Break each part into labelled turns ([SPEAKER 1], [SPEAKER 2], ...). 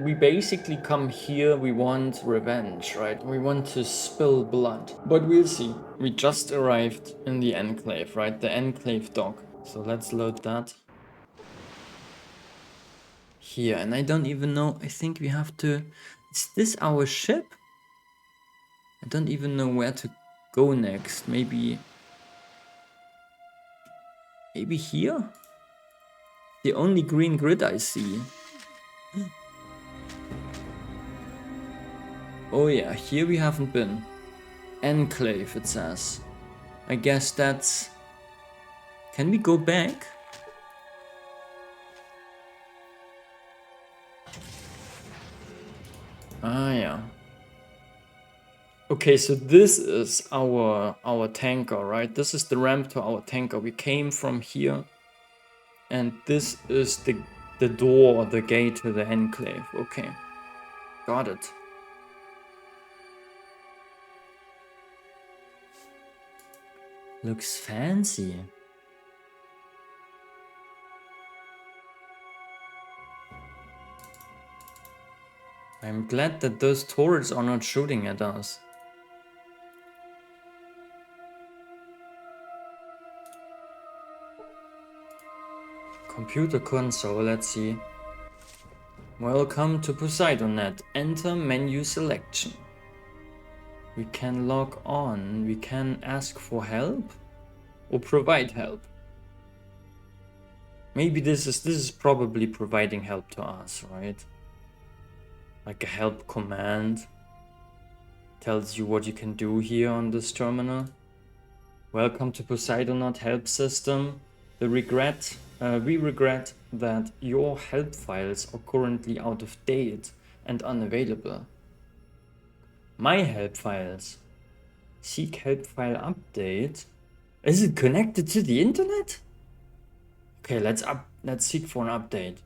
[SPEAKER 1] We basically come here, we want revenge, right? We want to spill blood. But we'll see. We just arrived in the enclave, right? The enclave dock. So let's load that. Here, and I don't even know, I think we have to... Is this our ship? I don't even know where to go next. Maybe here? The only green grid I see. Oh yeah, here we haven't been. Enclave, it says. I guess that's... Can we go back? Ah, yeah. Okay, so this is our tanker, right? This is the ramp to our tanker. We came from here. And this is the door, the gate to the enclave. Okay. Got it. Looks fancy. I'm glad that those turrets are not shooting at us. Computer console, let's see. Welcome to PoseidonNet. Enter menu selection. We can log on. We can ask for help or provide help. Maybe this is probably providing help to us, right? Like a help command. Tells you what you can do here on this terminal. Welcome to PoseidonNet help system. We regret that your help files are currently out of date and unavailable. My help files. Seek help file update. Is it connected to the internet? Okay, let's seek for an update.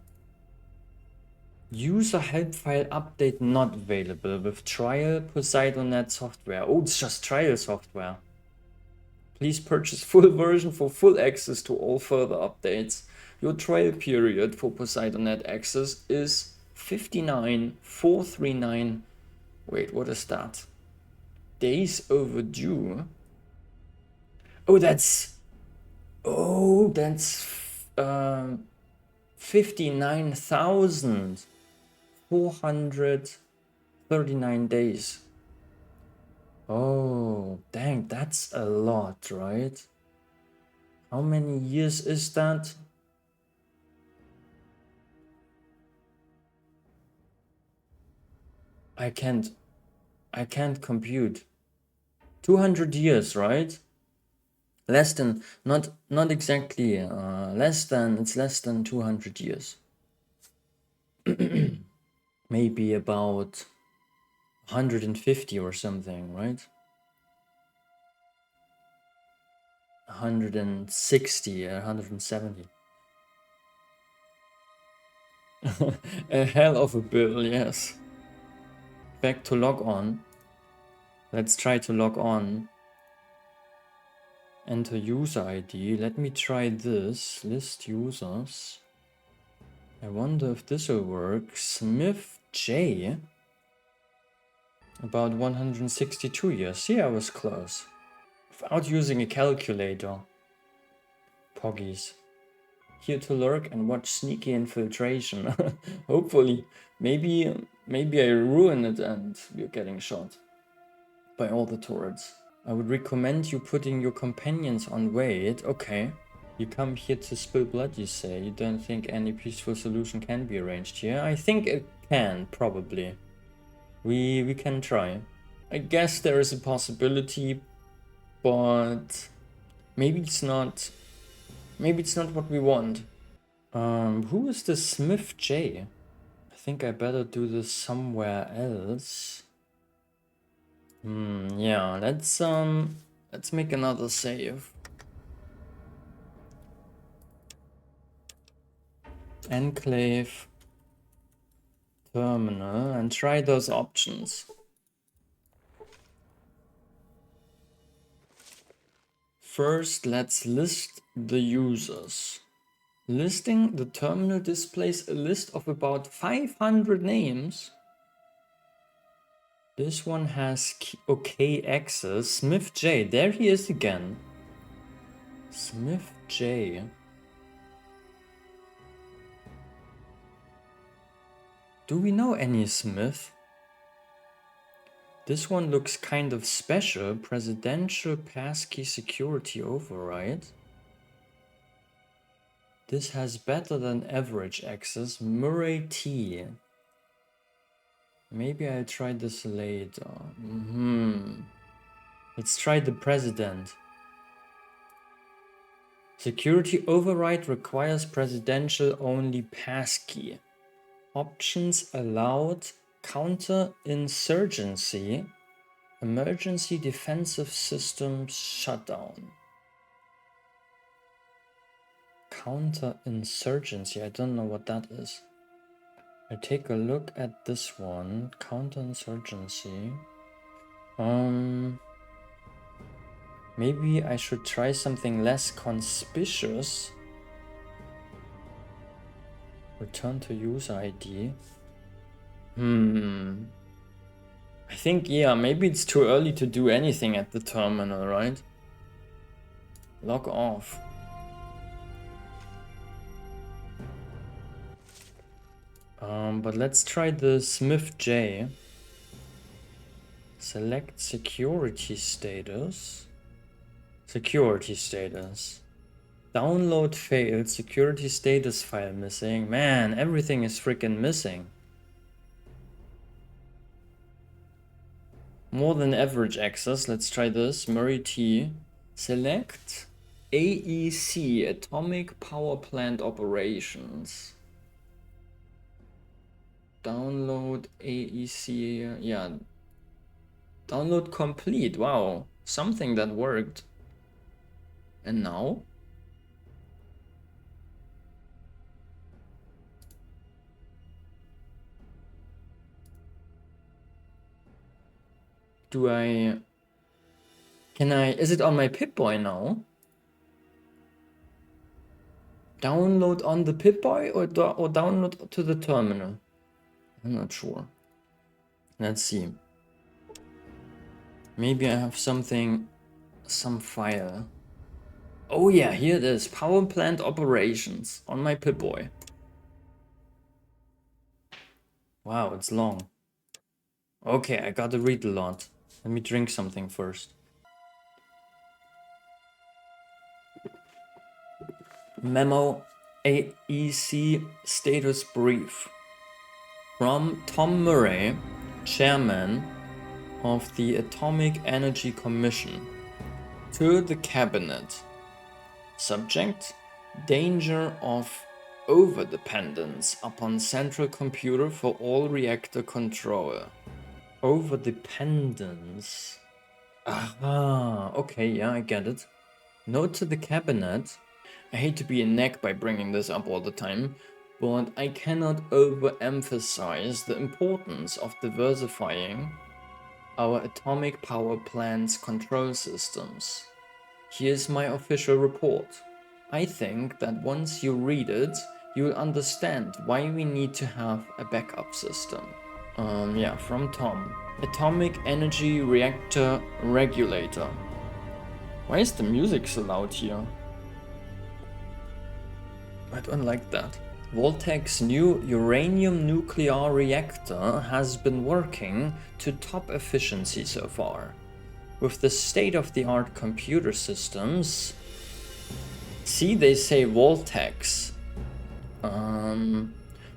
[SPEAKER 1] User help file update not available with trial PoseidonNet software. Oh, it's just trial software. Please purchase full version for full access to all further updates. Your trial period for PoseidonNet access is 59,439. Wait, what is that? Days overdue. Oh, that's 59,439 days. Oh, dang, that's a lot, right? How many years is that? I can't compute. 200 years, right? Less than, not exactly, it's less than 200 years. Maybe about 150 or something, right? 160, 170. A hell of a bill, yes. Back to log on. Let's try to log on. Enter user ID. Let me try this. List users. I wonder if this will work. Smith J. About 162 years. Yeah, I was close. Without using a calculator. Poggies. Here to lurk and watch sneaky infiltration. Hopefully. Maybe I ruin it and we're getting shot by all the turrets. I would recommend you putting your companions on wait. Okay. You come here to spill blood, you say. You don't think any peaceful solution can be arranged here? I think it can, probably. We can try. I guess there is a possibility, but maybe it's not what we want. Who is the Smith J? I think I better do this somewhere else. Yeah, let's make another save. Enclave terminal and try those options. First, let's list the users. Listing the terminal displays a list of about 500 names. This one has OK access. Smith J. There he is again. Smith J. Do we know any Smith? This one looks kind of special. Presidential passkey security override. This has better than average access. Murray T. Maybe I'll try this later. Let's try the president. Security override requires presidential only passkey. Options allowed: counterinsurgency, emergency defensive systems shutdown. Counterinsurgency, I don't know what that is. I take a look at this one. Counterinsurgency. Maybe I should try something less conspicuous. Return to user ID. I think, yeah, maybe it's too early to do anything at the terminal, right? Log off. But let's try the Smith J. Select security status. Security status. Download failed. Security status file missing. Man, everything is freaking missing. More than average access. Let's try this. Murray T. Select AEC, Atomic Power Plant Operations. Download AEC. Yeah. Download complete. Wow. Something that worked. And now? Is it on my Pip-Boy now? Download on the Pip-Boy or download to the terminal? I'm not sure. Let's see. Maybe I have some file. Oh yeah, here it is. Power plant operations on my Pip-Boy. Wow, it's long. Okay, I gotta read a lot. Let me drink something first. Memo AEC status brief. From Tom Murray, Chairman of the Atomic Energy Commission, to the Cabinet. Subject: danger of overdependence upon central computer for all reactor control. Overdependence. Ah, okay, yeah, I get it. Note to the Cabinet. I hate to be a neck by bringing this up all the time, but I cannot overemphasize the importance of diversifying our atomic power plant's control systems. Here's my official report. I think that once you read it, you'll understand why we need to have a backup system. Yeah, from Tom. Atomic Energy Reactor Regulator. Why is the music so loud here? I don't like that. Voltec's new uranium nuclear reactor has been working to top efficiency so far. With the state-of-the-art computer systems... See, they say Voltec's.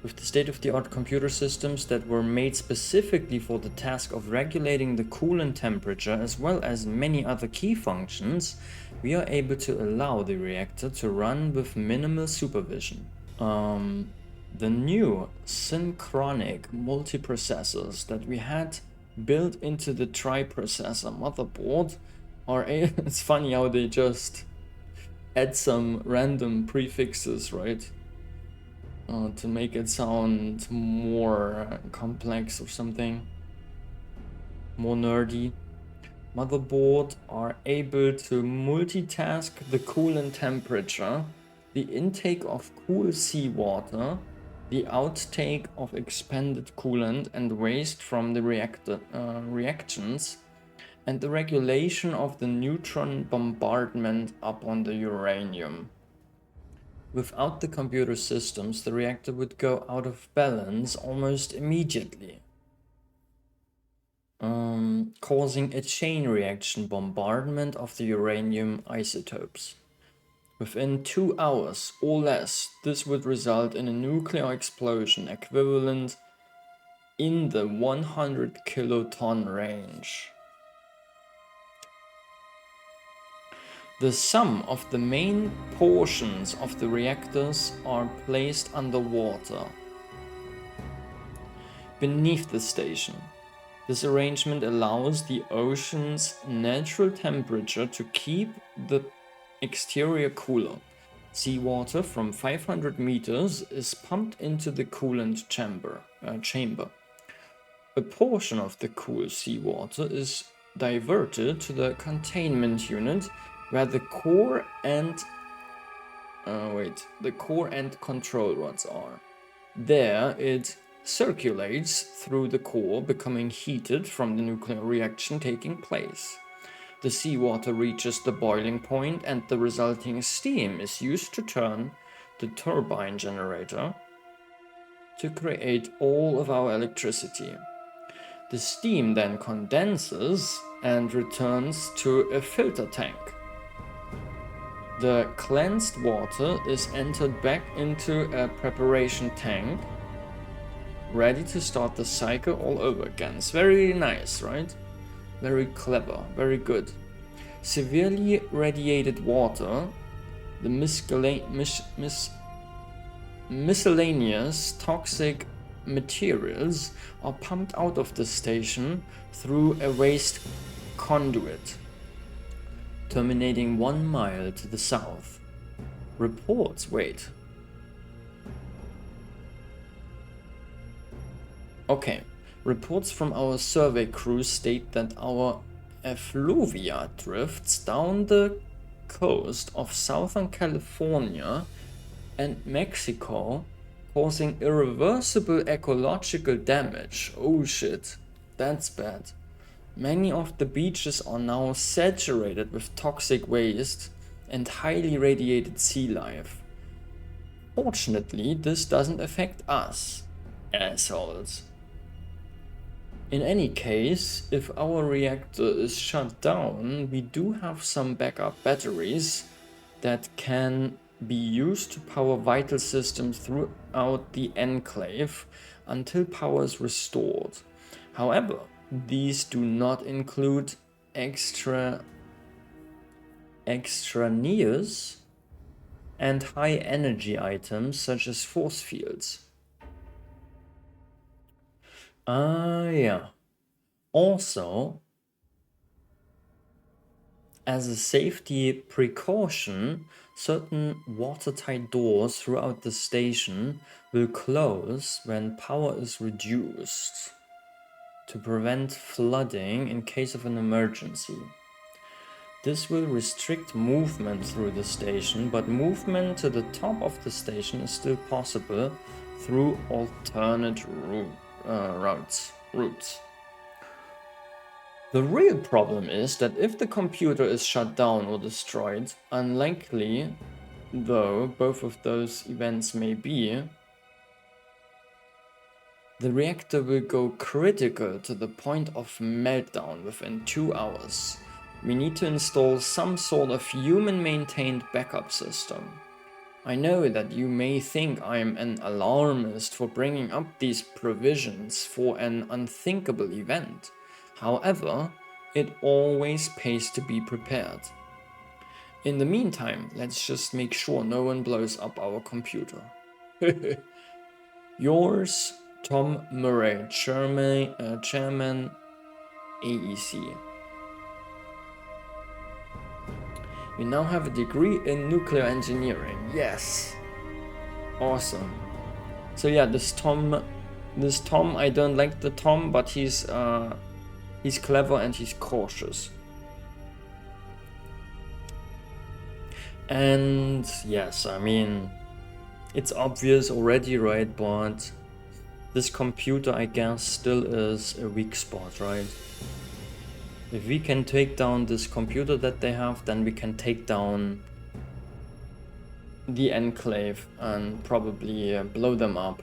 [SPEAKER 1] With the state-of-the-art computer systems that were made specifically for the task of regulating the coolant temperature as well as many other key functions, we are able to allow the reactor to run with minimal supervision. The new synchronic multiprocessors that we had built into the triprocessor motherboard are it's funny how they just add some random prefixes, right? To make it sound more complex or something, more nerdy. Motherboard are able to multitask the coolant temperature, the intake of cool seawater, the outtake of expended coolant and waste from the reactions, and the regulation of the neutron bombardment upon the uranium. Without the computer systems, the reactor would go out of balance almost immediately, causing a chain reaction bombardment of the uranium isotopes. Within 2 hours or less, this would result in a nuclear explosion equivalent in the 100 kiloton range. The sum of the main portions of the reactors are placed underwater, beneath the station. This arrangement allows the ocean's natural temperature to keep the exterior cooler. Seawater from 500 meters is pumped into the coolant chamber. A portion of the cool seawater is diverted to the containment unit, where the core and control rods are. There it circulates through the core, becoming heated from the nuclear reaction taking place. The seawater reaches the boiling point and the resulting steam is used to turn the turbine generator to create all of our electricity. The steam then condenses and returns to a filter tank. The cleansed water is entered back into a preparation tank, ready to start the cycle all over again. It's very nice, right? Very clever, very good. Severely radiated water, the miscellaneous toxic materials are pumped out of the station through a waste conduit, terminating 1 mile to the south. Reports from our survey crew state that our effluvia drifts down the coast of Southern California and Mexico, causing irreversible ecological damage. Oh shit, that's bad. Many of the beaches are now saturated with toxic waste and highly radiated sea life. Fortunately, this doesn't affect us, assholes. In any case, if our reactor is shut down, we do have some backup batteries that can be used to power vital systems throughout the enclave until power is restored. However, these do not include extraneous and high energy items such as force fields. Yeah. Also, as a safety precaution, certain watertight doors throughout the station will close when power is reduced to prevent flooding in case of an emergency. This will restrict movement through the station, but movement to the top of the station is still possible through alternate routes. The real problem is that if the computer is shut down or destroyed, unlikely though both of those events may be, the reactor will go critical to the point of meltdown within 2 hours. We need to install some sort of human-maintained backup system. I know that you may think I'm an alarmist for bringing up these provisions for an unthinkable event. However, it always pays to be prepared. In the meantime, let's just make sure no one blows up our computer. Yours, Tom Murray, Chairman, AEC. We now have a degree in nuclear engineering. Yes. Awesome. So yeah, this Tom, I don't like the Tom, but he's clever and he's cautious. And yes, I mean, it's obvious already, right? But this computer, I guess, still is a weak spot, right? If we can take down this computer that they have, then we can take down the enclave and probably blow them up.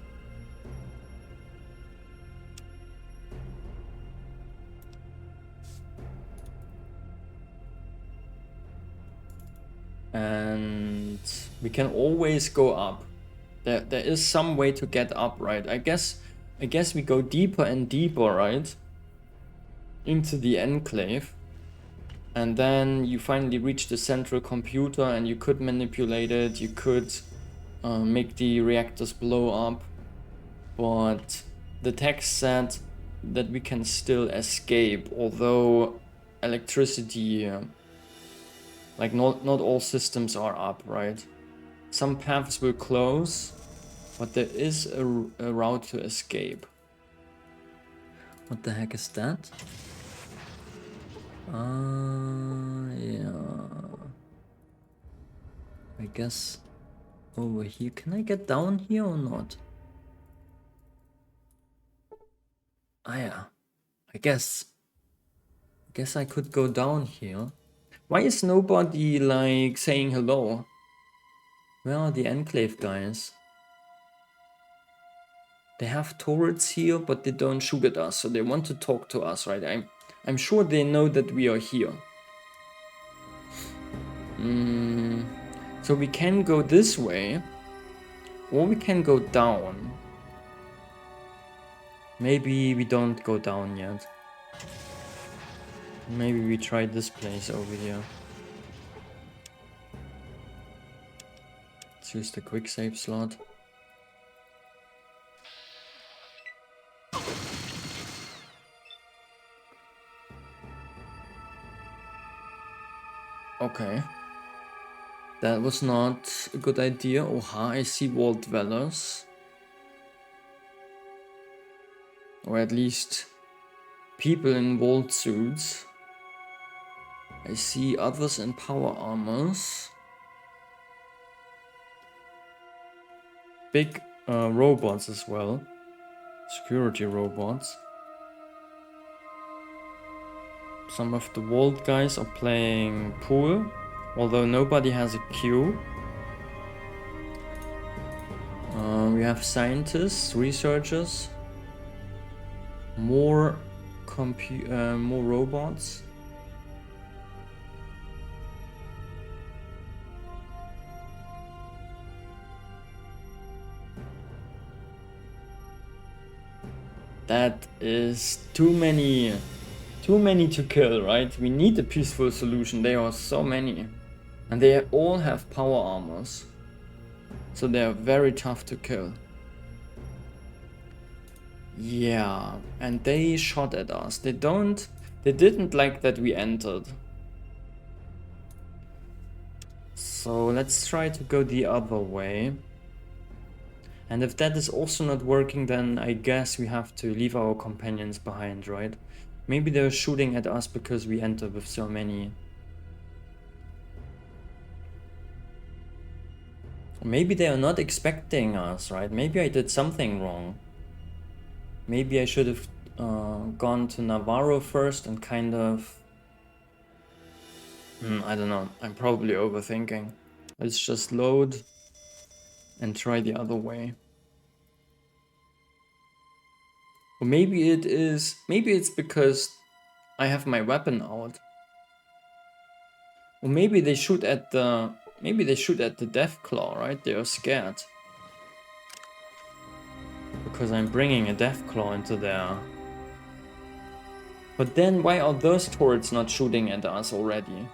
[SPEAKER 1] And we can always go up. There is some way to get up, right? I guess we go deeper and deeper, right? Into the enclave. And then you finally reach the central computer and you could manipulate it. You could make the reactors blow up. But the text said that we can still escape, although electricity, like not all systems are up, right? Some paths will close, but there is a route to escape. What the heck is that? Yeah. I guess over here. Can I get down here or not? Ah, yeah. I guess I could go down here. Why is nobody like saying hello? Where are the enclave guys? They have turrets here, but they don't shoot at us, so they want to talk to us, right? I'm sure they know that we are here. So we can go this way, or we can go down. Maybe we don't go down yet. Maybe we try this place over here. Let's use the quick save slot. Okay. That was not a good idea. Oha, I see wall dwellers. Or at least people in walled suits. I see others in power armors. Big robots as well. Security robots. Some of the walled guys are playing pool, although nobody has a queue. We have scientists, researchers, more robots. That is too many to kill, right? We need a peaceful solution. There are so many. And they all have power armors. So they are very tough to kill. Yeah, and they shot at us. They didn't like that we entered. So let's try to go the other way. And if that is also not working, then I guess we have to leave our companions behind, right? Maybe they're shooting at us because we entered with so many. Maybe they are not expecting us, right? Maybe I did something wrong. Maybe I should have gone to Navarro first and kind of... I don't know. I'm probably overthinking. Let's just load and try the other way. Or maybe it's because I have my weapon out. Or maybe they shoot at the Death Claw, right? They are scared. Because I'm bringing a Death Claw into there. But then why are those turrets not shooting at us already?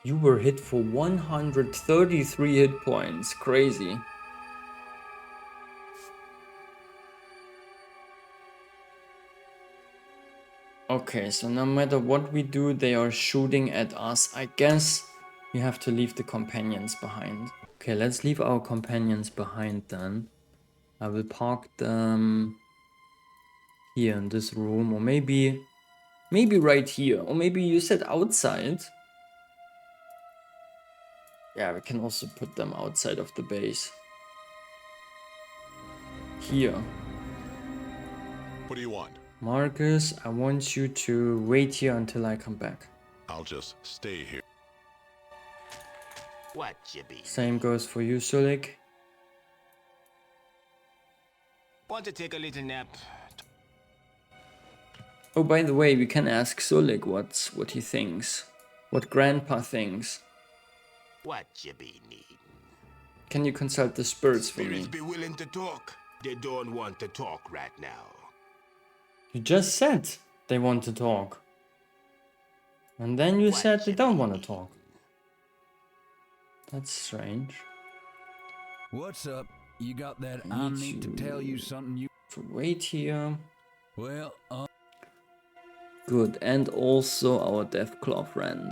[SPEAKER 1] You were hit for 133 hit points. Crazy. Okay, so no matter what we do, they are shooting at us. I guess we have to leave the companions behind. Okay, let's leave our companions behind then. I will park them here in this room, or maybe right here, or maybe you said outside. Yeah, we can also put them outside of the base. Here.
[SPEAKER 2] What do you want?
[SPEAKER 1] Marcus, I want you to wait here until I come back.
[SPEAKER 2] I'll just stay here.
[SPEAKER 3] What you be?
[SPEAKER 1] Same goes for you, Sulik.
[SPEAKER 3] Want to take a little nap?
[SPEAKER 1] Oh, by the way, we can ask Sulik what he thinks. What Grandpa thinks.
[SPEAKER 3] What you be needing?
[SPEAKER 1] Can you consult the spirits for
[SPEAKER 3] Spirits
[SPEAKER 1] me?
[SPEAKER 3] be willing to talk. They don't want to talk right now.
[SPEAKER 1] You just said they want to talk. And then you said they don't want to talk. That's strange.
[SPEAKER 4] What's up? You got that I need to tell you something you...
[SPEAKER 1] To wait here.
[SPEAKER 4] Well,
[SPEAKER 1] Good, and also our Deathclaw friend.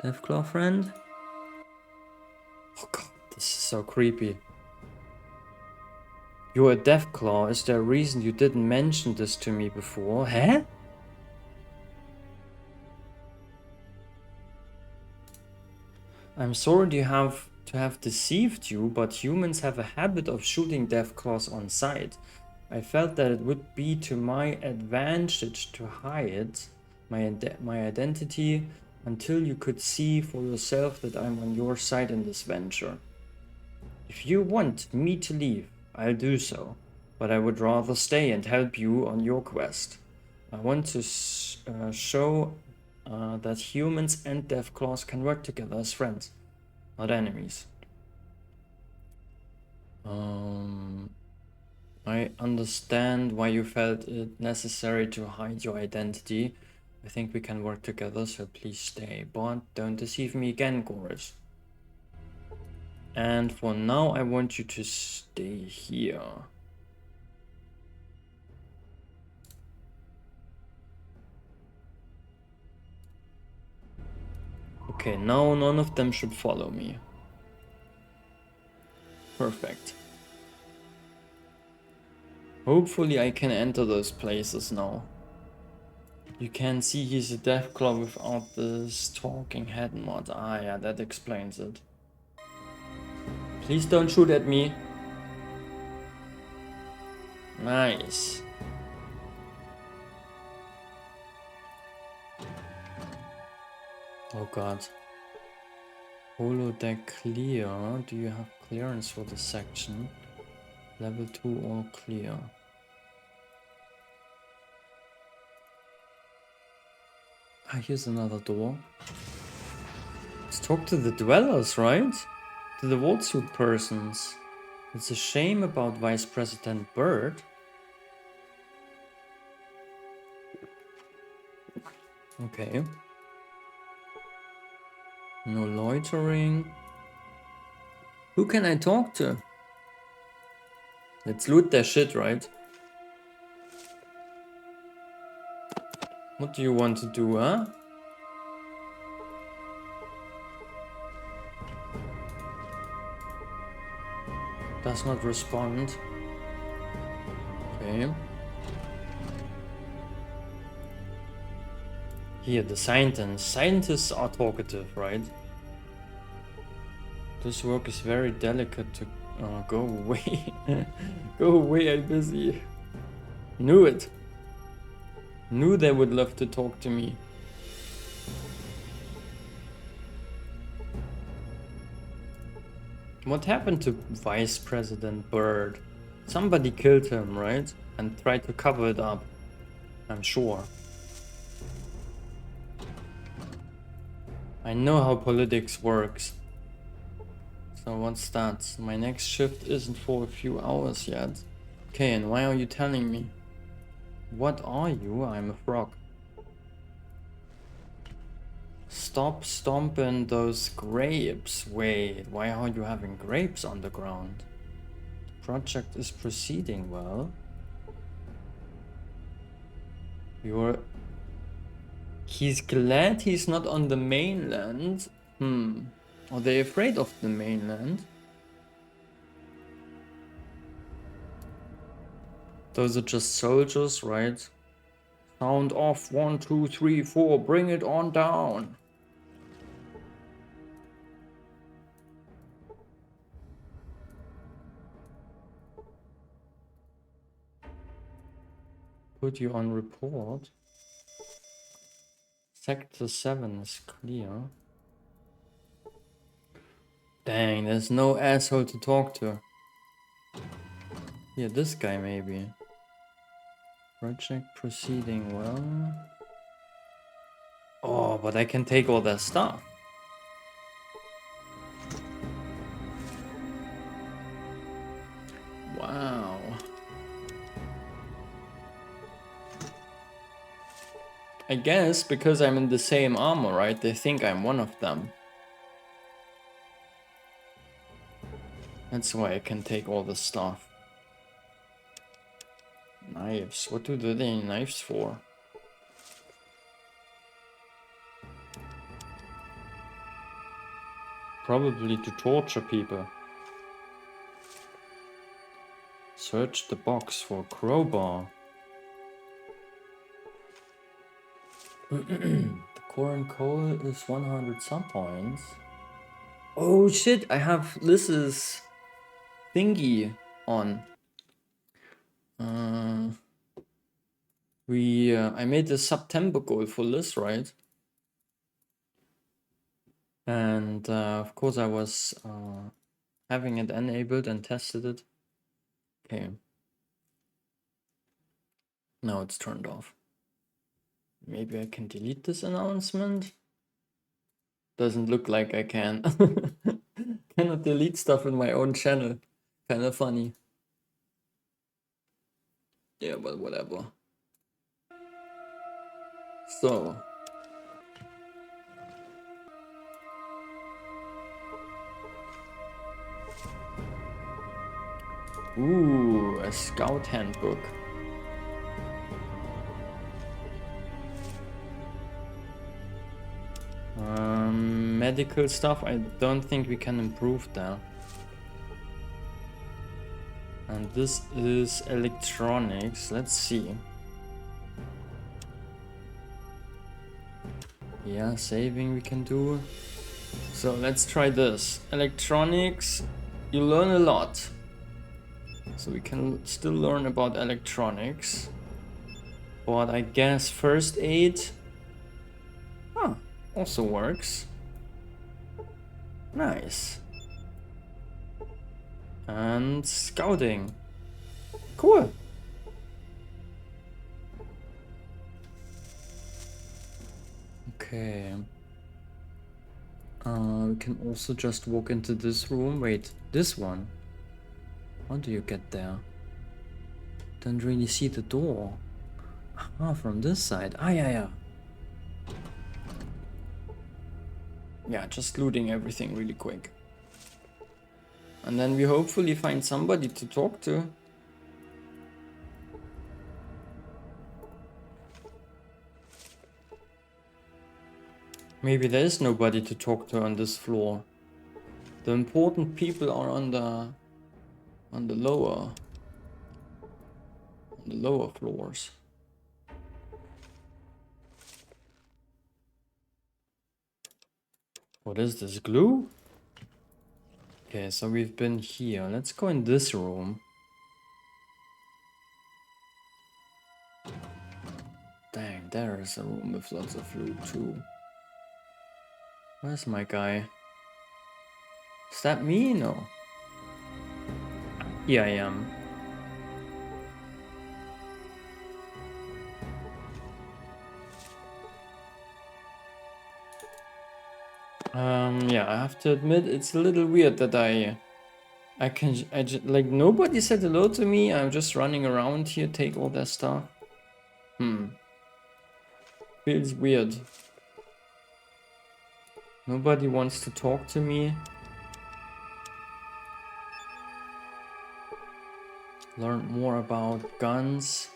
[SPEAKER 1] Deathclaw friend? Oh god, this is so creepy. You're a Deathclaw. Is there a reason you didn't mention this to me before? Huh? I'm sorry to have deceived you, but humans have a habit of shooting Deathclaws on sight. I felt that it would be to my advantage to hide my identity until you could see for yourself that I'm on your side in this venture. If you want me to leave, I'll do so, but I would rather stay and help you on your quest. I want to show that humans and Deathclaws can work together as friends, not enemies. I understand why you felt it necessary to hide your identity. I think we can work together, so please stay. But don't deceive me again, Goris. And for now, I want you to stay here. Okay, now none of them should follow me. Perfect. Hopefully I can enter those places now. You can see he's a Deathclaw without this talking head mod. Ah yeah, that explains it. Please don't shoot at me. Nice. Oh god. Holodeck clear. Do you have clearance for this section? Level 2 all clear. Ah, here's another door. Let's talk to the dwellers, right? To the Vaultsuit persons. It's a shame about Vice President Bird. Okay. No loitering. Who can I talk to? Let's loot their shit, right? What do you want to do, huh? Does not respond. Okay. Here, the scientists. Scientists are talkative, right? This work is very delicate to... go away. Go away, I'm busy. Knew it. Knew they would love to talk to me. What happened to Vice President Bird? Somebody killed him, right? And tried to cover it up. I'm sure. I know how politics works. So what's that? My next shift isn't for a few hours yet. Okay, and why are you telling me? What are you? I'm a frog. Stop stomping those grapes. Wait, why are you having grapes on the ground? The project is proceeding well. You're... He's glad he's not on the mainland. Are they afraid of the mainland? Those are just soldiers, right? Sound off, 1, 2, 3, 4, bring it on down. Put you on report. Sector 7 is clear. Dang, there's no asshole to talk to. Yeah, this guy maybe. Project proceeding well. Oh, but I can take all their stuff. Wow. I guess because I'm in the same armor, right? They think I'm one of them. That's why I can take all the stuff. Knives. What do they need knives for? Probably to torture people. Search the box for crowbar. The core and coal is 100 some points. Oh shit, I have Liz's thingy on. I made a September goal for Liz, right? And of course I was having it enabled and tested it. Okay. Now it's turned off. Maybe I can delete this announcement. Doesn't look like I can. Cannot delete stuff in my own channel. Kind of funny. Yeah, but whatever. So. Ooh, a scout handbook. Medical stuff, I don't think we can improve that. And this is electronics. Let's see. Yeah, saving we can do. So let's try this. Electronics, you learn a lot. So we can still learn about electronics. But I guess first aid also works. Nice. And scouting. Cool. Okay. We can also just walk into this room. Wait, this one. How do you get there? Don't really see the door. Ah, from this side. Ah, yeah. Yeah, just looting everything really quick. And then we hopefully find somebody to talk to. Maybe there is nobody to talk to on this floor. The important people are on the lower floors. What is this, glue? Okay, so we've been here. Let's go in this room. Dang, there is a room with lots of loot too. Where's my guy? Is that me? No. Here I am. Yeah, I have to admit it's a little weird that like nobody said hello to me. I'm just running around here, take all their stuff. Feels weird. Nobody wants to talk to me. Learn more about guns.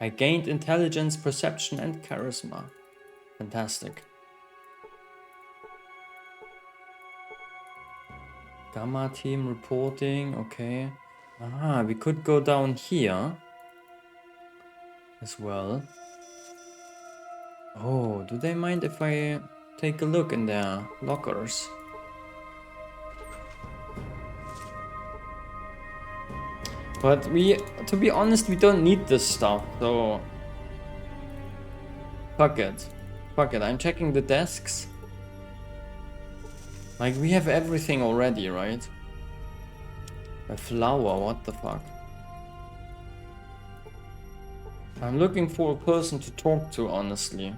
[SPEAKER 1] I gained intelligence, perception, and charisma. Fantastic. Gamma team reporting, okay. Ah, we could go down here as well. Oh, do they mind if I take a look in their lockers? But to be honest, we don't need this stuff, so fuck it. Fuck it, I'm checking the desks. Like, we have everything already, right? A flower, what the fuck? I'm looking for a person to talk to, honestly.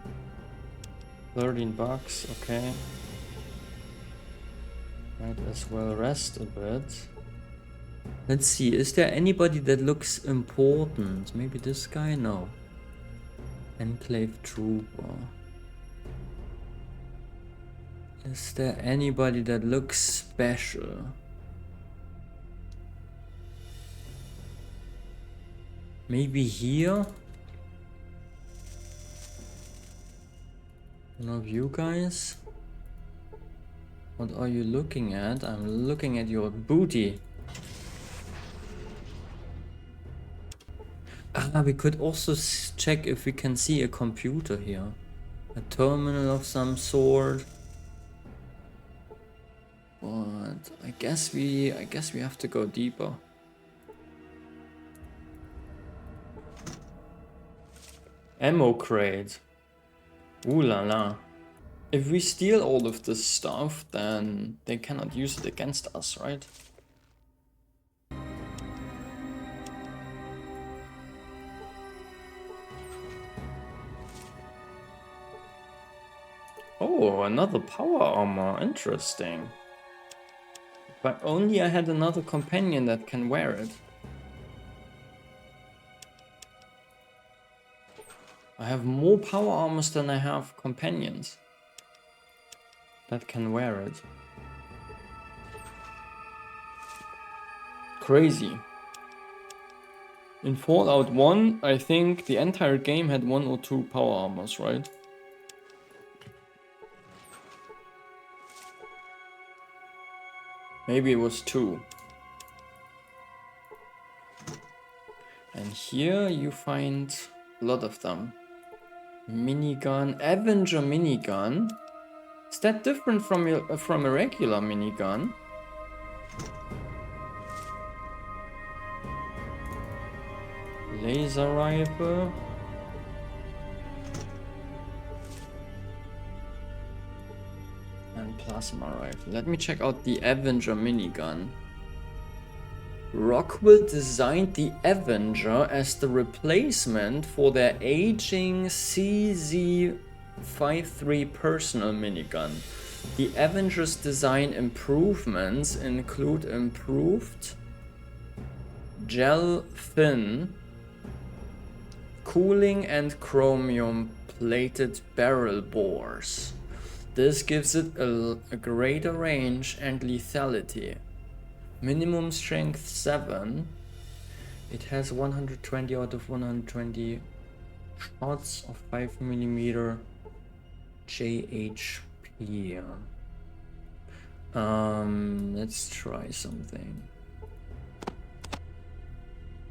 [SPEAKER 1] 13 bucks, okay. Might as well rest a bit. Let's see, is there anybody that looks important? Maybe this guy? No. Enclave trooper. Is there anybody that looks special? Maybe here? One of you guys? What are you looking at? I'm looking at your booty. Ah, we could also check if we can see a computer here. A terminal of some sort. But I guess we have to go deeper. Ammo crate. Ooh la la. If we steal all of this stuff, then they cannot use it against us, right? Oh, another power armor. Interesting. But only I had another companion that can wear it. I have more power armors than I have companions that can wear it. Crazy. In Fallout 1, I think the entire game had 1 or 2 power armors, right? Maybe it was 2. And here you find a lot of them. Minigun, Avenger minigun. Is that different from a regular minigun? Laser rifle. And plasma rifle. Let me check out the Avenger minigun. Rockwell designed the Avenger as the replacement for their aging CZ-53 personal minigun. The Avenger's design improvements include improved gel fin, cooling, and chromium-plated barrel bores. This gives it a greater range and lethality. Minimum strength 7. It has 120 out of 120 shots of 5mm JHP. Let's try something.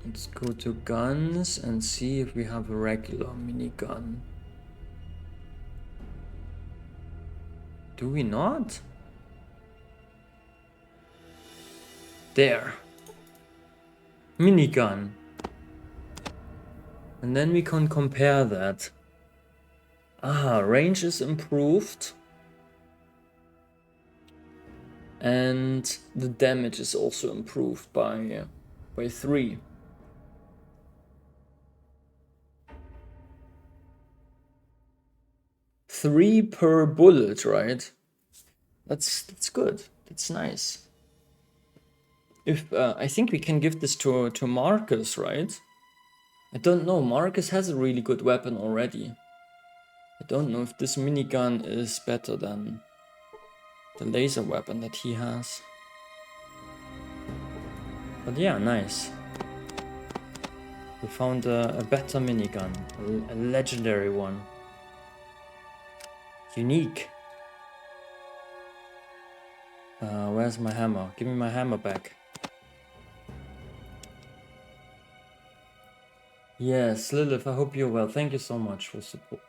[SPEAKER 1] Let's go to guns and see if we have a regular minigun. Do we not? There. Minigun. And then we can compare that. Ah, range is improved. And the damage is also improved by 3. Three per bullet, right? That's good. That's nice. If I think we can give this to Marcus, right? I don't know. Marcus has a really good weapon already. I don't know if this minigun is better than the laser weapon that he has. But yeah, nice. We found a better minigun, a legendary one. Unique. Where's my hammer? Give me my hammer back. Yes, Lilith, I hope you're well. Thank you so much for support.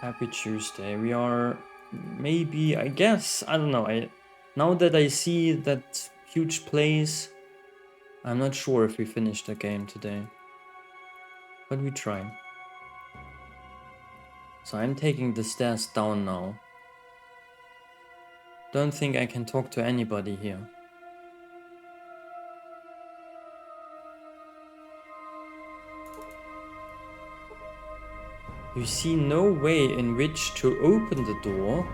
[SPEAKER 1] Happy Tuesday. We are maybe, I guess, I don't know. Now that I see that huge place, I'm not sure if we finished the game today. But we try. So I'm taking the stairs down now. Don't think I can talk to anybody here. You see no way in which to open the door.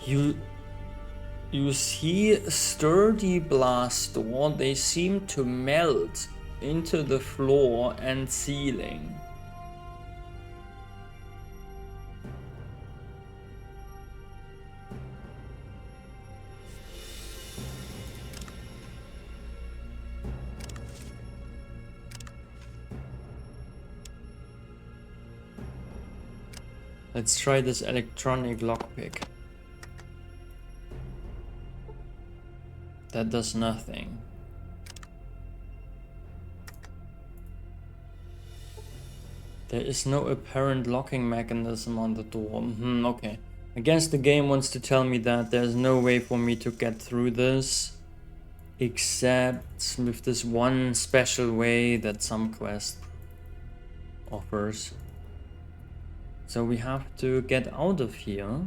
[SPEAKER 1] You see sturdy blast door, they seem to melt into the floor and ceiling. Let's try this electronic lockpick. That does nothing. There is no apparent locking mechanism on the door. Okay. I guess the game wants to tell me that there's no way for me to get through this, except with this one special way that some quest offers. So we have to get out of here.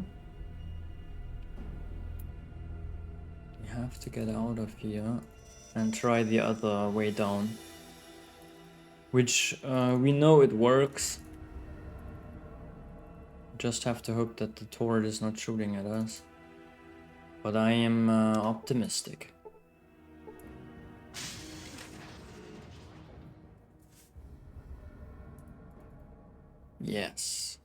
[SPEAKER 1] We have to get out of here and try the other way down. Which we know it works. Just have to hope that the turret is not shooting at us. But I am optimistic. Yes.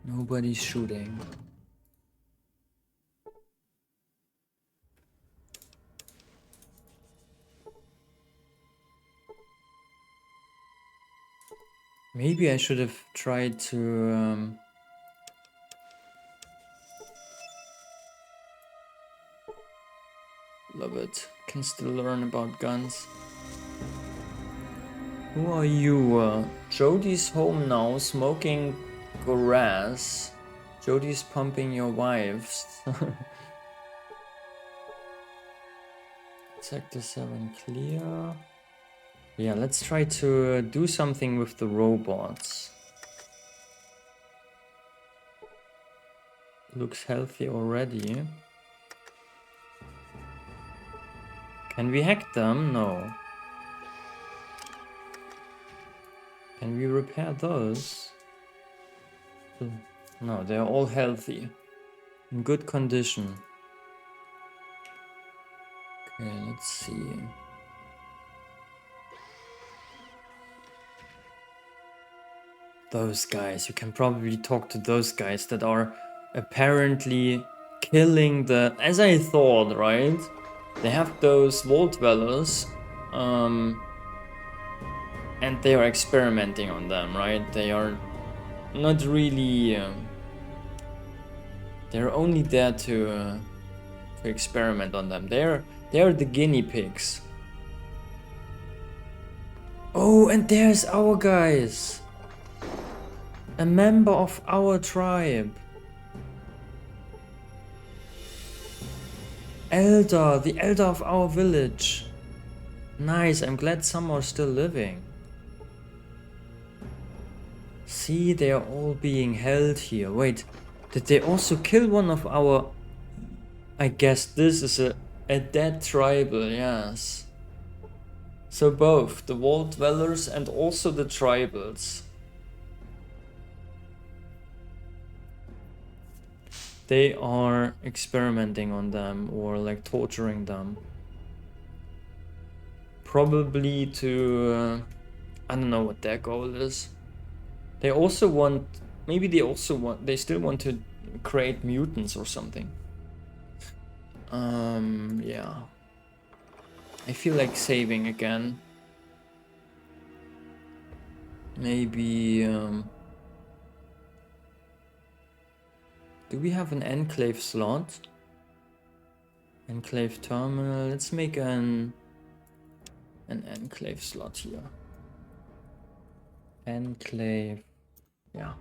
[SPEAKER 1] Nobody's shooting. Maybe I should have tried to love it. Can still learn about guns. Who are you? Jody's home now, smoking grass. Jody's pumping your wives. Sector 7 clear. Yeah, let's try to do something with the robots. Looks healthy already. Can we hack them? No. Can we repair those? No, they're all healthy. In good condition. Okay, let's see. Those guys, you can probably talk to those guys that are apparently killing the... As I thought, right? They have those wall dwellers. And they are experimenting on them, right? They are not really... they're only there to experiment on them. They're the guinea pigs. Oh, and there's our guys. A member of our tribe. Elder, the elder of our village. Nice, I'm glad some are still living. See, they are all being held here. Wait, did they also kill one of our... I guess this is a dead tribal, yes. So both, the wall dwellers and also the tribals. They are experimenting on them or like torturing them. Probably to... I don't know what their goal is. They also want, maybe they also want, they still want to create mutants or something. Yeah. I feel like saving again. Maybe, do we have an enclave slot? Enclave terminal. Let's make an enclave slot here. Enclave. Yeah.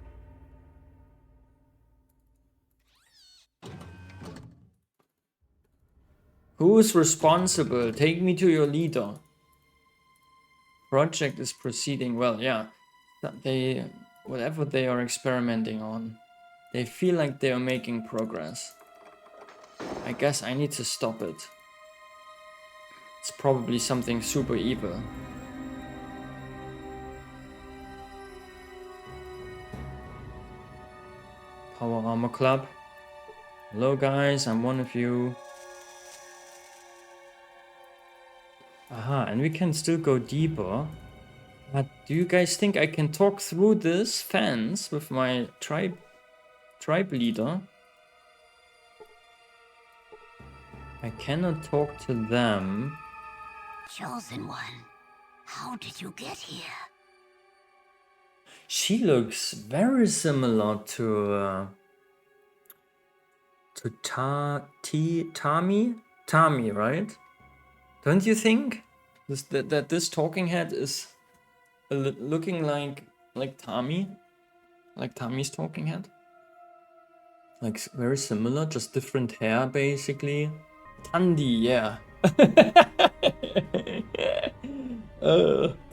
[SPEAKER 1] Who is responsible? Take me to your leader. Project is proceeding well. Yeah. That they, whatever they are experimenting on, they feel like they are making progress. I guess I need to stop it. It's probably something super evil. Power Armor Club. Hello guys, I'm one of you. Aha, and we can still go deeper. But do you guys think I can talk through this fence with my tribe leader? I cannot talk to them.
[SPEAKER 5] Chosen One, how did you get here?
[SPEAKER 1] She looks very similar to Tommy, right? Don't you think that this talking head is looking like Tommy, like Tommy's talking head? Like very similar, just different hair basically. Tandy, yeah.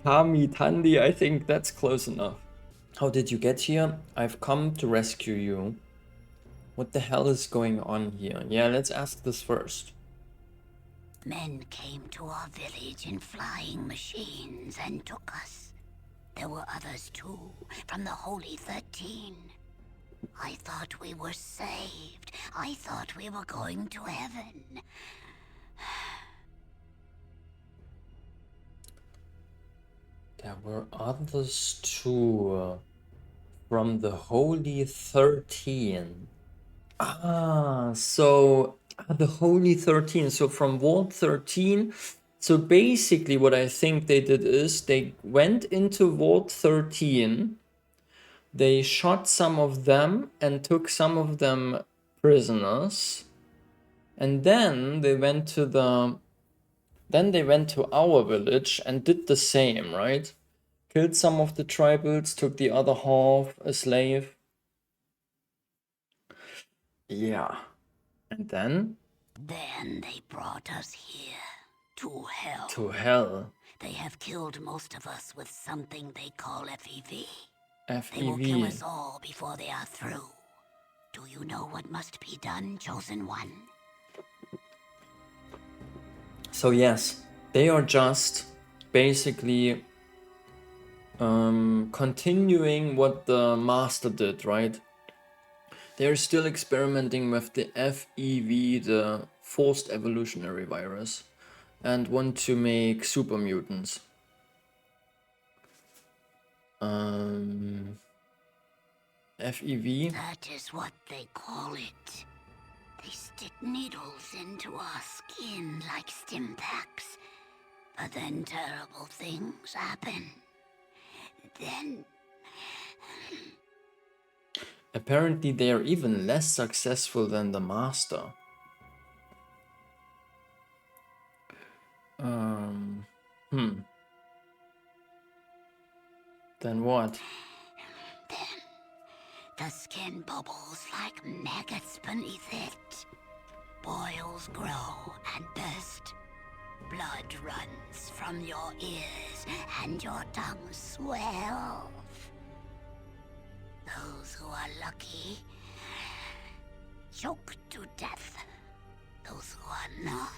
[SPEAKER 1] Tommy, Tandy, I think that's close enough. How did you get here? I've come to rescue you. What the hell is going on here? Yeah, let's ask this first.
[SPEAKER 5] Men came to our village in flying machines and took us. There were others too, from the Holy 13. I thought we were saved. I thought we were going to heaven.
[SPEAKER 1] There were others too, from the Holy 13. So the Holy 13. So from Vault 13. So basically what I think they did is they went into Vault 13. They shot some of them and took some of them prisoners. And then they went to our village and did the same, right? Killed some of the tribals, took the other half a slave. Yeah. And then?
[SPEAKER 5] Then they brought us here, to hell.
[SPEAKER 1] To hell.
[SPEAKER 5] They have killed most of us with something they call FEV.
[SPEAKER 1] FEV.
[SPEAKER 5] They will kill us all before they are through. Do you know what must be done, Chosen One?
[SPEAKER 1] So yes, they are just basically continuing what the master did, right? They're still experimenting with the FEV, the forced evolutionary virus, and want to make super mutants. FEV?
[SPEAKER 5] That is what they call it. They stick needles into our skin like stim packs. But then terrible things happen. Then...
[SPEAKER 1] Apparently they are even less successful than the master. Then what?
[SPEAKER 5] Then the skin bubbles like maggots beneath it. Boils grow and burst. Blood runs from your ears and your tongue swells. Those who are lucky choke to death. Those who are not.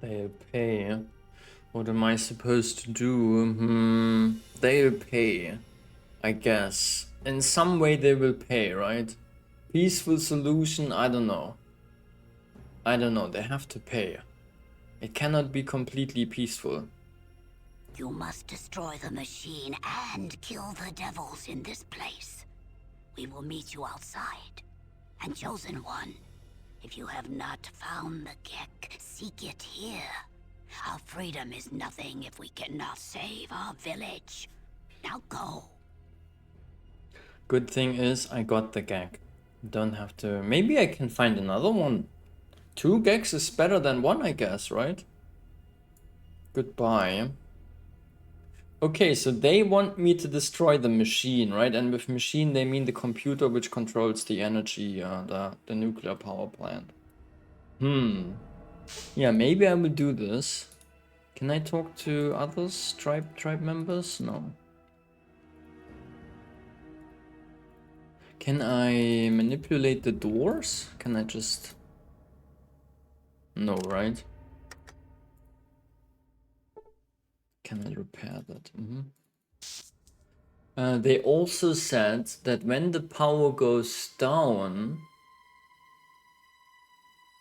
[SPEAKER 1] They'll pay. What am I supposed to do? They'll pay. I guess. In some way they will pay, right? Peaceful solution, I don't know. They have to pay. It cannot be completely peaceful.
[SPEAKER 5] You must destroy the machine and kill the devils in this place. We will meet you outside. And Chosen One, if you have not found the Gek, seek it here. Our freedom is nothing if we cannot save our village. Now go.
[SPEAKER 1] Good thing is I got the gag. Don't have to... Maybe I can find another one. 2 gags is better than 1, I guess, right? Goodbye. Okay, so they want me to destroy the machine, right? And with machine they mean the computer which controls the energy, the nuclear power plant. Yeah, maybe I will do this. Can I talk to others? Tribe members? No. Can I manipulate the doors? Can I just... No, right? Can I repair that? They also said that when the power goes down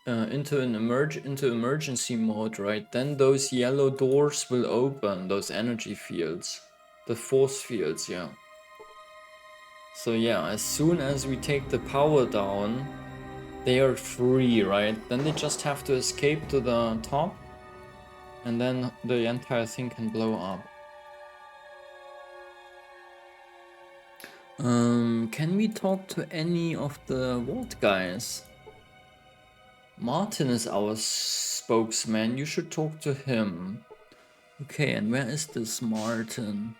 [SPEAKER 1] into emergency mode, right? Then those yellow doors will open, those energy fields, the force fields, yeah. So yeah, as soon as we take the power down, they are free, right? Then they just have to escape to the top, and then the entire thing can blow up. Can we talk to any of the vault guys? Martin is our spokesman, you should talk to him. Okay, and where is this Martin?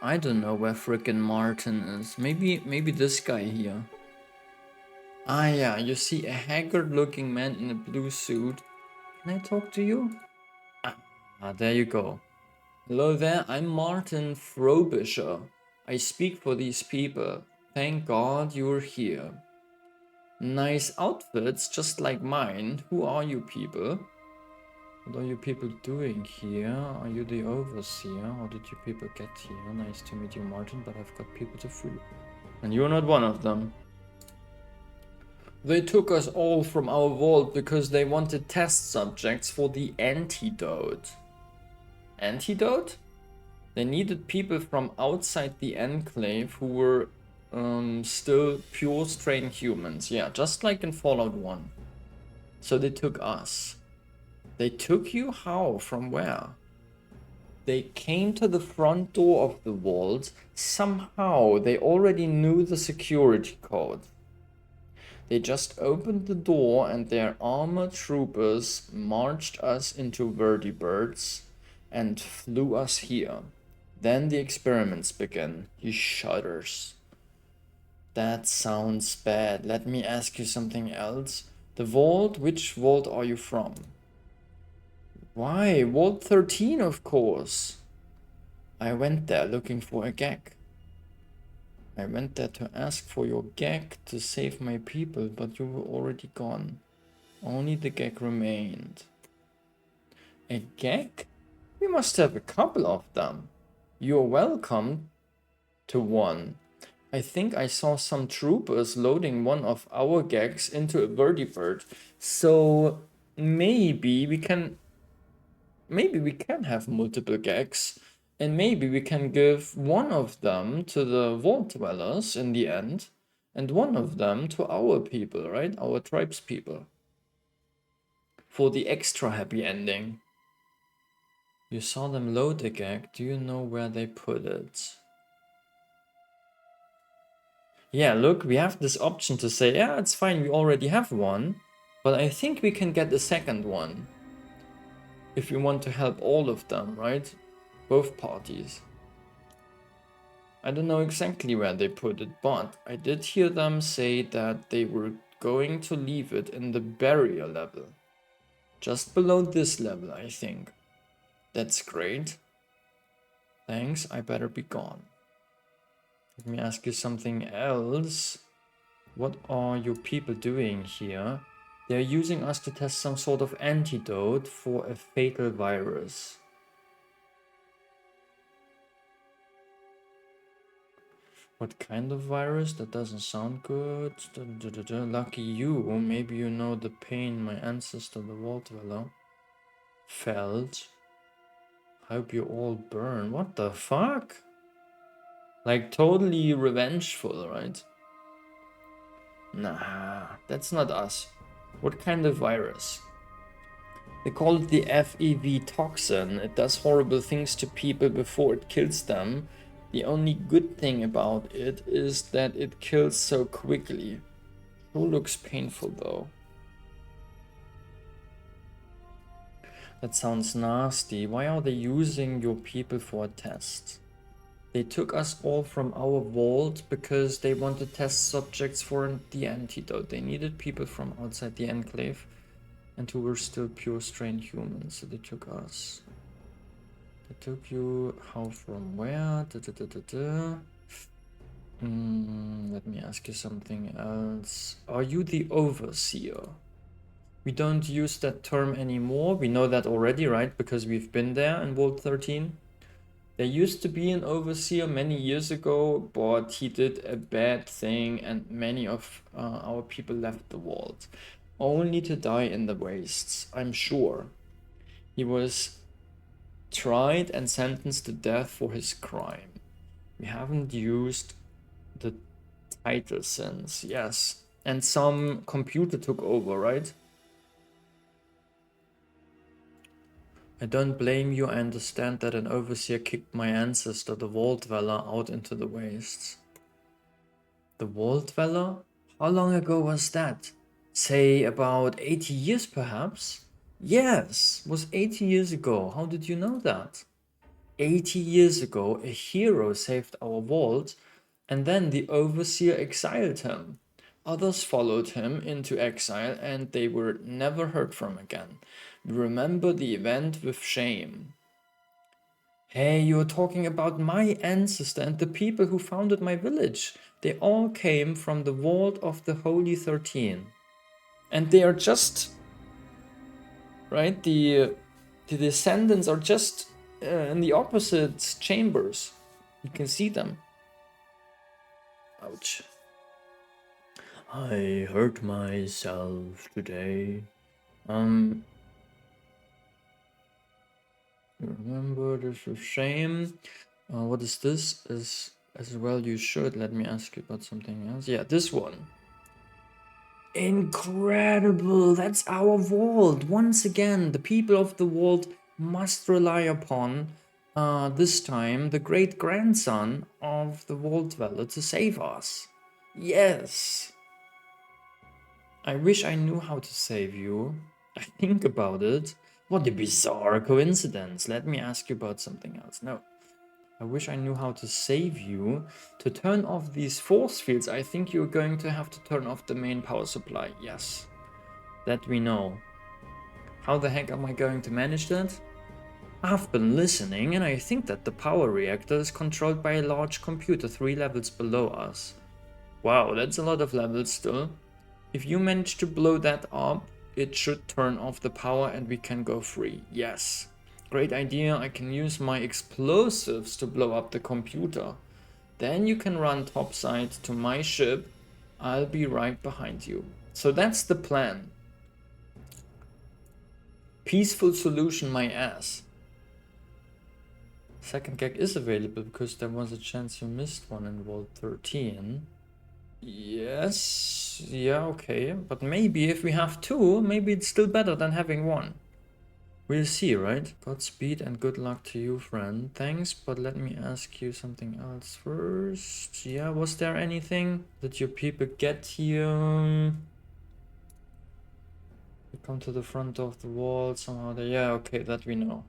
[SPEAKER 1] I don't know where frickin' Martin is. Maybe this guy here. Ah yeah, you see a haggard looking man in a blue suit. Can I talk to you? Ah, there you go. Hello there, I'm Martin Frobisher. I speak for these people. Thank God you're here. Nice outfits, just like mine. Who are you people? What are you people doing here? Are you the overseer? How did you people get here? Nice to meet you, Martin, but I've got people to free. And you're not one of them. They took us all from our vault because they wanted test subjects for the antidote. Antidote? They needed people from outside the enclave who were still pure strain humans. Yeah, just like in Fallout 1. So they took us. They took you? How? From where? They came to the front door of the vault. Somehow they already knew the security code. They just opened the door and their armored troopers marched us into vertibirds and flew us here. Then the experiments begin. He shudders. That sounds bad. Let me ask you something else. The vault? Which vault are you from? Why? Vault 13, of course. I went there looking for a gag. I went there to ask for your gag to save my people, but you were already gone. Only the gag remained. A gag? We must have a couple of them. You're welcome to one. I think I saw some troopers loading one of our gags into a vertibird. So maybe we can have multiple gags, and maybe we can give one of them to the vault dwellers in the end, and one of them to our people, right? Our tribe's people. For the extra happy ending. You saw them load the gag. Do you know where they put it? Yeah, look, we have this option to say, yeah, it's fine, we already have one, but I think we can get a second one. If we want to help all of them, right? Both parties. I don't know exactly where they put it, but I did hear them say that they were going to leave it in the barrier level. Just below this level, I think. That's great. Thanks, I better be gone. Let me ask you something else. What are your people doing here? They're using us to test some sort of antidote for a fatal virus. What kind of virus? That doesn't sound good. Lucky you. Maybe you know the pain my ancestor, the Vault Dweller, felt. Hope you all burn. What the fuck? Like totally revengeful, right? Nah, that's not us. What kind of virus? They call it the FEV toxin. It does horrible things to people before it kills them. The only good thing about it is that it kills so quickly. Sure looks painful though. That sounds nasty. Why are they using your people for a test? They took us all from our vault because they want to test subjects for the antidote. They needed people from outside the enclave and who were still pure strain humans, so they took us. They took you, how, from where? Let me ask you something else. Are you the overseer? We don't use that term anymore. We know that already, right? Because we've been there in Vault 13. There used to be an overseer many years ago, but he did a bad thing and many of our people left the vault, only to die in the wastes, I'm sure. He was tried and sentenced to death for his crime. We haven't used the title since, yes. And some computer took over, right? I don't blame you. I understand that an overseer kicked my ancestor, the Vault Dweller, out into the wastes. The Vault Dweller? How long ago was that? Say about 80 years perhaps? Yes, was 80 years ago. How did you know that? 80 years ago, a hero saved our vault, and then the overseer exiled him. Others followed him into exile and they were never heard from again. We remember the event with shame. Hey, you're talking about my ancestor and the people who founded my village. They all came from the vault of the Holy 13. And they are just, right, the descendants are just in the opposite chambers. You can see them. Ouch. I hurt myself today. Remember this with shame. What is this? As well you should. Let me ask you about something else. Yeah, this one. Incredible! That's our vault! Once again, the people of the vault must rely upon, this time, the great-grandson of the Vault Dweller to save us. Yes! I wish I knew how to save you. I think about it. What a bizarre coincidence. Let me ask you about something else. No. I wish I knew how to save you. To turn off these force fields, I think you're going to have to turn off the main power supply. Yes. That we know. How the heck am I going to manage that? I've been listening and I think that the power reactor is controlled by a large computer 3 levels below us. Wow, that's a lot of levels still. If you manage to blow that up, it should turn off the power and we can go free. Yes. Great idea. I can use my explosives to blow up the computer. Then you can run topside to my ship. I'll be right behind you. So that's the plan. Peaceful solution, my ass. Second gag is available because there was a chance you missed one in Vault 13. Yes, yeah, okay. But maybe if we have two, maybe it's still better than having one. We'll see, right? Godspeed and good luck to you, friend. Thanks, but let me ask you something else first. Yeah, was there anything that your people get here? You come to the front of the wall somehow. Yeah, okay, that we know.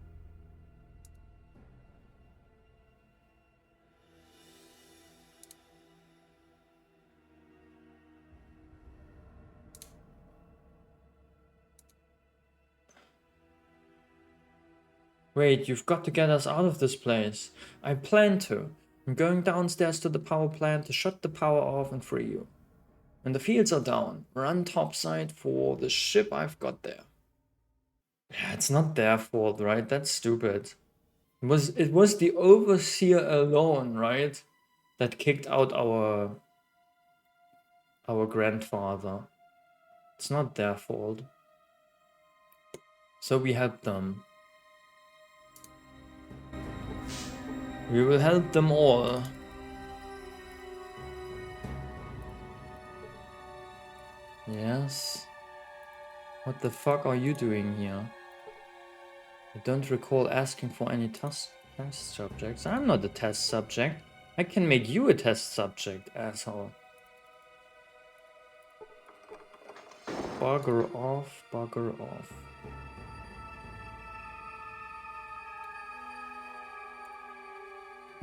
[SPEAKER 1] Wait, you've got to get us out of this place. I plan to. I'm going downstairs to the power plant to shut the power off and free you. When the fields are down, run topside for the ship I've got there. Yeah, it's not their fault, right? That's stupid. It was the overseer alone, right? that kicked out our grandfather. It's not their fault. So we help them. We will help them all. Yes. What the fuck are you doing here? I don't recall asking for any test subjects. I'm not a test subject. I can make you a test subject, asshole. Bugger off, bugger off.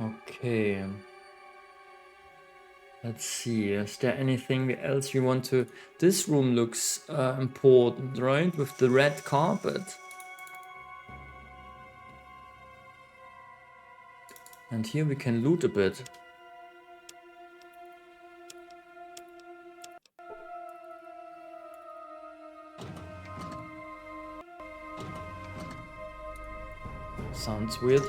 [SPEAKER 1] Okay. Let's see, is there anything else we want to... This room looks important, right? With the red carpet. And here we can loot a bit. Sounds weird.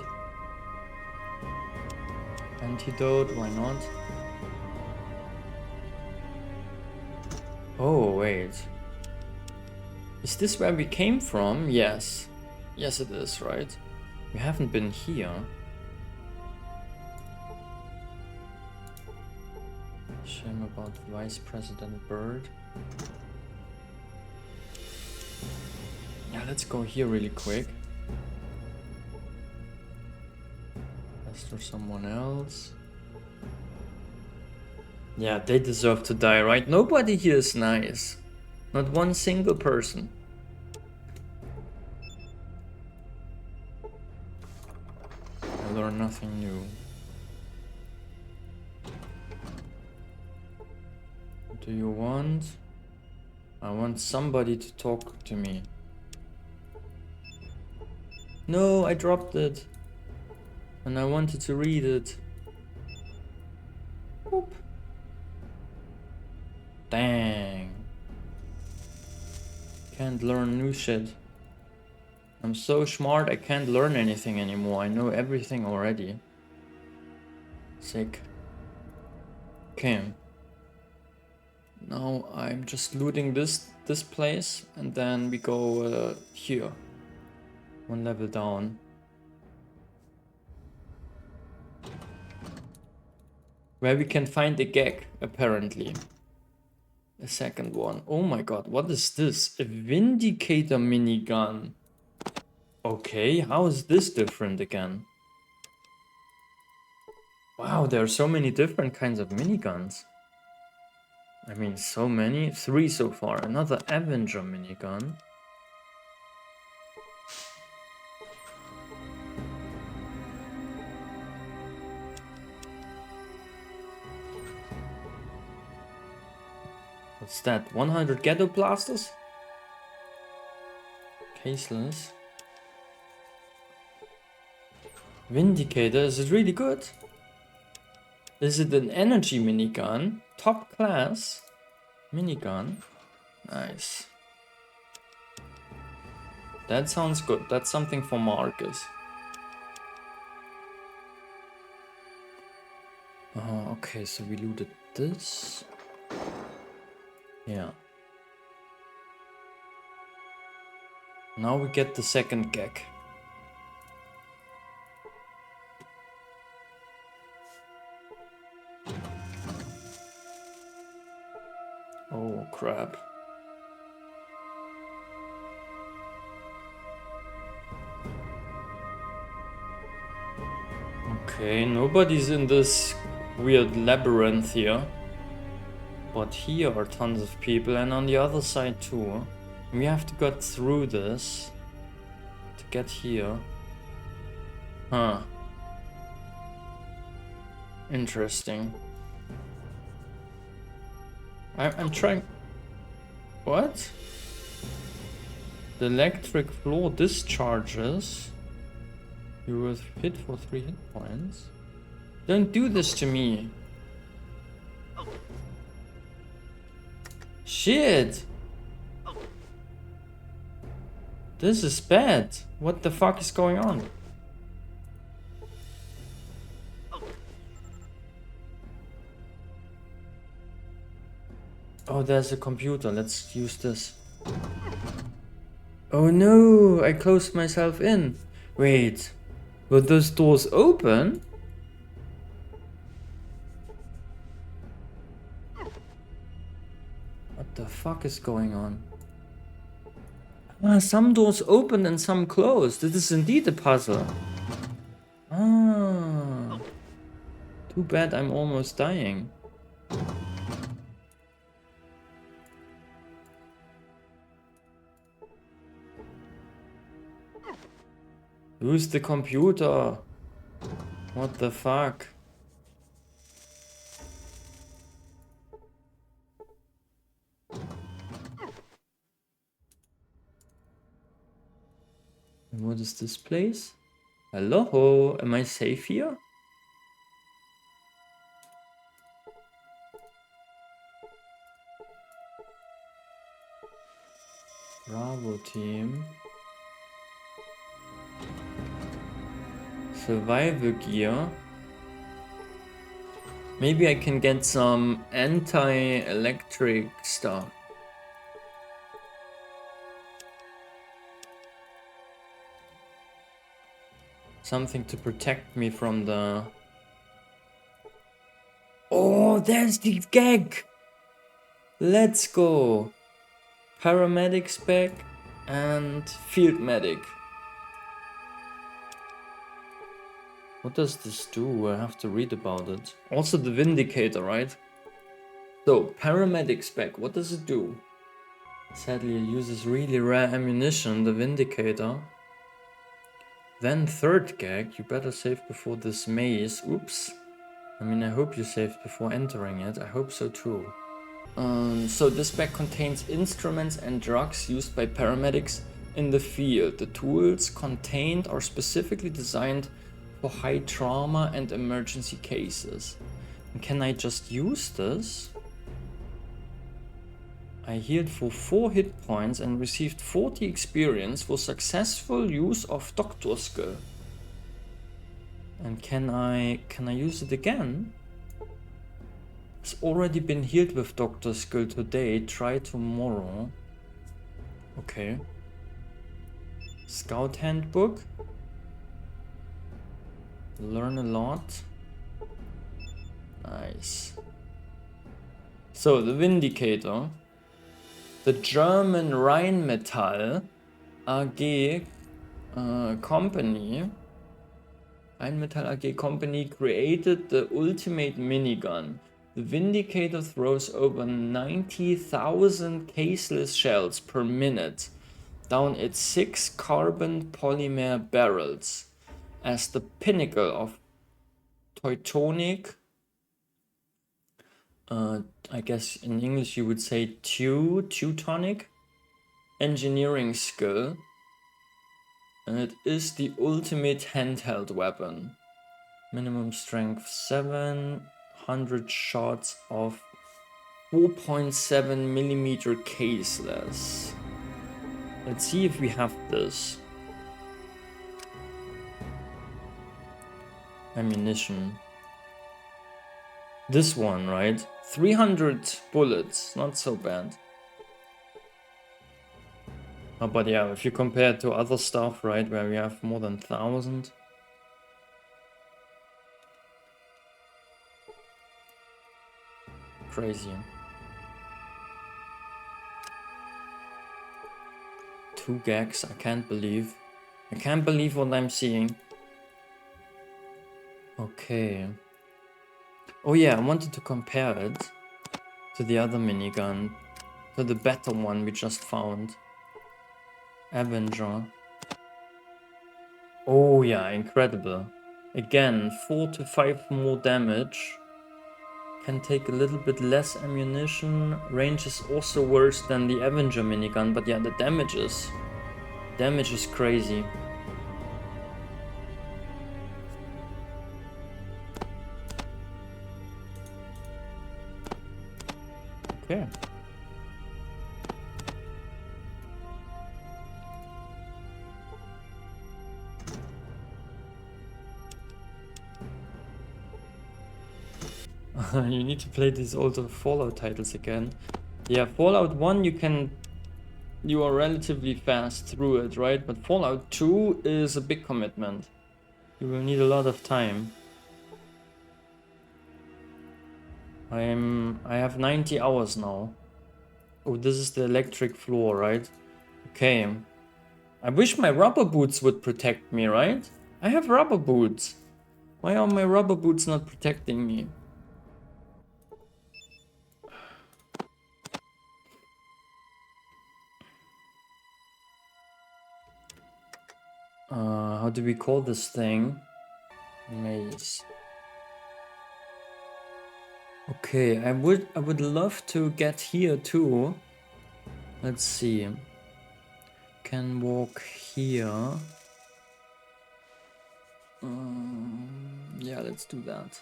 [SPEAKER 1] Antidote, why not? Oh, wait. Is this where we came from? Yes. Yes, it is, right? We haven't been here. Shame about Vice President Bird. Yeah, let's go here really quick. Is there someone else? Yeah, they deserve to die, right? Nobody here is nice. Not one single person. I learned nothing new. What do you want? I want somebody to talk to me. No, I dropped it. And I wanted to read it. Boop. Dang. Can't learn new shit. I'm so smart I can't learn anything anymore. I know everything already. Sick. Okay. Now I'm just looting this place and then we go here. One level down. Where we can find a gag, apparently. A second one. Oh my god, what is this? A Vindicator minigun. Okay, how is this different again? Wow, there are so many different kinds of miniguns. I mean, so many. 3 so far. Another Avenger minigun. What's that? 100 ghetto blasters? Caseless. Vindicator, is it really good? Is it an energy minigun? Top class minigun? Nice. That sounds good. That's something for Marcus. Okay, so we looted this. Yeah. Now we get the second gag. Oh crap. Okay, nobody's in this weird labyrinth here. But here are tons of people, and on the other side too. We have to get through this to get here. Huh. Interesting. I'm trying... What? The electric floor discharges. You were hit for 3 hit points. Don't do this to me. Shit! This is bad. What the fuck is going on? Oh, there's a computer. Let's use this. Oh no, I closed myself in. Wait, were those doors open? What the fuck is going on? Ah, some doors open and some closed. This is indeed a puzzle. Ah, too bad I'm almost dying. Who's the computer? What the fuck? And what is this place? Hello, am I safe here? Bravo team. Survival gear. Maybe I can get some anti-electric stuff. Something to protect me from the... Oh, there's the gag! Let's go! Paramedic spec and field medic. What does this do? I have to read about it. Also the Vindicator, right? So, paramedic spec, what does it do? Sadly, it uses really rare ammunition, the Vindicator. Then third gag, you better save before this maze. Oops. I mean, I hope you saved before entering it. I hope so too. So this bag contains instruments and drugs used by paramedics in the field. The tools contained are specifically designed for high trauma and emergency cases. And can I just use this? I healed for 4 hit points and received 40 experience for successful use of doctor skill. And can I use it again? It's already been healed with doctor skill today. Try tomorrow. Okay. Scout handbook. Learn a lot. Nice. So the Vindicator. The German Rheinmetall AG company. Rheinmetall AG company created the ultimate minigun. The Vindicator throws over 90,000 caseless shells per minute down its 6 carbon polymer barrels as the pinnacle of Teutonic, I guess in English you would say Teutonic engineering skill, and it is the ultimate handheld weapon. Minimum strength 700 shots of 4.7 millimeter caseless. Let's see if we have this. Ammunition. This one, right? 300 bullets, not so bad. Oh, but yeah, if you compare it to other stuff, right, where we have more than 1,000. Crazy. 2 gags, I can't believe. I can't believe what I'm seeing. Okay. Oh yeah, I wanted to compare it to the other minigun, to the better one we just found. Avenger. Oh yeah, incredible. Again, 4 to 5 more damage. Can take a little bit less ammunition. Range is also worse than the Avenger minigun, but yeah, the damage is crazy. Okay. You need to play these older Fallout titles again. Yeah, Fallout 1 you are relatively fast through it, right? But Fallout 2 is a big commitment. You will need a lot of time. I have 90 hours now. Oh, this is the electric floor, right? Okay. I wish my rubber boots would protect me, right? I have rubber boots. Why are my rubber boots not protecting me? How do we call this thing? Maze. Okay, I would love to get here too. Let's see. Can walk here. Yeah, let's do that.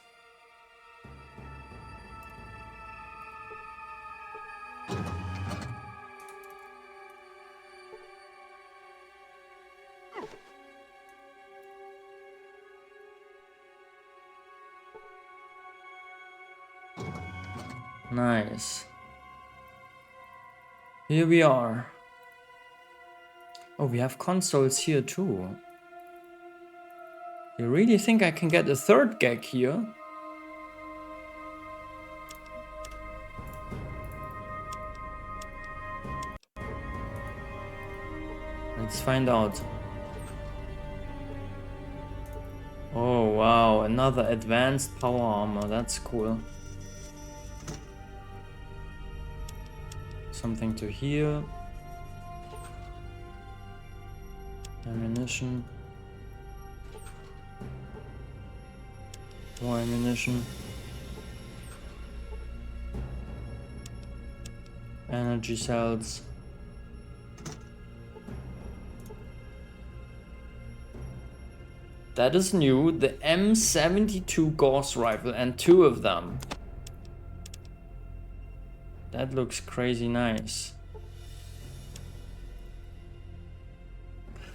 [SPEAKER 1] Nice. Here we are. Oh, we have consoles here too. You really think I can get a third gag here? Let's find out. Oh wow, another advanced power armor, that's cool. Something to heal. Ammunition. More ammunition. Energy cells. That is new, the M72 Gauss rifle and 2 of them. That looks crazy nice.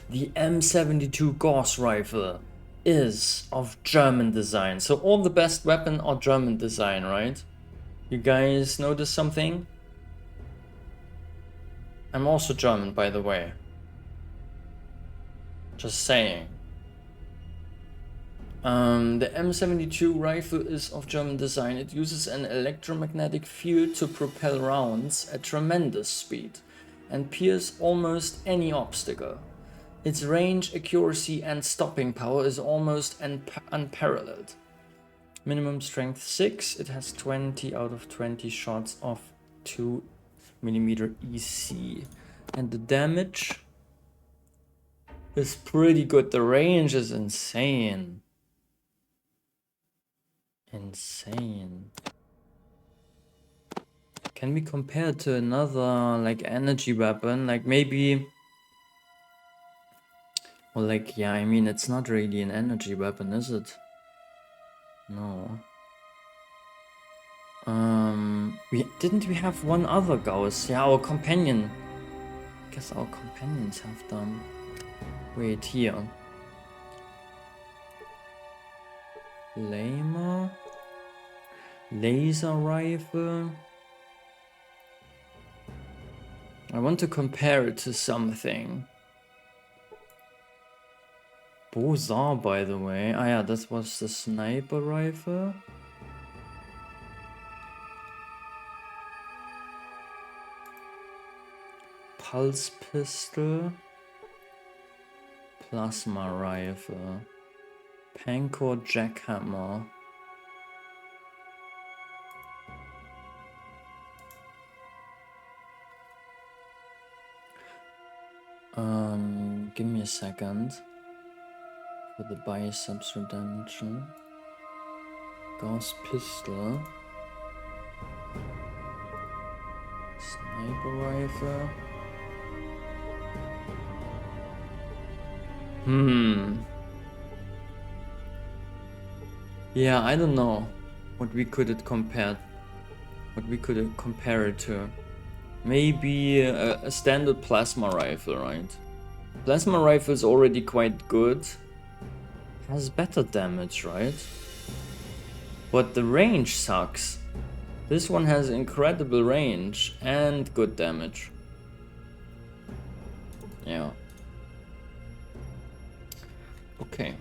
[SPEAKER 1] The M72 Gauss rifle is of German design. So all the best weapons are German design, right? You guys notice something? I'm also German, by the way. Just saying. The M72 rifle is of German design. It uses an electromagnetic field to propel rounds at tremendous speed and pierce almost any obstacle. Its range, accuracy and stopping power is almost unparalleled. Minimum strength 6. It has 20 out of 20 shots of 2mm EC. And the damage is pretty good. The range is insane. Insane. Can we compare it to another like energy weapon? Like maybe... Well, like, yeah, I mean, it's not really an energy weapon, is it? No. Didn't we have one other Gauss? Yeah, our companion. I guess our companions have them. Wait, here. Flamer. Laser rifle. I want to compare it to something. Bozar, by the way. Ah yeah, that was the sniper rifle. Pulse pistol. Plasma rifle. Pancor jackhammer. Give me a second. For the biceps redemption. Gauss pistol. Sniper rifle. Yeah, I don't know what we could compare it to. Maybe a standard plasma rifle, right? Plasma rifle is already quite good. Has better damage, right? But the range sucks. This one has incredible range and good damage. Yeah. Okay.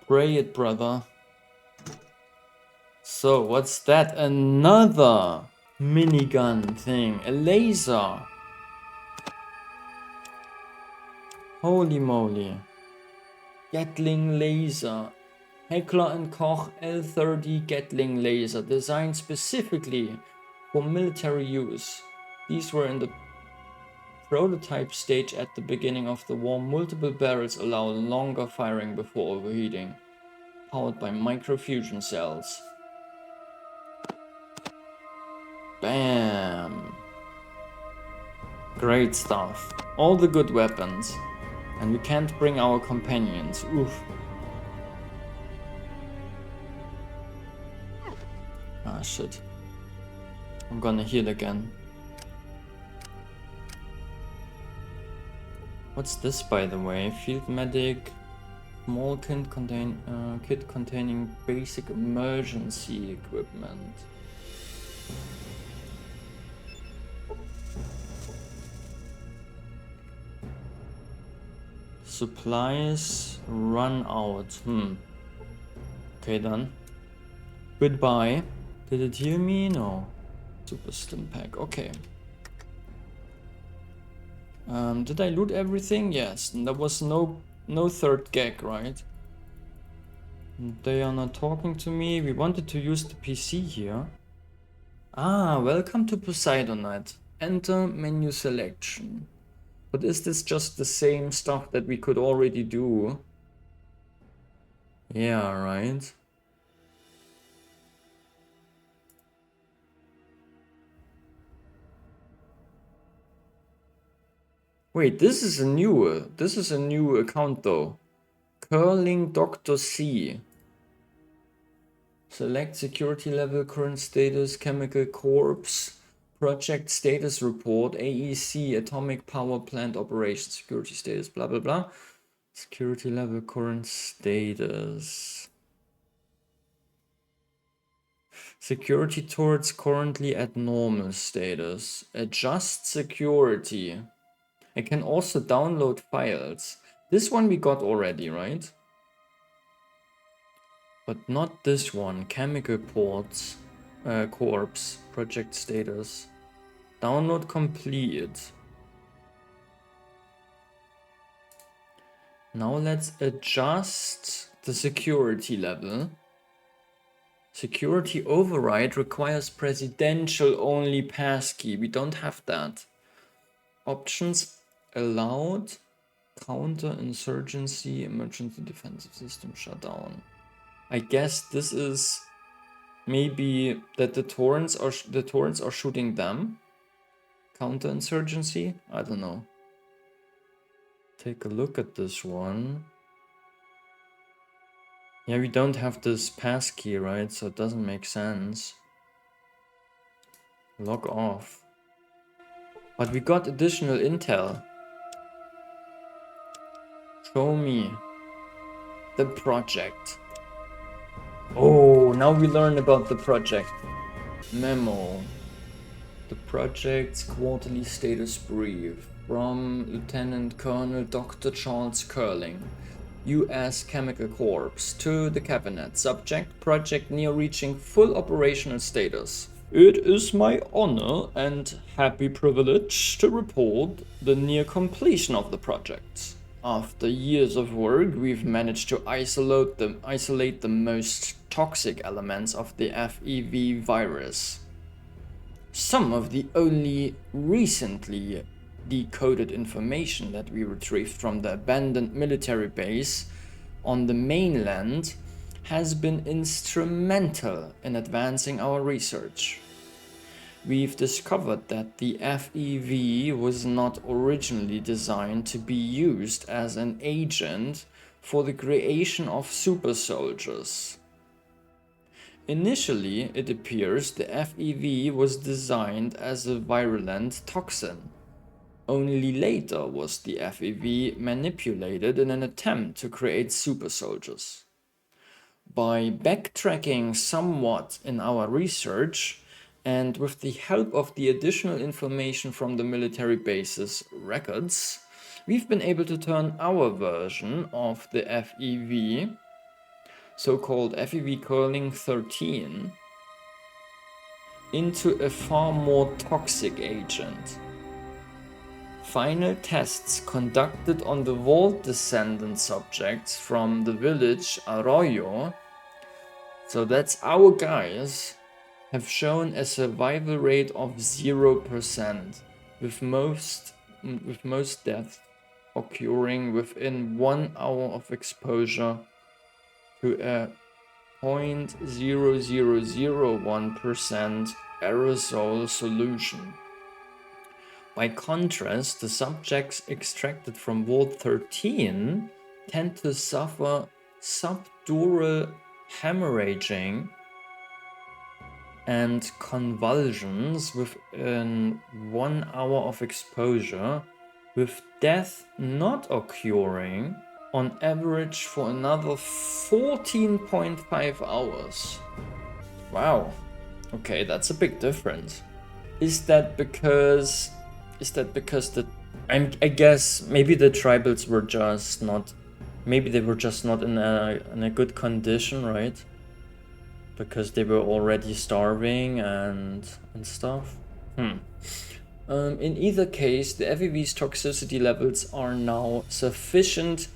[SPEAKER 1] Pray it, brother. So, what's that? Another minigun thing. A laser. Holy moly. Gatling laser. Heckler & Koch L30 Gatling laser. Designed specifically for military use. These were in the prototype stage at the beginning of the war. Multiple barrels allow longer firing before overheating. Powered by microfusion cells. Bam! Great stuff. All the good weapons. And we can't bring our companions. Oof. Ah, shit. I'm gonna heal again. What's this, by the way? Field medic. Small kit containing basic emergency equipment. Supplies run out. Okay then. Goodbye. Did it heal me? No. Super stim pack. Okay. Did I loot everything? Yes. And there was no third gag, right? They are not talking to me. We wanted to use the PC here. Ah, welcome to Poseidonite. Enter menu selection. But is this just the same stuff that we could already do? Yeah, right. Wait, this is a new account though. Curling Dr. C. Select security level, current status, chemical corpse, project status report, AEC, atomic power plant operation, security status, blah blah blah. Security level, current status. Security turrets currently at normal status. Adjust security. I can also download files. This one we got already, right? But not this one. Chemical ports, corpse, project status. Download complete. Now let's adjust the security level. Security override requires presidential only passkey. We don't have that. Options allowed. Counter insurgency, emergency defensive system shutdown. I guess this is maybe that the torrents are shooting them. Counterinsurgency? I don't know. Take a look at this one. Yeah, we don't have this passkey, right? So it doesn't make sense. Log off. But we got additional intel. Show me the project. Oh, now we learn about the project. Memo. The project's quarterly status brief from Lieutenant Colonel Dr. Charles Curling, U.S. Chemical Corps, to the Cabinet. Subject: project near reaching full operational status. It is my honor and happy privilege to report the near completion of the project. After years of work, we've managed to isolate the most toxic elements of the FEV virus. Some of the only recently decoded information that we retrieved from the abandoned military base on the mainland has been instrumental in advancing our research. We've discovered that the FEV was not originally designed to be used as an agent for the creation of super soldiers. Initially, it appears the FEV was designed as a virulent toxin. Only later was the FEV manipulated in an attempt to create super soldiers. By backtracking somewhat in our research, and with the help of the additional information from the military bases records, we've been able to turn our version of the FEV, so-called FEV curling 13, into a far more toxic agent. Final tests conducted on the Vault descendant subjects from the village Arroyo, so that's our guys, have shown a survival rate of 0%, with most deaths occurring within 1 hour of exposure to a 0.0001% aerosol solution. By contrast, the subjects extracted from Vault 13 tend to suffer subdural hemorrhaging and convulsions within 1 hour of exposure, with death not occurring on average for another 14.5 hours. Wow, okay, that's a big difference. Is that because I guess maybe the tribals were just not, maybe they were just not in a good condition, right? Because they were already starving and stuff. In either case, the FEV's toxicity levels are now sufficient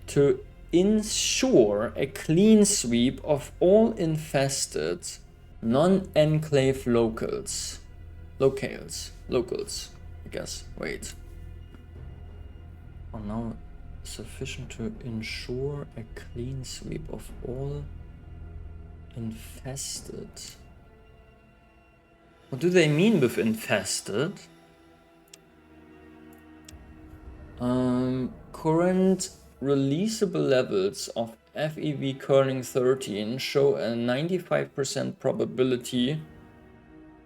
[SPEAKER 1] to ensure a clean sweep of all infested non-enclave locals, I guess. Wait. Are now sufficient to ensure a clean sweep of all infested. What do they mean with infested? Current releasable levels of FEV curling 13 show a 95% probability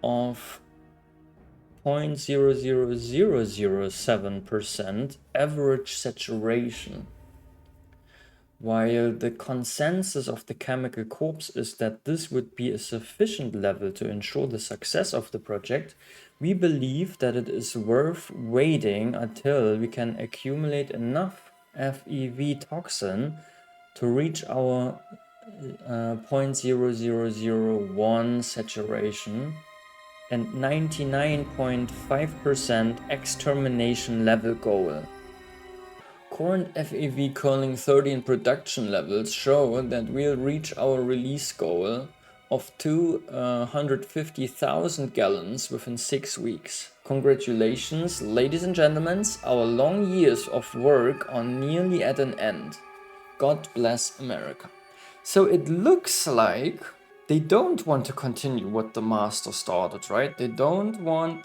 [SPEAKER 1] of 0.00007% average saturation, while the consensus of the chemical corps is that this would be a sufficient level to ensure the success of the project. We believe that it is worth waiting until we can accumulate enough FEV toxin to reach our 0.0001 saturation and 99.5% extermination level goal. Current FEV curling 13 production levels show that we'll reach our release goal of 250,000 gallons within 6 weeks. Congratulations, ladies and gentlemen, our long years of work are nearly at an end. God bless America. So it looks like they don't want to continue what the master started, right? They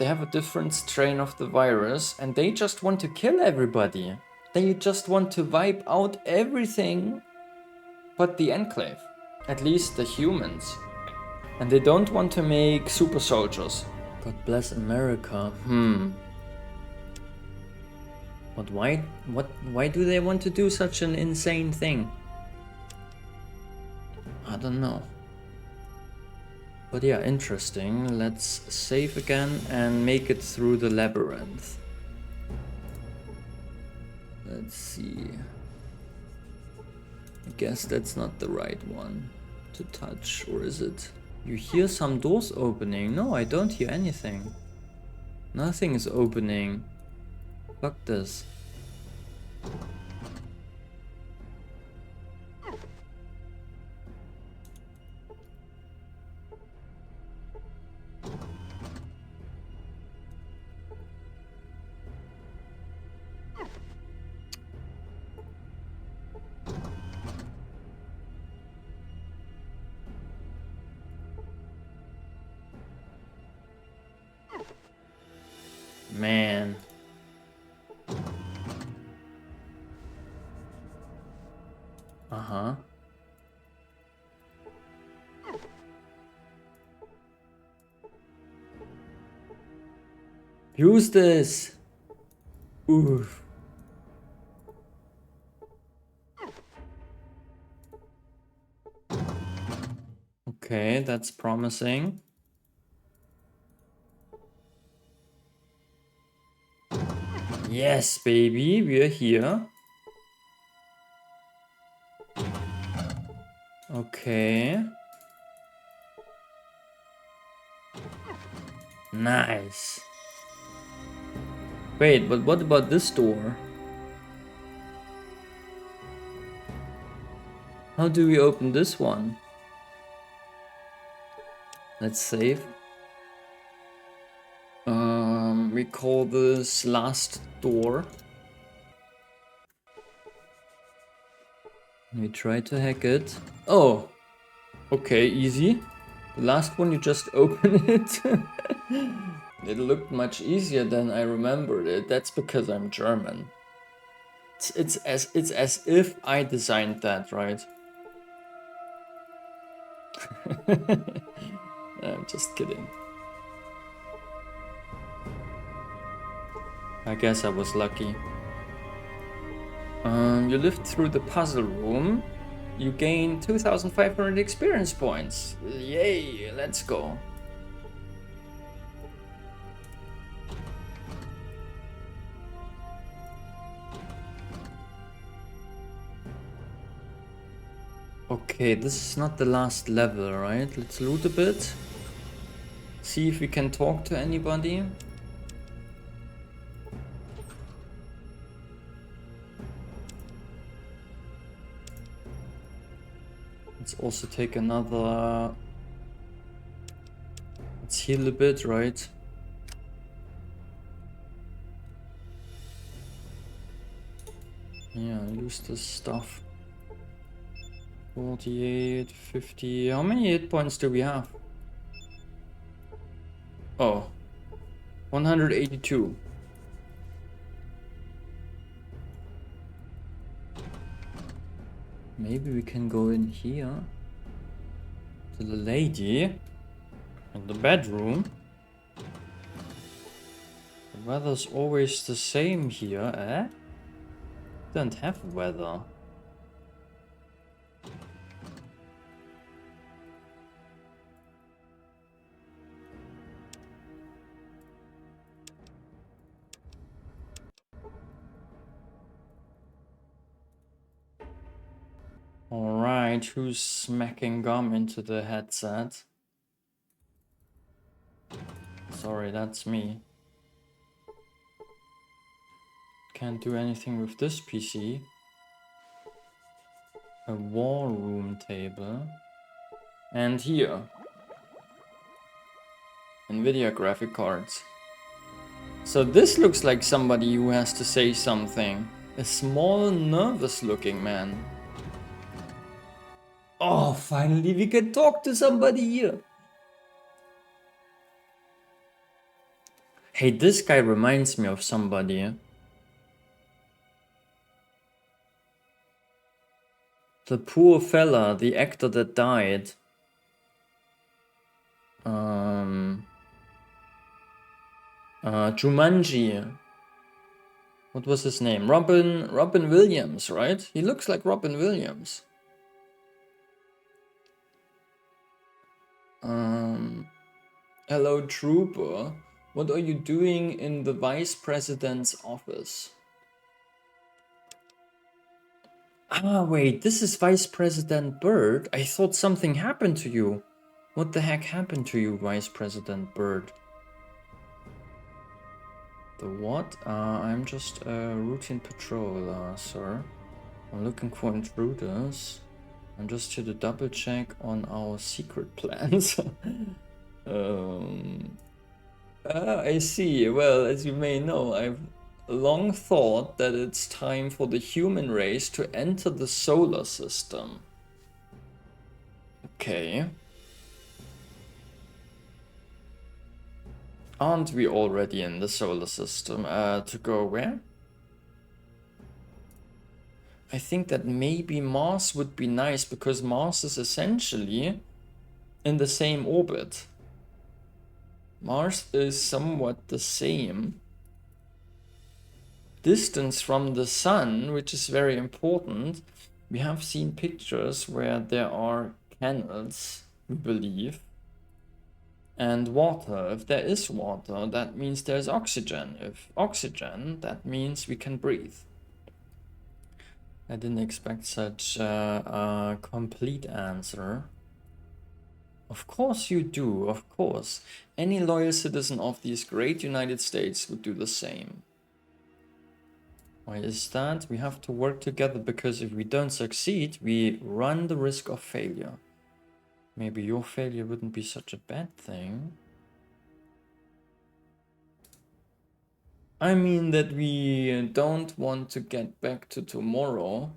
[SPEAKER 1] have a different strain of the virus and they just want to kill everybody. They just want to wipe out everything but the enclave, at least the humans. And they don't want to make super soldiers. God bless America. But why do they want to do such an insane thing? I don't know. But yeah, interesting. Let's save again and make it through the labyrinth. Let's see. I guess that's not the right one to touch, or is it? You hear some doors opening. No, I don't hear anything. Nothing is opening. Fuck this. Man. Uh-huh. Use this. Oof. Okay, that's promising. Yes, baby, we're here. Okay. Nice. Wait, but what about this door? How do we open this one? Let's save. We call this last door. We try to hack it. Oh, okay, easy. The last one, you just open it. It looked much easier than I remembered it. That's because I'm German. It's as if I designed that, right? I'm just kidding. I guess I was lucky. You lived through the puzzle room. You gain 2,500 experience points. Yay, let's go. Okay, this is not the last level, right? Let's loot a bit. See if we can talk to anybody. Let's also take another... Let's heal a bit, right? Yeah, use this stuff. 48, 50... How many hit points do we have? Oh. 182. Maybe we can go in here to the lady in the bedroom. The weather's always the same here, eh? Don't have weather. Alright, who's smacking gum into the headset? Sorry, that's me. Can't do anything with this PC. A war room table. And here. NVIDIA graphic cards. So this looks like somebody who has to say something. A small, nervous looking man. Oh, finally we can talk to somebody here. Hey, this guy reminds me of somebody. The poor fella, the actor that died. Jumanji. What was his name? Robin Williams, right? He looks like Robin Williams. Hello, trooper. What are you doing in the vice president's office? Ah, wait, this is Vice President Byrd. I thought something happened to you. What the heck happened to you, Vice President Byrd? The what? I'm just a routine patrol, sir. I'm looking for intruders. I'm just here to double check on our secret plans. I see. Well, as you may know, I've long thought that it's time for the human race to enter the solar system. Okay. Aren't we already in the solar system? To go where? I think that maybe Mars would be nice because Mars is essentially in the same orbit. Mars is somewhat the same. Distance from the sun, which is very important. We have seen pictures where there are canals, we believe. And water. If there is water, that means there's oxygen. If oxygen, that means we can breathe. I didn't expect such a complete answer. Of course you do, of course. Any loyal citizen of these great United States would do the same. Why is that? We have to work together because if we don't succeed, we run the risk of failure. Maybe your failure wouldn't be such a bad thing. I mean that we don't want to get back to tomorrow.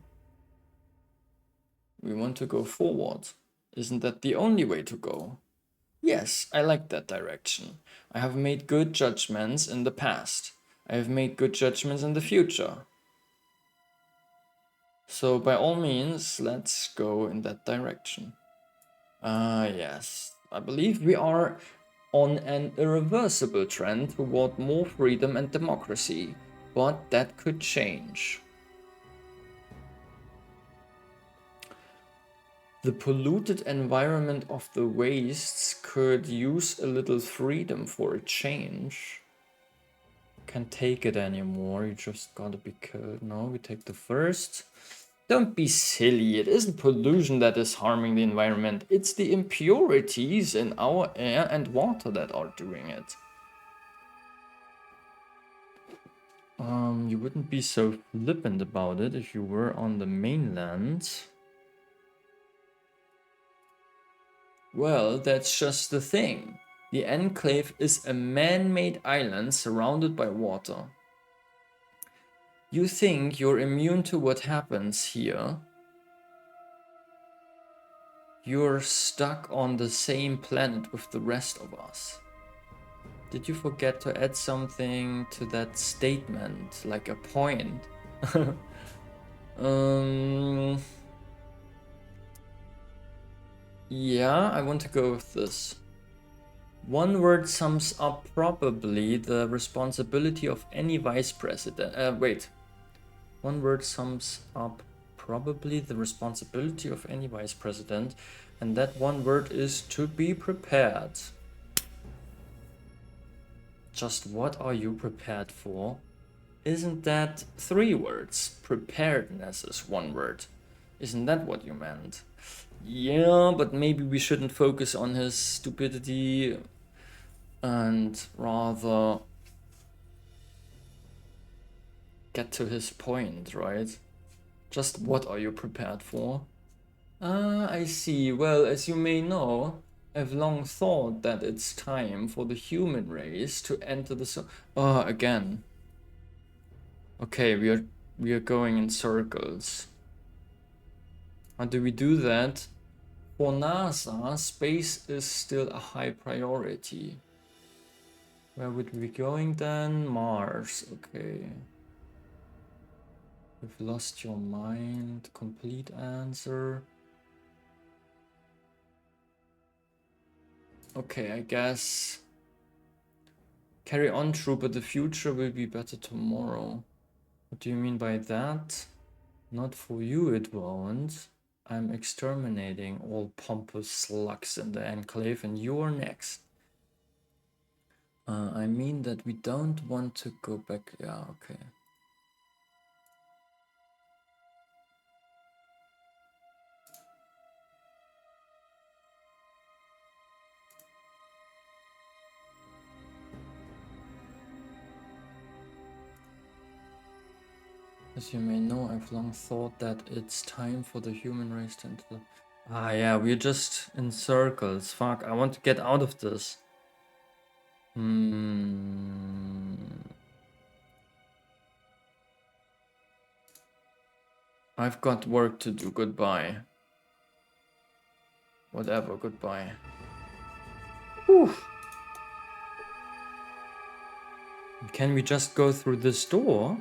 [SPEAKER 1] We want to go forward. Isn't that the only way to go? Yes, I like that direction. I have made good judgments in the past. I have made good judgments in the future. So by all means, let's go in that direction. Yes. I believe we are on an irreversible trend toward more freedom and democracy, but that could change. The polluted environment of the wastes could use a little freedom for a change. Can't take it anymore, you just gotta be killed. No, we take the first. Don't be silly, it isn't pollution that is harming the environment, it's the impurities in our air and water that are doing it. You wouldn't be so flippant about it if you were on the mainland. Well, that's just the thing. The enclave is a man-made island surrounded by water. You think you're immune to what happens here? You're stuck on the same planet with the rest of us. Did you forget to add something to that statement, like a point? Yeah, I want to go with this. One word sums up probably the responsibility of any vice president. One word sums up probably the responsibility of any vice president, and that one word is to be prepared. Just what are you prepared for? Isn't that 3 words? Preparedness is 1 word. Isn't that what you meant? Yeah, but maybe we shouldn't focus on his stupidity and rather get to his point, right? Just what are you prepared for? I see. Well, as you may know, I've long thought that it's time for the human race to enter the again. Okay, we are going in circles. How do we do that? For NASA, space is still a high priority. Where would we be going then? Mars, okay. You've lost your mind. Complete answer. Okay, I guess. Carry on, trooper. The future will be better tomorrow. What do you mean by that? Not for you, it won't. I'm exterminating all pompous slugs in the enclave and you're next. I mean that we don't want to go back. Yeah, okay. As you may know, I've long thought that it's time for the human race to enter the... Ah, yeah, we're just in circles. Fuck, I want to get out of this. I've got work to do. Goodbye. Whatever, goodbye. Whew. Can we just go through this door?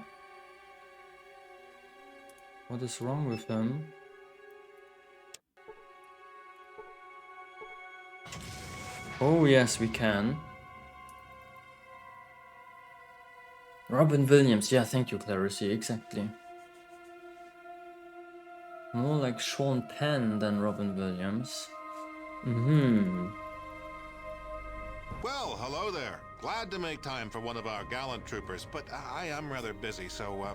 [SPEAKER 1] What is wrong with him? Oh yes, we can. Robin Williams, yeah, thank you, Clarice, exactly. More like Sean Penn than Robin Williams.
[SPEAKER 2] Well, hello there. Glad to make time for one of our gallant troopers, but I am rather busy, so,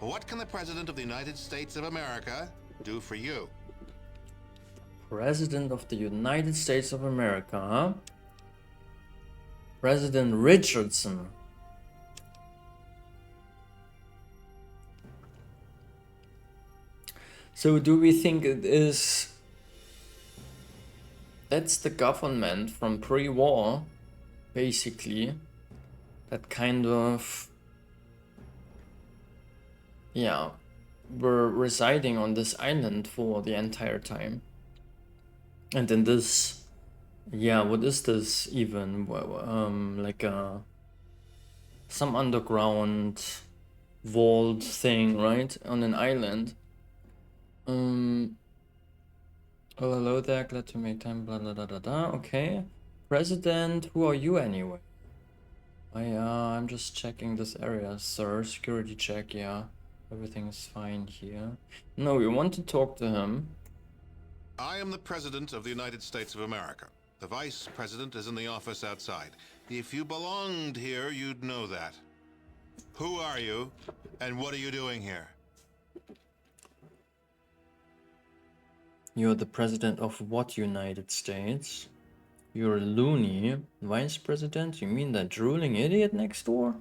[SPEAKER 2] what can the President of the United States of America do for you?
[SPEAKER 1] President of the United States of America, huh? President Richardson. So do we think it is... That's the government from pre-war, basically. That kind of... Yeah, were residing on this island for the entire time. And in this... Yeah, what is this even? Like a... Some underground vault thing, right? On an island. Oh, hello there, glad to make time, blah, blah, blah, blah, blah. Okay. President, who are you anyway? I'm just checking this area, sir. Security check, yeah. Everything is fine here. No, we want to talk to him.
[SPEAKER 2] I am the President of the United States of America. The Vice President is in the office outside. If you belonged here, you'd know that. Who are you, and what are you doing here?
[SPEAKER 1] You're the president of what United States? You're a loony. Vice president? You mean that drooling idiot next door?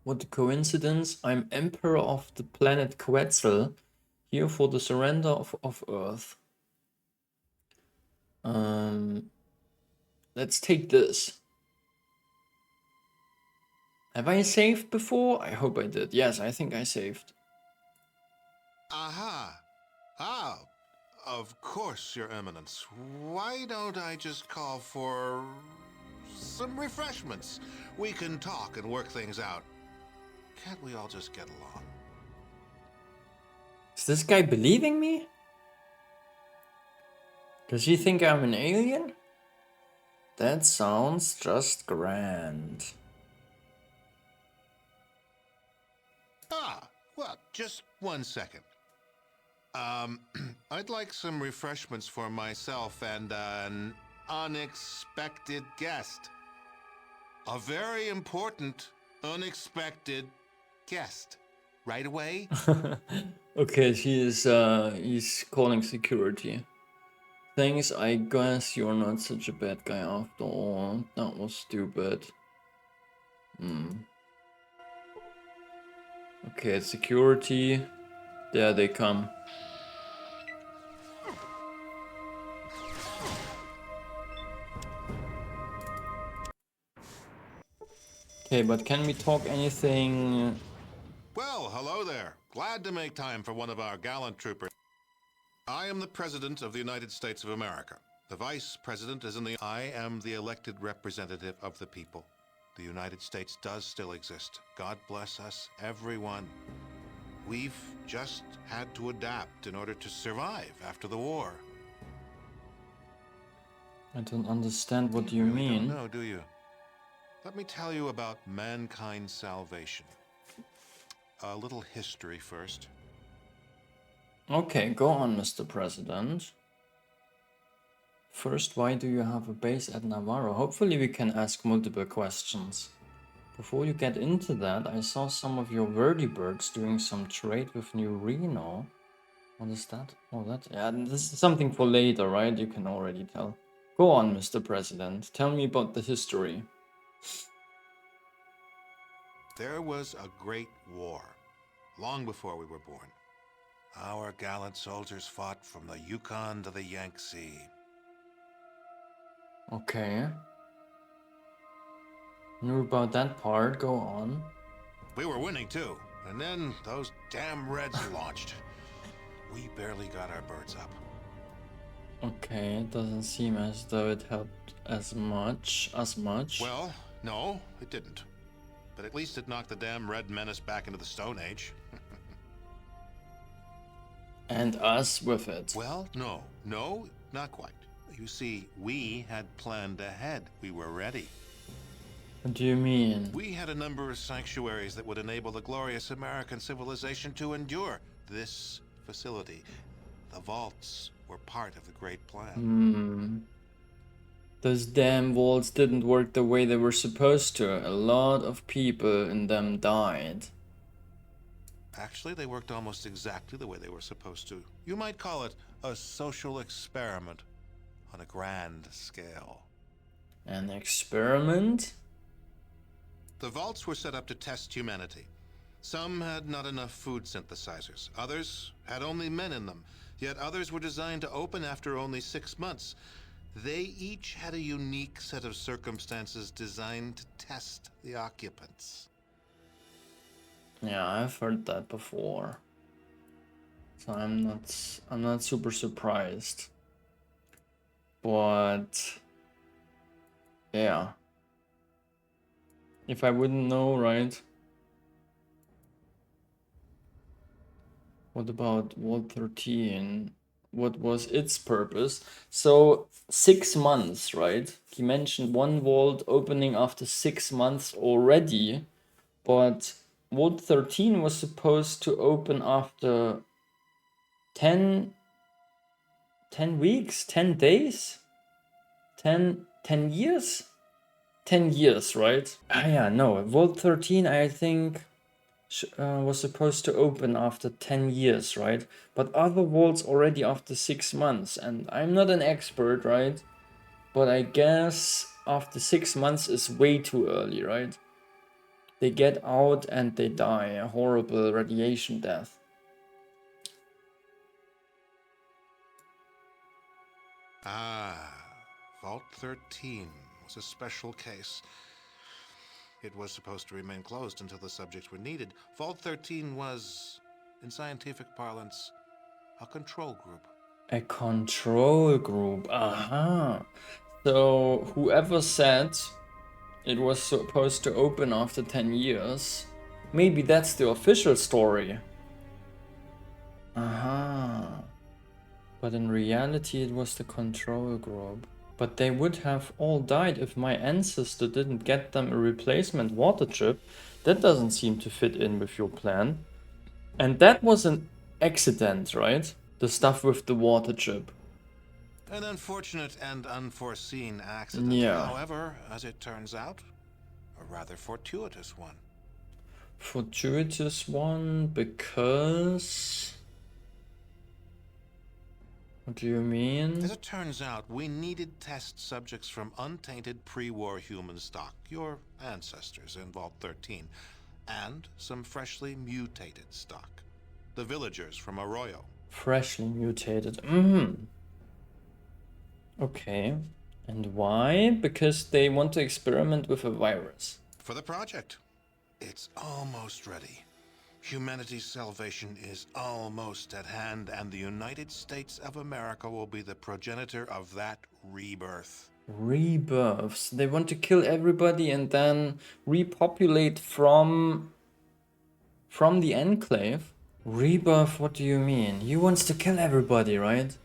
[SPEAKER 1] What a coincidence. I'm emperor of the planet Quetzal, here for the surrender of Earth. Let's take this. Have I saved before? I hope I did. Yes, I think I saved.
[SPEAKER 2] Aha. Ah. Of course, Your Eminence. Why don't I just call for some refreshments? We can talk and work things out. Can't we all just get along?
[SPEAKER 1] Is this guy believing me? Does he think I'm an alien? That sounds just grand.
[SPEAKER 2] Ah, well, just 1 second. I'd like some refreshments for myself and an unexpected guest. A very important, unexpected guest. Right away?
[SPEAKER 1] Okay, he's calling security. Thanks, I guess you're not such a bad guy after all. That was stupid. Okay, security. There they come. Okay, but can we talk anything?
[SPEAKER 2] Well, hello there. Glad to make time for one of our gallant troopers. I am the President of the United States of America. The Vice President is in the... I am the elected representative of the people. The United States does still exist. God bless us, everyone. We've just had to adapt in order to survive after the war.
[SPEAKER 1] I don't understand what you mean.
[SPEAKER 2] Don't know, do you? Let me tell you about mankind's salvation. A little history first.
[SPEAKER 1] Okay, go on, Mr. President. First, why do you have a base at Navarro? Hopefully we can ask multiple questions. Before you get into that, I saw some of your vertibirds doing some trade with New Reno. What is that? Oh, that... Yeah, this is something for later, right? You can already tell. Go on, Mr. President. Tell me about the history.
[SPEAKER 2] There was a great war, long before we were born. Our gallant soldiers fought from the Yukon to the Yangtze.
[SPEAKER 1] Okay. Knew about that part, go on.
[SPEAKER 2] We were winning too, and then those damn Reds launched. We barely got our birds up.
[SPEAKER 1] Okay, it doesn't seem as though it helped as much.
[SPEAKER 2] Well, no, it didn't. But at least it knocked the damn Red Menace back into the Stone Age.
[SPEAKER 1] And us with it.
[SPEAKER 2] Well, no, not quite. You see, we had planned ahead. We were ready.
[SPEAKER 1] What do you mean?
[SPEAKER 2] We had a number of sanctuaries that would enable the glorious American civilization to endure. This facility, the vaults, were part of the great plan.
[SPEAKER 1] Those damn vaults didn't work the way they were supposed to. A lot of people in them died.
[SPEAKER 2] Actually, they worked almost exactly the way they were supposed to. You might call it a social experiment on a grand scale.
[SPEAKER 1] An experiment?
[SPEAKER 2] The vaults were set up to test humanity. Some had not enough food synthesizers. Others had only men in them. Yet others were designed to open after only 6 months. They each had a unique set of circumstances designed to test the occupants.
[SPEAKER 1] Yeah, I've heard that before. So I'm not super surprised. But yeah. If I wouldn't know, right? What about Vault 13? What was its purpose? So 6 months, right? He mentioned one vault opening after 6 months already, but Vault 13 was supposed to open after 10 weeks, 10 days, 10 years? 10 years, right? Ah, yeah, no, Vault 13, I think, was supposed to open after 10 years, right? But other vaults already after 6 months, and I'm not an expert, right? But I guess after 6 months is way too early, right? They get out and they die, a horrible radiation death.
[SPEAKER 2] Ah, Vault 13 was a special case. It was supposed to remain closed until the subjects were needed. Vault 13 was, in scientific parlance, a control group.
[SPEAKER 1] A control group, aha. So whoever said it was supposed to open after 10 years, maybe that's the official story. Aha. But in reality it was the control group. But they would have all died if my ancestor didn't get them a replacement water chip. That doesn't seem to fit in with your plan. And that was an accident, right? The stuff with the water chip.
[SPEAKER 2] An unfortunate and unforeseen accident.
[SPEAKER 1] Yeah.
[SPEAKER 2] However, as it turns out, a rather fortuitous one.
[SPEAKER 1] Fortuitous one because... What do you mean?
[SPEAKER 2] As it turns out, we needed test subjects from untainted pre-war human stock, your ancestors in Vault 13, and some freshly mutated stock, the villagers from Arroyo.
[SPEAKER 1] Freshly mutated. Okay. And why? Because they want to experiment with a virus.
[SPEAKER 2] For the project. It's almost ready. Humanity's salvation is almost at hand, and the United States of America will be the progenitor of that rebirth.
[SPEAKER 1] Rebirths. They want to kill everybody and then repopulate from the enclave. Rebirth, what do you mean? He wants to kill everybody, right?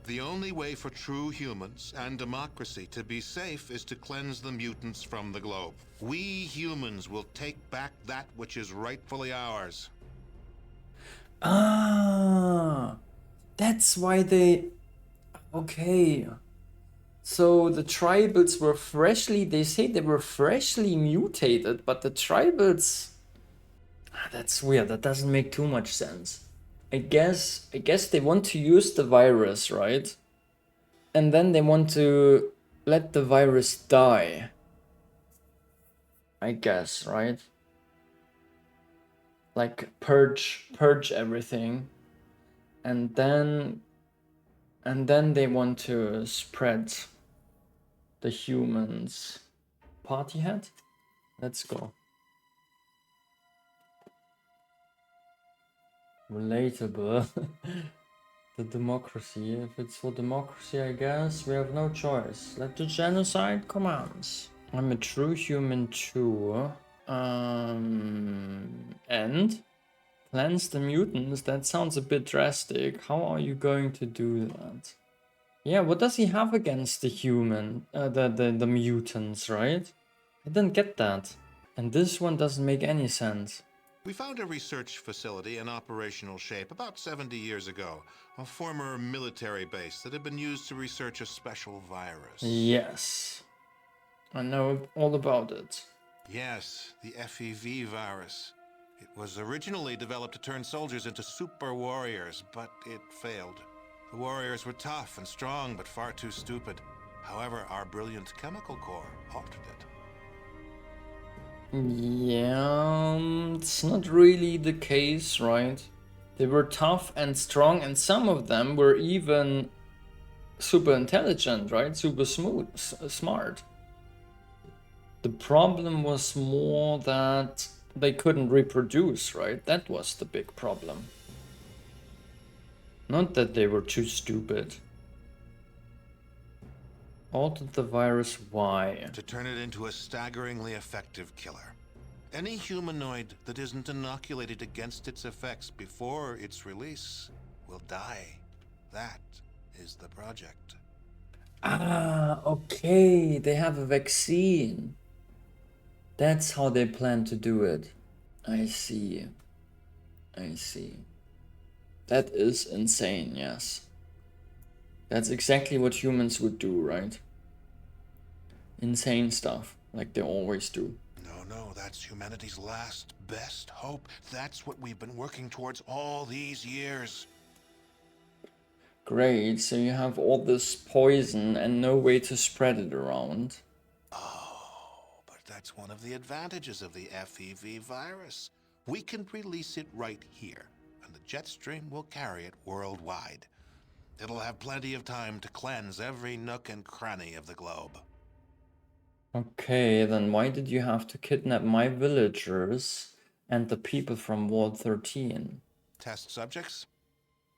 [SPEAKER 2] The only way for true humans and democracy to be safe is to cleanse the mutants from the globe. We humans will take back that which is rightfully ours.
[SPEAKER 1] Ah, that's why they... Okay. So the tribals were freshly... They say they were freshly mutated, but the tribals... That's weird. That doesn't make too much sense. I guess they want to use the virus, right? And then they want to let the virus die. I guess, right? Like purge everything. And then they want to spread the humans. Party hat? Let's go. Relatable. The democracy. If it's for democracy, I guess we have no choice. Let the genocide commence. I'm a true human too. And cleanse the mutants. That sounds a bit drastic. How are you going to do that? Yeah, what does he have against the human, the mutants, right? I didn't get that. And this one doesn't make any sense.
[SPEAKER 2] We found a research facility in operational shape about 70 years ago, a former military base that had been used to research a special virus.
[SPEAKER 1] Yes. I know all about it.
[SPEAKER 2] Yes, the FEV virus. It was originally developed to turn soldiers into super warriors, but it failed. The warriors were tough and strong, but far too stupid. However, our brilliant chemical core altered it.
[SPEAKER 1] Yeah, it's not really the case, right? They were tough and strong, and some of them were even super intelligent, right? Super smart. The problem was more that they couldn't reproduce, right? That was the big problem. Not that they were too stupid. Altered the virus, why?
[SPEAKER 2] To turn it into a staggeringly effective killer. Any humanoid that isn't inoculated against its effects before its release will die. That is the project.
[SPEAKER 1] Ah, okay, they have a vaccine. That's how they plan to do it. I see. I see. That is insane, yes. That's exactly what humans would do, right? Insane stuff, like they always do.
[SPEAKER 2] No, that's humanity's last, best hope. That's what we've been working towards all these years.
[SPEAKER 1] Great, so you have all this poison and no way to spread it around.
[SPEAKER 2] Oh, but that's one of the advantages of the FEV virus. We can release it right here, and the jet stream will carry it worldwide. It'll have plenty of time to cleanse every nook and cranny of the globe.
[SPEAKER 1] Okay, then why did you have to kidnap my villagers and the people from Vault 13?
[SPEAKER 2] Test subjects?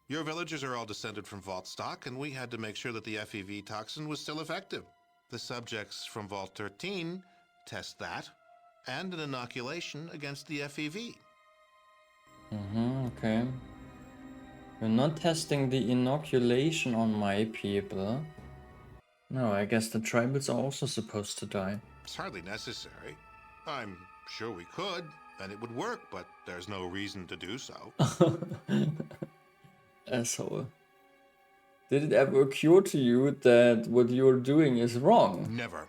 [SPEAKER 2] Your villagers are all descended from Vault stock, and we had to make sure that the FEV toxin was still effective. The subjects from Vault 13 test that, and an inoculation against the FEV.
[SPEAKER 1] Okay. You're not testing the inoculation on my people. No, I guess the tribals are also supposed to die.
[SPEAKER 2] It's hardly necessary. I'm sure we could, and it would work, but there's no reason to do so.
[SPEAKER 1] Asshole. Did it ever occur to you that what you're doing is wrong?
[SPEAKER 2] Never.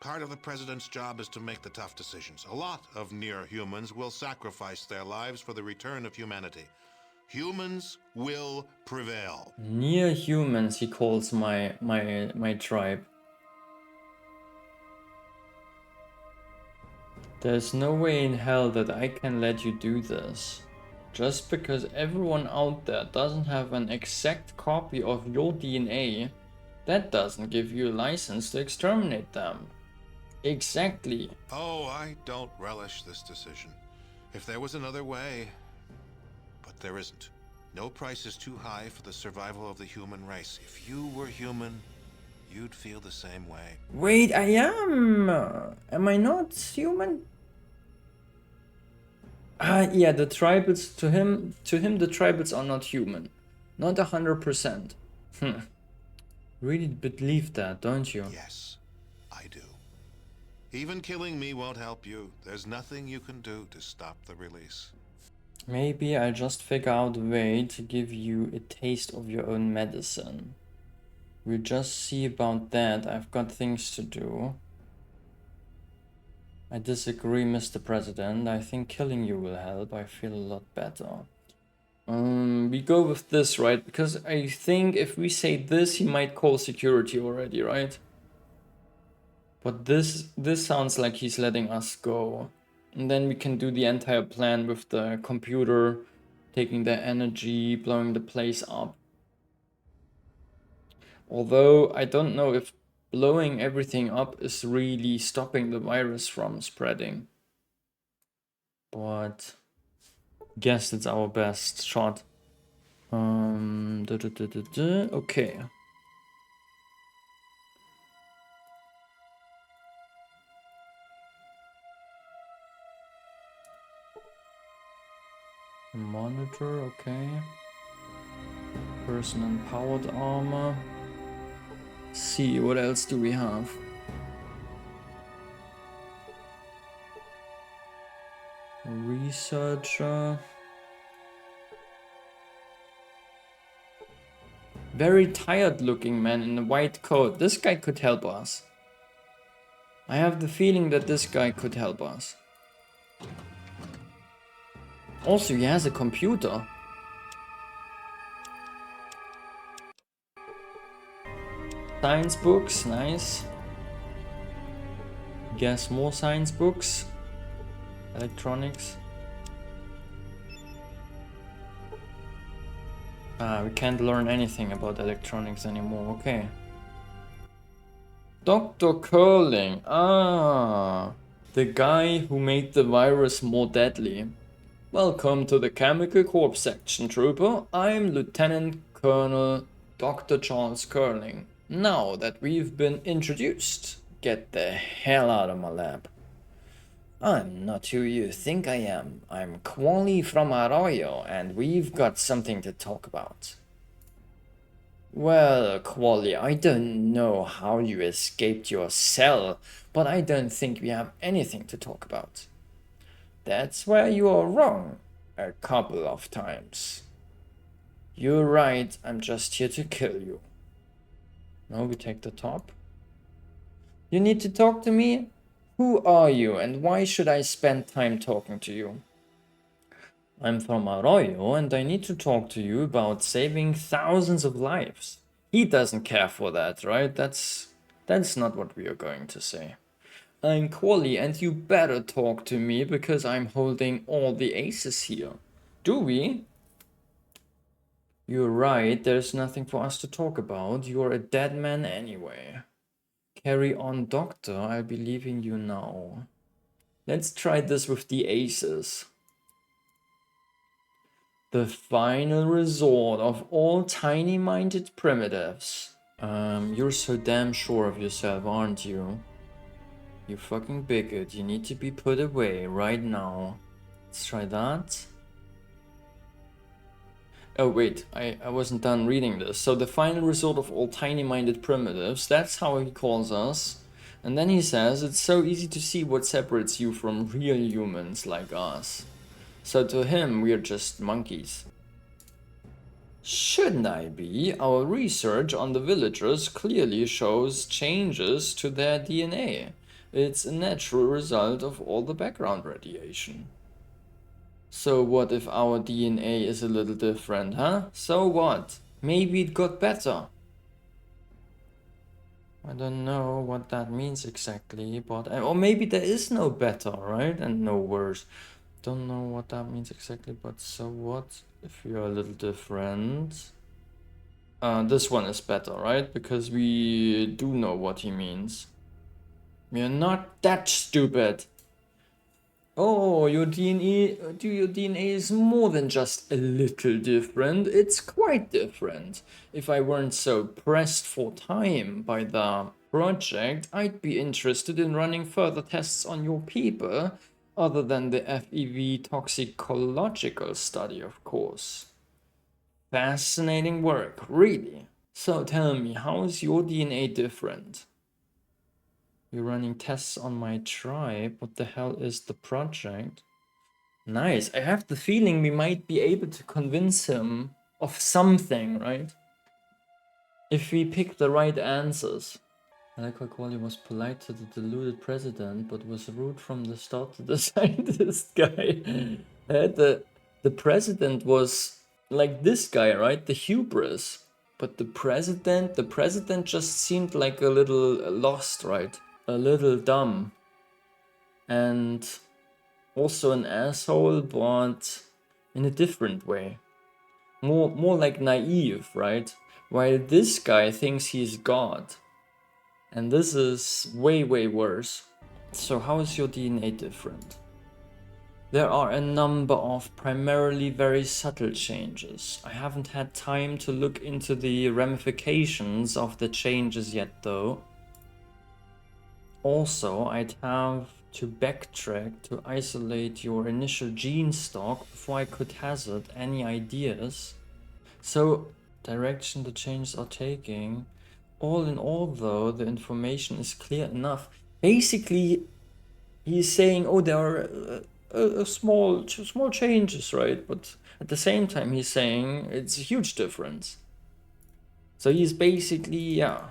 [SPEAKER 2] Part of the president's job is to make the tough decisions. A lot of near-humans will sacrifice their lives for the return of humanity. Humans will prevail.
[SPEAKER 1] Near humans, he calls my tribe. There's no way in hell that I can let you do this. Just because everyone out there doesn't have an exact copy of your DNA, that doesn't give you a license to exterminate them. Exactly.
[SPEAKER 2] Oh, I don't relish this decision. If there was another way... But there isn't. No price is too high for the survival of the human race. If you were human, you'd feel the same way.
[SPEAKER 1] Wait, I am. Am I not human? Yeah, the tribals, to him, the tribals are not human. Not 100%. Really believe that, don't you?
[SPEAKER 2] Yes, I do. Even killing me won't help you. There's nothing you can do to stop the release.
[SPEAKER 1] Maybe I just figure out a way to give you a taste of your own medicine. We'll just see about that. I've got things to do. I disagree, Mr. President. I think killing you will help. I feel a lot better. We go with this, right? Because I think if we say this, he might call security already, right? But this sounds like he's letting us go. And then we can do the entire plan with the computer, taking the energy, blowing the place up. Although I don't know if blowing everything up is really stopping the virus from spreading. But guess it's our best shot. Okay. Monitor, okay. Person in powered armor. See, what else do we have? Researcher. Very tired looking man in a white coat. This guy could help us. I have the feeling that this guy could help us. Also, he has a computer. Science books, nice. Guess more science books. Electronics. We can't learn anything about electronics anymore, okay. Dr. Curling, the guy who made the virus more deadly. Welcome to the Chemical Corps section, Trooper. I'm Lieutenant Colonel Dr. Charles Curling. Now that we've been introduced, get the hell out of my lab. I'm not who you think I am. I'm Quali from Arroyo, and we've got something to talk about. Well, Quali, I don't know how you escaped your cell, but I don't think we have anything to talk about. That's where you are wrong, a couple of times. You're right, I'm just here to kill you. No, we take the top. You need to talk to me? Who are you, and why should I spend time talking to you? I'm from Arroyo, and I need to talk to you about saving thousands of lives. He doesn't care for that, right? That's not what we are going to say. I'm Quali, and you better talk to me because I'm holding all the aces here. Do we? You're right, there's nothing for us to talk about. You're a dead man anyway. Carry on, Doctor, I'll be leaving you now. Let's try this with the aces. The final resort of all tiny-minded primitives. You're so damn sure of yourself, aren't you? You fucking bigot, you need to be put away right now. Let's try that. Oh wait, I wasn't done reading this. So the final resort of all tiny-minded primitives, that's how he calls us. And then he says, it's so easy to see what separates you from real humans like us. So to him, we're just monkeys. Shouldn't I be? Our research on the villagers clearly shows changes to their DNA. It's a natural result of all the background radiation. So what if our DNA is a little different, huh? So what? Maybe it got better. I don't know what that means exactly, but... Or maybe there is no better, right? And no worse. Don't know what that means exactly, but so what if you're a little different? This one is better, right? Because we do know what he means. We're not that stupid. Oh, your DNA is more than just a little different. It's quite different. If I weren't so pressed for time by the project, I'd be interested in running further tests on your people, other than the FEV toxicological study, of course. Fascinating work, really. So tell me, how is your DNA different? You're running tests on my tribe. What the hell is the project? Nice. I have the feeling we might be able to convince him of something, right? If we pick the right answers. I like how Quali was polite to the deluded president, but was rude from the start to the scientist guy. The president was like this guy, right? The hubris. But the president just seemed like a little lost, right? A little dumb. And also an asshole, but in a different way. More like naive, right? While this guy thinks he's God. And this is way, way worse. So how is your DNA different? There are a number of primarily very subtle changes. I haven't had time to look into the ramifications of the changes yet though. Also, I'd have to backtrack to isolate your initial gene stock before I could hazard any ideas. So, direction the changes are taking. All in all, though, the information is clear enough. Basically, he's saying, oh, there are small changes, right? But at the same time, he's saying it's a huge difference. So he's basically, yeah.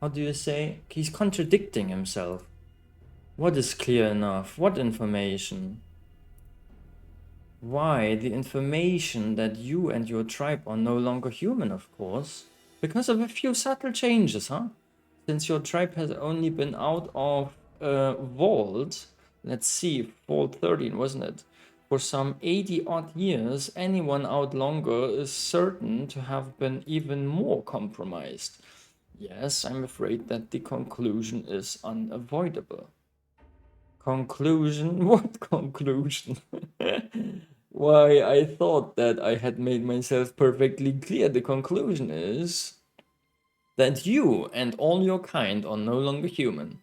[SPEAKER 1] How do you say? He's contradicting himself. What is clear enough? What information? Why? The information that you and your tribe are no longer human, of course. Because of a few subtle changes, huh? Since your tribe has only been out of Vault, let's see, Vault 13, wasn't it? For some 80 odd years, anyone out longer is certain to have been even more compromised. Yes, I'm afraid that the conclusion is unavoidable. Conclusion? What conclusion? Why, I thought that I had made myself perfectly clear. The conclusion is that you and all your kind are no longer human.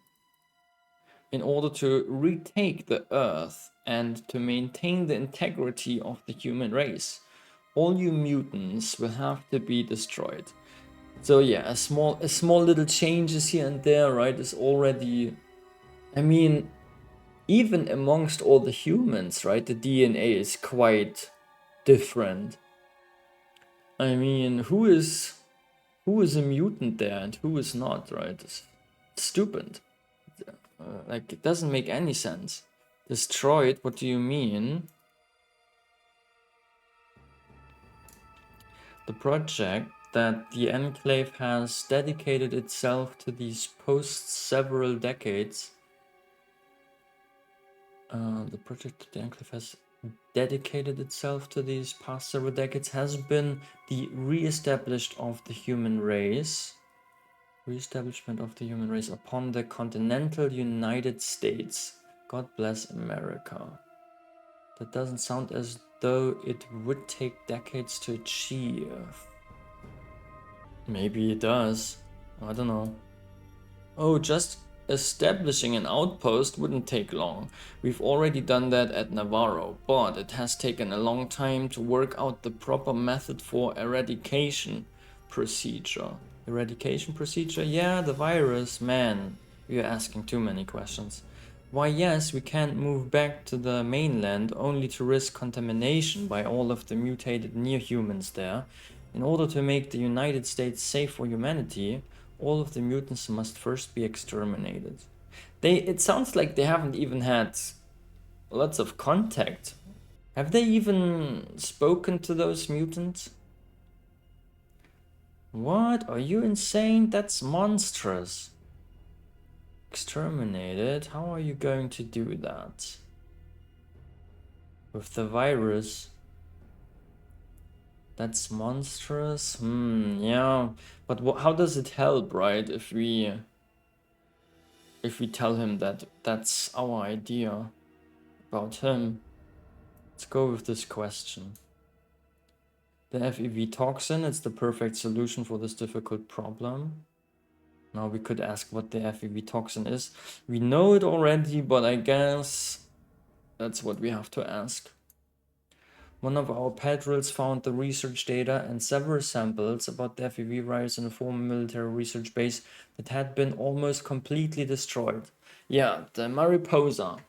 [SPEAKER 1] In order to retake the Earth and to maintain the integrity of the human race, all you mutants will have to be destroyed. So yeah, a small little changes here and there, right, is already, I mean, even amongst all the humans, right, the DNA is quite different. I mean, who is a mutant there and who is not, right? It's stupid. Like, it doesn't make any sense. Destroyed, what do you mean? The project that the Enclave has dedicated itself to these post several decades. The project that the Enclave has dedicated itself to these past several decades has been the re-establishment of the human race. Re-establishment of the human race upon the continental United States. God bless America. That doesn't sound as though it would take decades to achieve. Maybe it does. I don't know. Oh, just establishing an outpost wouldn't take long. We've already done that at Navarro, but it has taken a long time to work out the proper method for eradication procedure. Eradication procedure? Yeah, the virus, man. You're asking too many questions. Why, yes, we can't move back to the mainland only to risk contamination by all of the mutated near-humans there. In order to make the United States safe for humanity, all of the mutants must first be exterminated. It sounds like they haven't even had lots of contact. Have they even spoken to those mutants? What? Are you insane? That's monstrous. Exterminated? How are you going to do that? With the virus? That's monstrous? Yeah. But how does it help, right? If we tell him that that's our idea about him. Let's go with this question. The FEV toxin, it's the perfect solution for this difficult problem. Now we could ask what the FEV toxin is. We know it already, but I guess that's what we have to ask. One of our patrols found the research data and several samples about the FEV virus in a former military research base that had been almost completely destroyed. Yeah, the Mariposa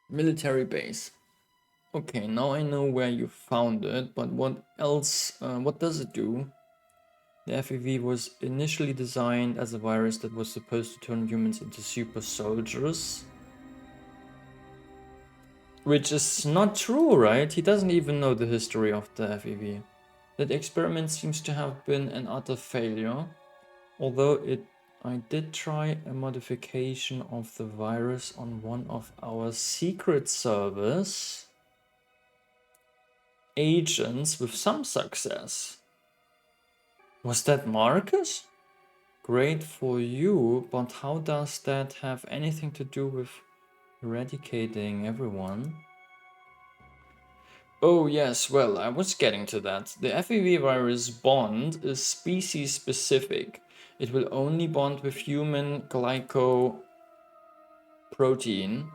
[SPEAKER 1] military base. Okay, now I know where you found it, but what else, what does it do? The FEV was initially designed as a virus that was supposed to turn humans into super soldiers. Which is not true, right? He doesn't even know the history of the FEV. That experiment seems to have been an utter failure. Although I did try a modification of the virus on one of our Secret Service agents with some success. Was that Marcus? Great for you, but how does that have anything to do with eradicating everyone? Oh yes, well, I was getting to that. The FEV virus bond is species specific. It will only bond with human glycoprotein.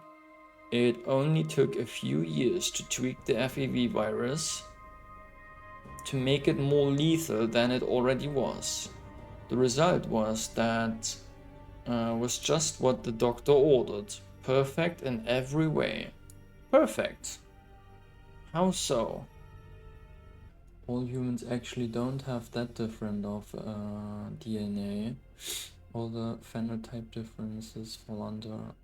[SPEAKER 1] It only took a few years to tweak the FEV virus to make it more lethal than it already was. The result was that was just what the doctor ordered. Perfect in every way. Perfect. How so? All humans actually don't have that different of DNA. All the phenotype differences fall under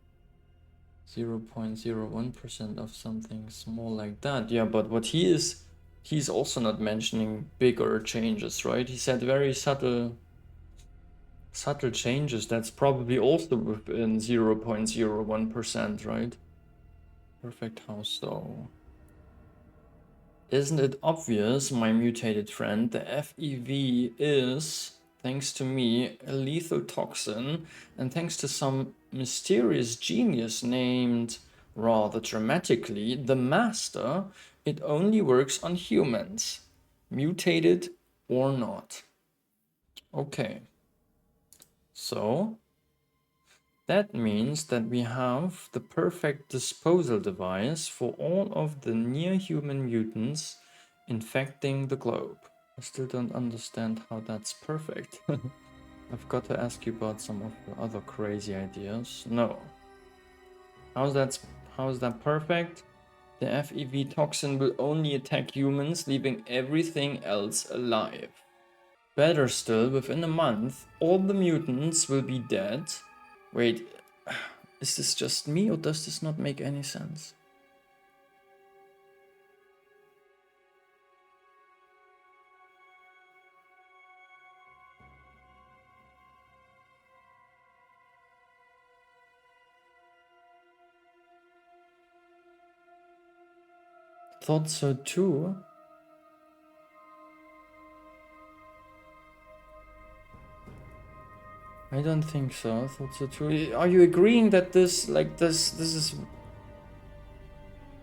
[SPEAKER 1] 0.01% of something small like that. Yeah, but what he's also not mentioning bigger changes, right? He said very subtle changes. That's probably also within 0.01%, right? Perfect, how so? Isn't it obvious, my mutated friend? The FEV is, thanks to me, a lethal toxin, and thanks to some mysterious genius named, rather dramatically, the Master, it only works on humans, mutated or not. Okay. So, that means that we have the perfect disposal device for all of the near-human mutants infecting the globe. I still don't understand how that's perfect. I've got to ask you about some of the other crazy ideas. No. How's that perfect? The FEV toxin will only attack humans, leaving everything else alive. Better still, within a month, all the mutants will be dead. Wait, is this just me or does this not make any sense? Thought so too. I don't think so. Thought so too. Are you agreeing that this is...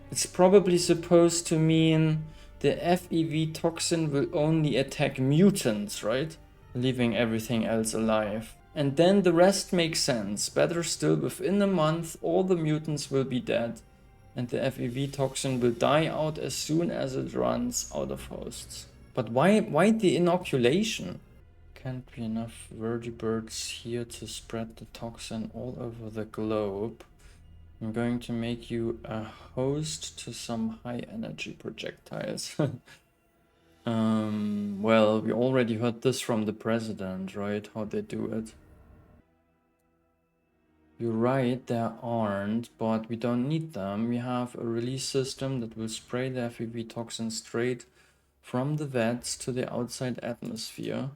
[SPEAKER 1] It's probably supposed to mean the FEV toxin will only attack mutants, right? Leaving everything else alive. And then the rest makes sense. Better still, within a month, all the mutants will be dead. And the FEV toxin will die out as soon as it runs out of hosts. But why the inoculation? Can't be enough vertibirds here to spread the toxin all over the globe. I'm going to make you a host to some high energy projectiles. Well, we already heard this from the president, right? How they do it. You're right, there aren't, but we don't need them. We have a release system that will spray the FEV toxin straight from the vats to the outside atmosphere.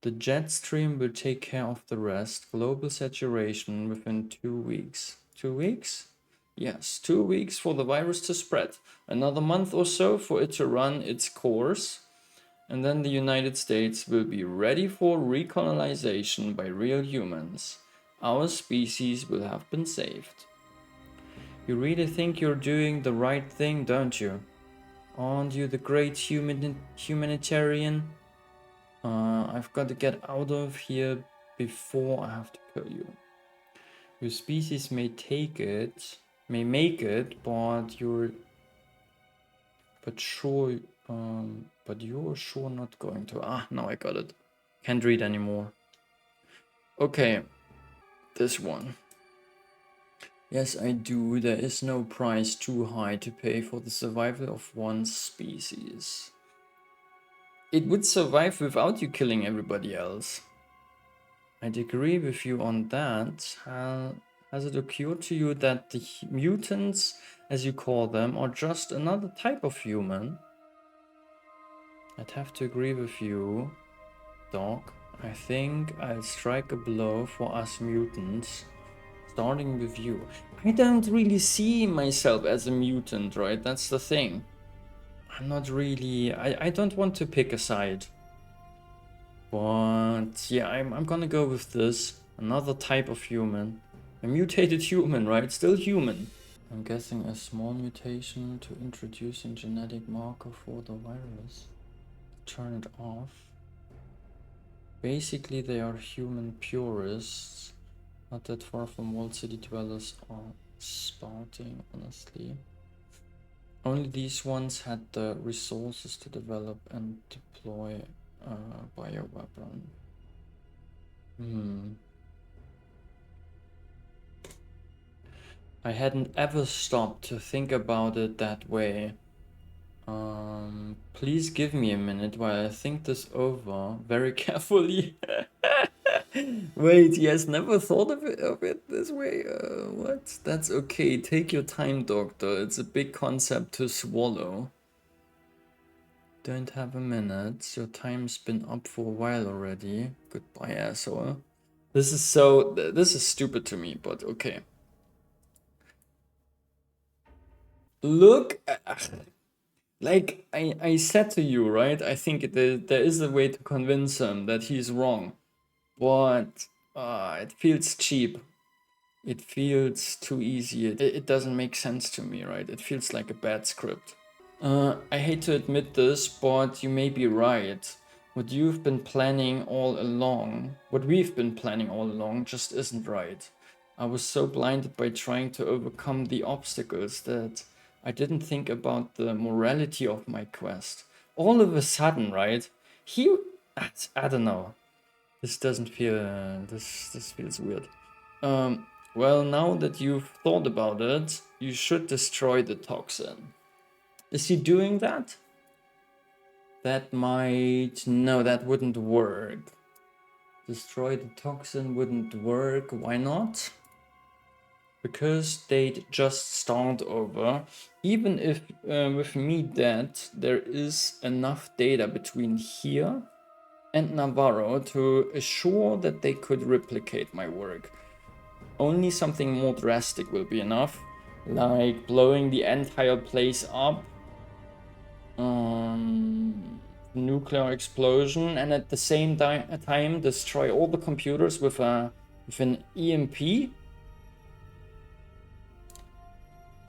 [SPEAKER 1] The jet stream will take care of the rest. Global saturation within 2 weeks. 2 weeks? Yes, 2 weeks for the virus to spread. Another month or so for it to run its course. And then the United States will be ready for recolonization by real humans. Our species will have been saved. You really think you're doing the right thing, don't you? Aren't you the great humanitarian? I've got to get out of here before I have to kill you. Your species may make it, but you're sure not going to. Ah, now I got it. Can't read anymore. Okay, this one. Yes, I do. There is no price too high to pay for the survival of one species. It would survive without you killing everybody else. I'd agree with you on that. Has it occurred to you that the mutants, as you call them, are just another type of human? I'd have to agree with you, Doc. I think I'll strike a blow for us mutants, starting with you. I don't really see myself as a mutant, right? That's the thing. I'm not really... I don't want to pick a side. But yeah, I'm gonna go with this. Another type of human. A mutated human, right? Still human. I'm guessing a small mutation to introduce a genetic marker for the virus. Turn it off. Basically, they are human purists. Not that far from walled city dwellers are spouting, honestly. Only these ones had the resources to develop and deploy a bioweapon. I hadn't ever stopped to think about it that way. Please give me a minute while I think this over very carefully. Wait, he has never thought of it this way? What? That's okay. Take your time, doctor. It's a big concept to swallow. Don't have a minute. Your time's been up for a while already. Goodbye, asshole. This is stupid to me, but okay. Look, like I said to you, right? I think there is a way to convince him that he's wrong, but it feels cheap. It feels too easy. It doesn't make sense to me, right? It feels like a bad script. I hate to admit this, but you may be right. What we've been planning all along just isn't right. I was so blinded by trying to overcome the obstacles that I didn't think about the morality of my quest. All of a sudden, right? I don't know. This doesn't feel, this feels weird. Well, now that you've thought about it, you should destroy the toxin. Is he doing that? No, that wouldn't work. Destroy the toxin wouldn't work. Why not? Because they'd just start over. Even if with me dead, there is enough data between here and Navarro to assure that they could replicate my work. Only something more drastic will be enough, like blowing the entire place up, nuclear explosion, and at the same time destroy all the computers with an EMP.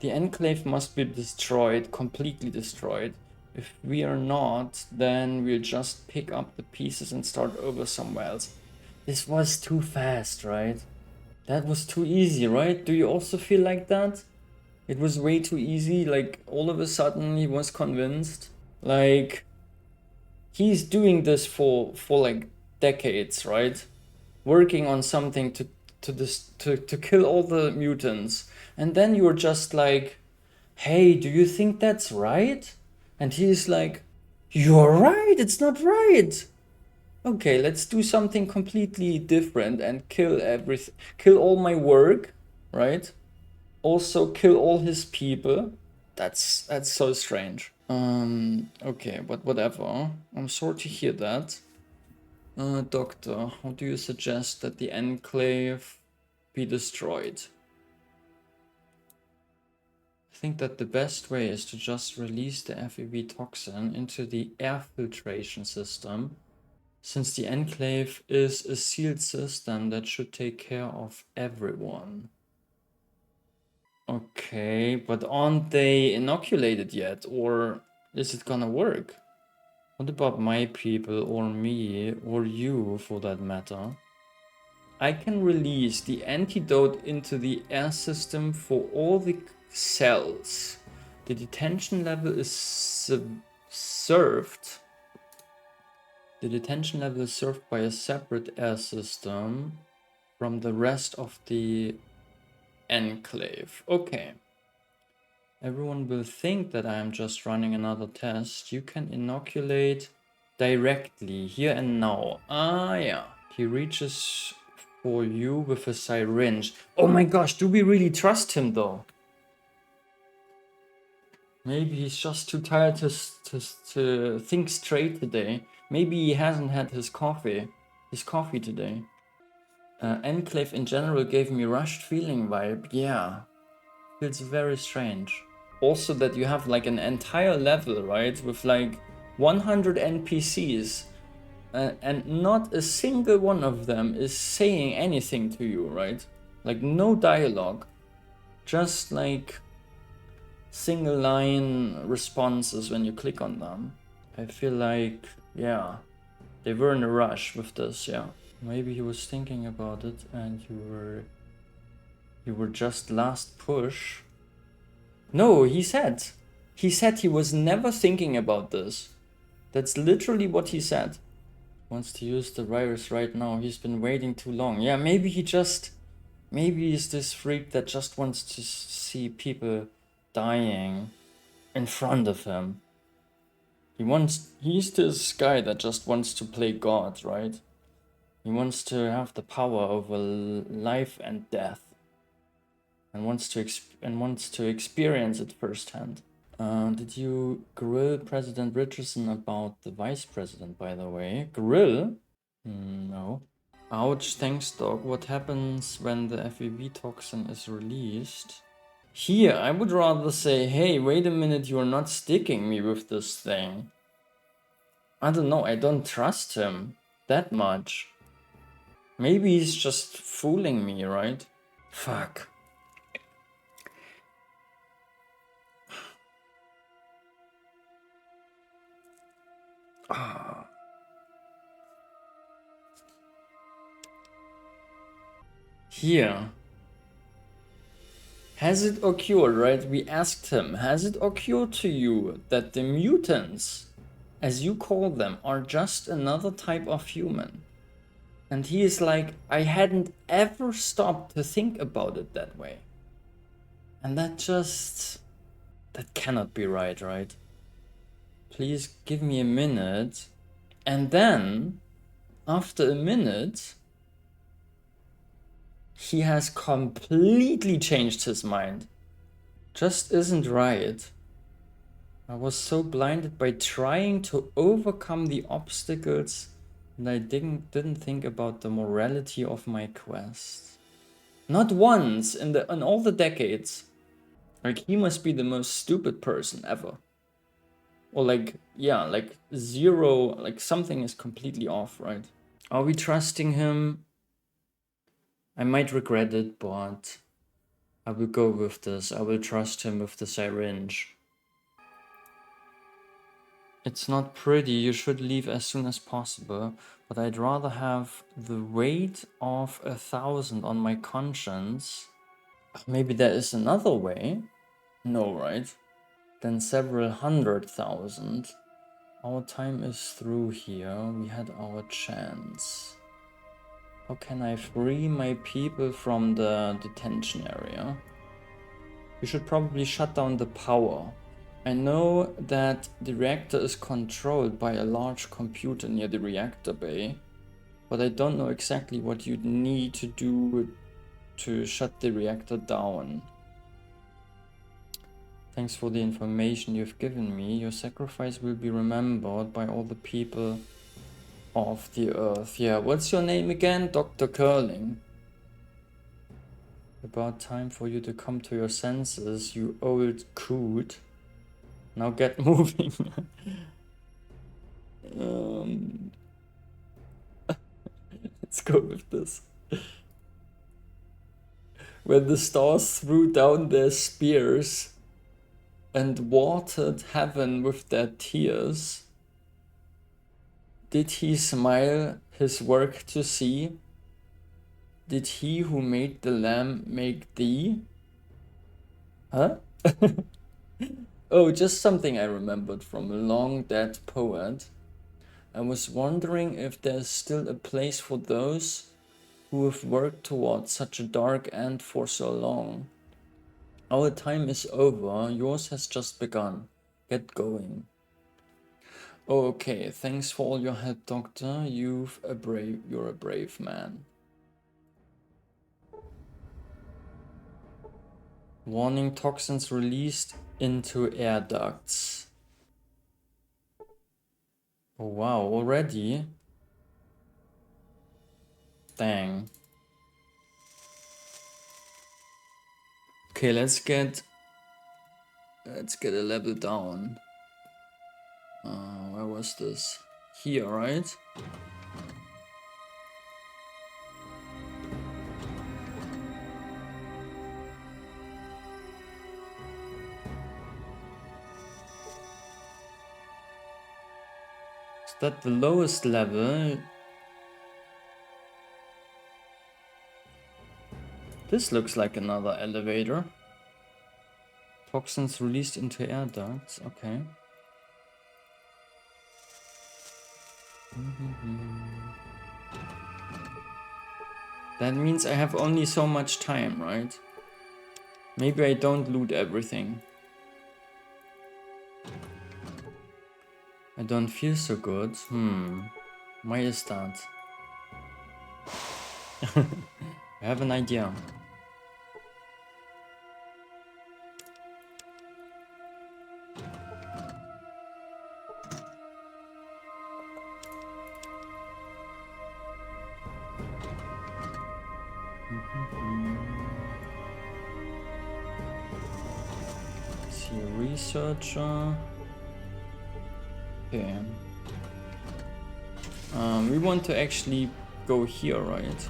[SPEAKER 1] The enclave must be destroyed, completely destroyed. If we are not, then we'll just pick up the pieces and start over somewhere else. This was too fast, right? That was too easy, right? Do you also feel like that? It was way too easy, like all of a sudden he was convinced. Like, he's doing this for like decades, right? Working on something to kill all the mutants. And then you're just like, hey, do you think that's right? And he's like, you're right, it's not right. Okay, let's do something completely different and kill all my work, right? Also kill all his people. That's so strange. Okay, but whatever. I'm sorry to hear that. Doctor, how do you suggest that the enclave be destroyed? I think that the best way is to just release the FEV toxin into the air filtration system, since the enclave is a sealed system that should take care of everyone. Okay, but aren't they inoculated yet, or is it gonna work? What about my people, or me, or you for that matter? I can release the antidote into the air system for all the cells. The detention level is served. The detention level is served by a separate air system from the rest of the enclave. Okay. Everyone will think that I am just running another test. You can inoculate directly, here and now. Ah, yeah. He reaches for you with a syringe. Oh my gosh, do we really trust him though? Maybe he's just too tired to think straight today. Maybe he hasn't had his coffee today. Enclave in general gave me rushed feeling vibe. Yeah, feels very strange. Also that you have like an entire level, right, with like 100 NPCs, and not a single one of them is saying anything to you, right? Like no dialogue, just like single line responses when you click on them. I feel like, yeah, they were in a rush with this, yeah. Maybe he was thinking about it and you were just last push. No, he said he was never thinking about this. That's literally what he said. Wants to use the virus right now. He's been waiting too long. Yeah, maybe he's this freak that just wants to see people dying in front of him. He's this guy that just wants to play God, right? He wants to have the power over life and death, and wants to experience it firsthand. Did you grill President Richardson about the vice president, by the way? Grill? No. Ouch, thanks, dog. What happens when the FEV toxin is released? Here, I would rather say, hey, wait a minute, you're not sticking me with this thing. I don't know, I don't trust him that much. Maybe he's just fooling me, right? Fuck. Here. Has it occurred, right? We asked him, has it occurred to you that the mutants, as you call them, are just another type of human? And he is like, I hadn't ever stopped to think about it that way. And that cannot be right, right? Please give me a minute. And then, after a minute, he has completely changed his mind. Just isn't right. I was so blinded by trying to overcome the obstacles that I didn't think about the morality of my quest. Not once in all the decades. Like, he must be the most stupid person ever. Or like, yeah, like zero, like something is completely off, right? Are we trusting him? I might regret it, but I will go with this. I will trust him with the syringe. It's not pretty, you should leave as soon as possible, but I'd rather have the weight of 1,000 on my conscience. Maybe there is another way? No, right? Then several 100,000. Our time is through here, we had our chance. How can I free my people from the detention area? We should probably shut down the power. I know that the reactor is controlled by a large computer near the reactor bay, but I don't know exactly what you'd need to do to shut the reactor down. Thanks for the information you've given me. Your sacrifice will be remembered by all the people of the earth. Yeah, what's your name again? Dr. Curling. About time for you to come to your senses, you old coot. Now get moving. Let's go with this. When the stars threw down their spears and watered heaven with their tears, did he smile his work to see? Did he who made the lamb make thee? Huh? Oh, just something I remembered from a long dead poet. I was wondering if there's still a place for those who have worked towards such a dark end for so long. Our time is over, yours has just begun. Get going. Okay, thanks for all your help, Doctor. You're a brave man. Warning, toxins released into air ducts. Oh wow, already? Dang. Okay, let's get a level down. Where was this? Here, right? Is that the lowest level? This looks like another elevator. Toxins released into air ducts, okay. That means I have only so much time, right? Maybe I don't loot everything. I don't feel so good. Why is that? I have an idea. See, researcher. Okay. We want to actually go here, right?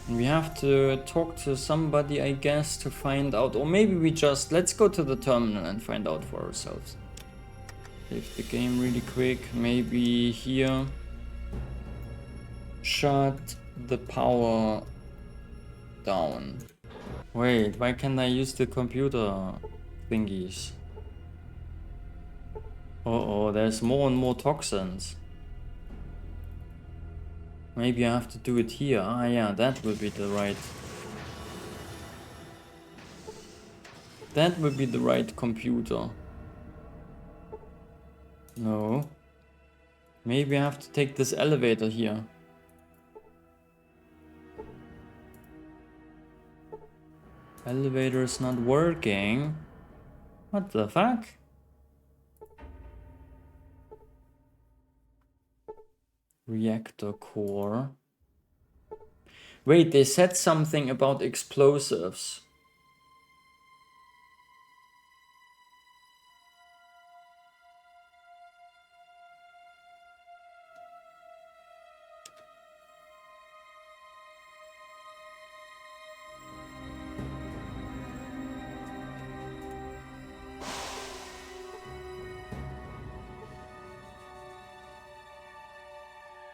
[SPEAKER 1] And we have to talk to somebody, I guess, to find out. Or maybe we just... Let's go to the terminal and find out for ourselves. Save the game really quick. Maybe here. Shut the power down. Wait, why can't I use the computer thingies? Uh-oh, there's more and more toxins. Maybe I have to do it here. Ah, yeah, that will be the right... That will be the right computer. No. Maybe I have to take this elevator here. Elevator is not working. What the fuck? Reactor core. Wait, they said something about explosives.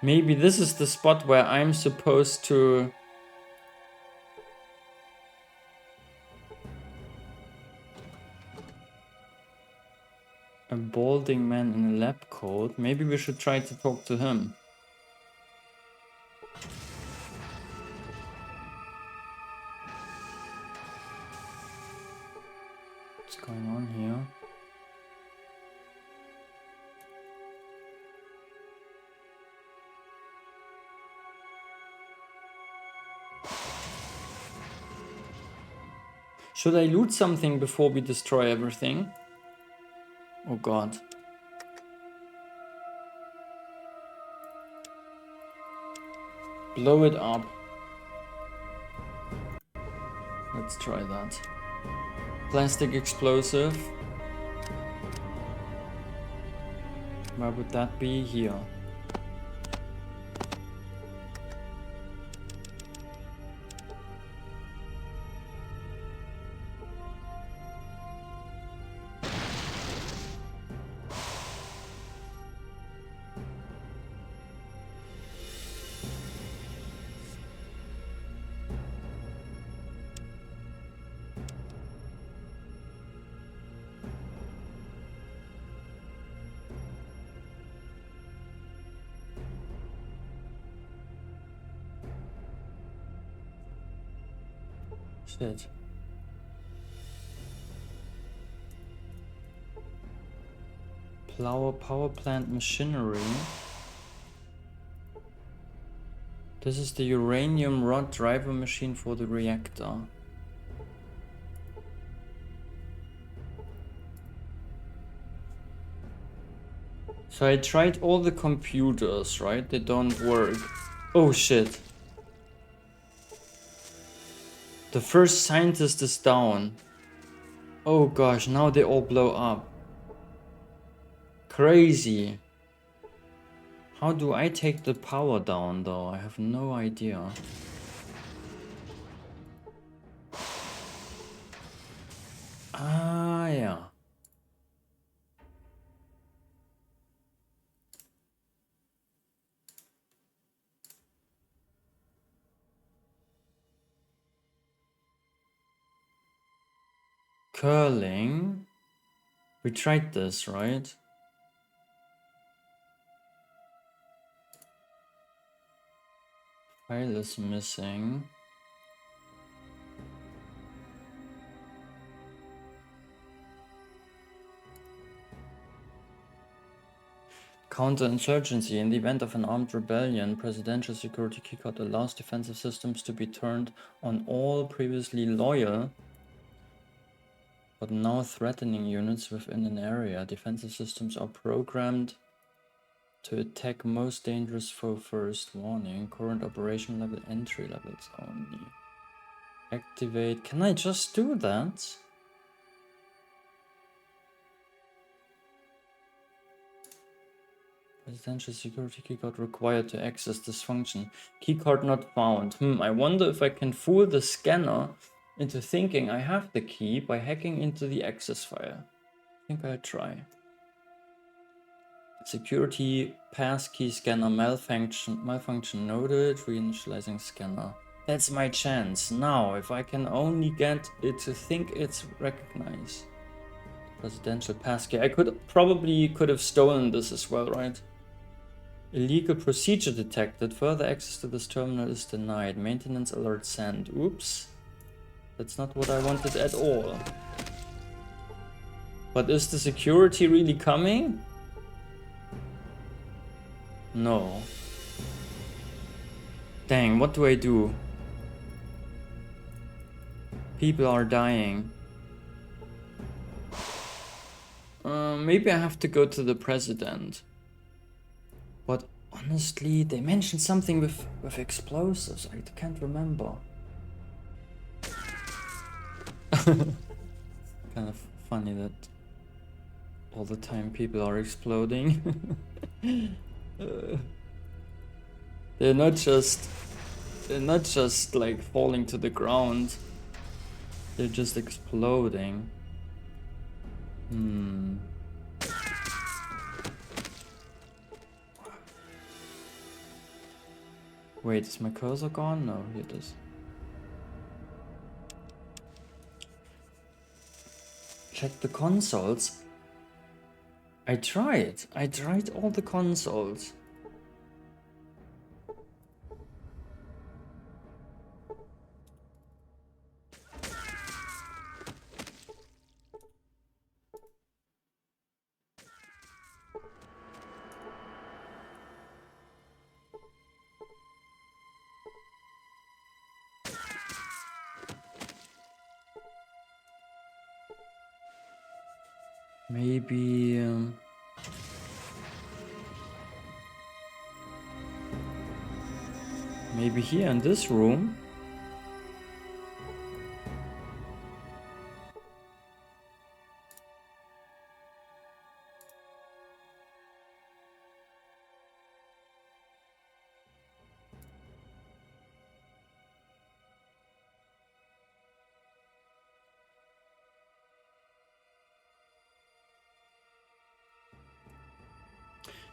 [SPEAKER 1] Maybe this is the spot where I'm supposed to... A balding man in a lab coat. Maybe we should try to talk to him. What's going on here? Should I loot something before we destroy everything? Oh god. Blow it up. Let's try that. Plastic explosive. Where would that be? Here. Shit. Power plant machinery. This is the uranium rod driver machine for the reactor. So I tried all the computers, right? They don't work. Oh shit. The first scientist is down. Oh gosh, now they all blow up. Crazy. How do I take the power down though? I have no idea. Ah, yeah. Curling. We tried this, right? File is missing. Counterinsurgency. In the event of an armed rebellion, presidential security keycard allows defensive systems to be turned on all previously loyal but now threatening units within an area. Defensive systems are programmed to attack most dangerous foe first. Warning, current operation level entry levels only. Activate. Can I just do that? Presidential security keycard required to access this function. Keycard not found. I wonder if I can fool the scanner into thinking I have the key by hacking into the access file. I think I'll try. Security passkey scanner malfunction noted. Reinitializing scanner. That's my chance. Now, if I can only get it to think it's recognized. Presidential passkey. I could have stolen this as well, right? Illegal procedure detected. Further access to this terminal is denied. Maintenance alert sent. Oops. That's not what I wanted at all. But is the security really coming? No. Dang, what do I do? People are dying. Maybe I have to go to the president. But honestly, they mentioned something with explosives. I can't remember. Kind of funny that all the time people are exploding. They're not just like falling to the ground. They're just exploding. Wait, is my cursor gone? No, here it is. Check the consoles. I tried all the consoles. Maybe here in this room.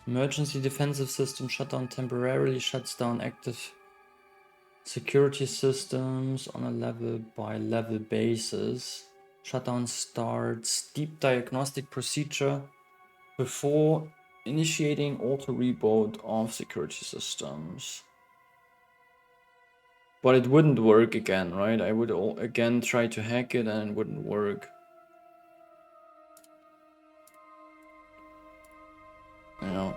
[SPEAKER 1] Emergency defensive system shutdown temporarily shuts down active security systems on a level by level basis. Shutdown starts deep diagnostic procedure before initiating auto reboot of security systems. But it wouldn't work again, right? I would again try to hack it and it wouldn't work. You know.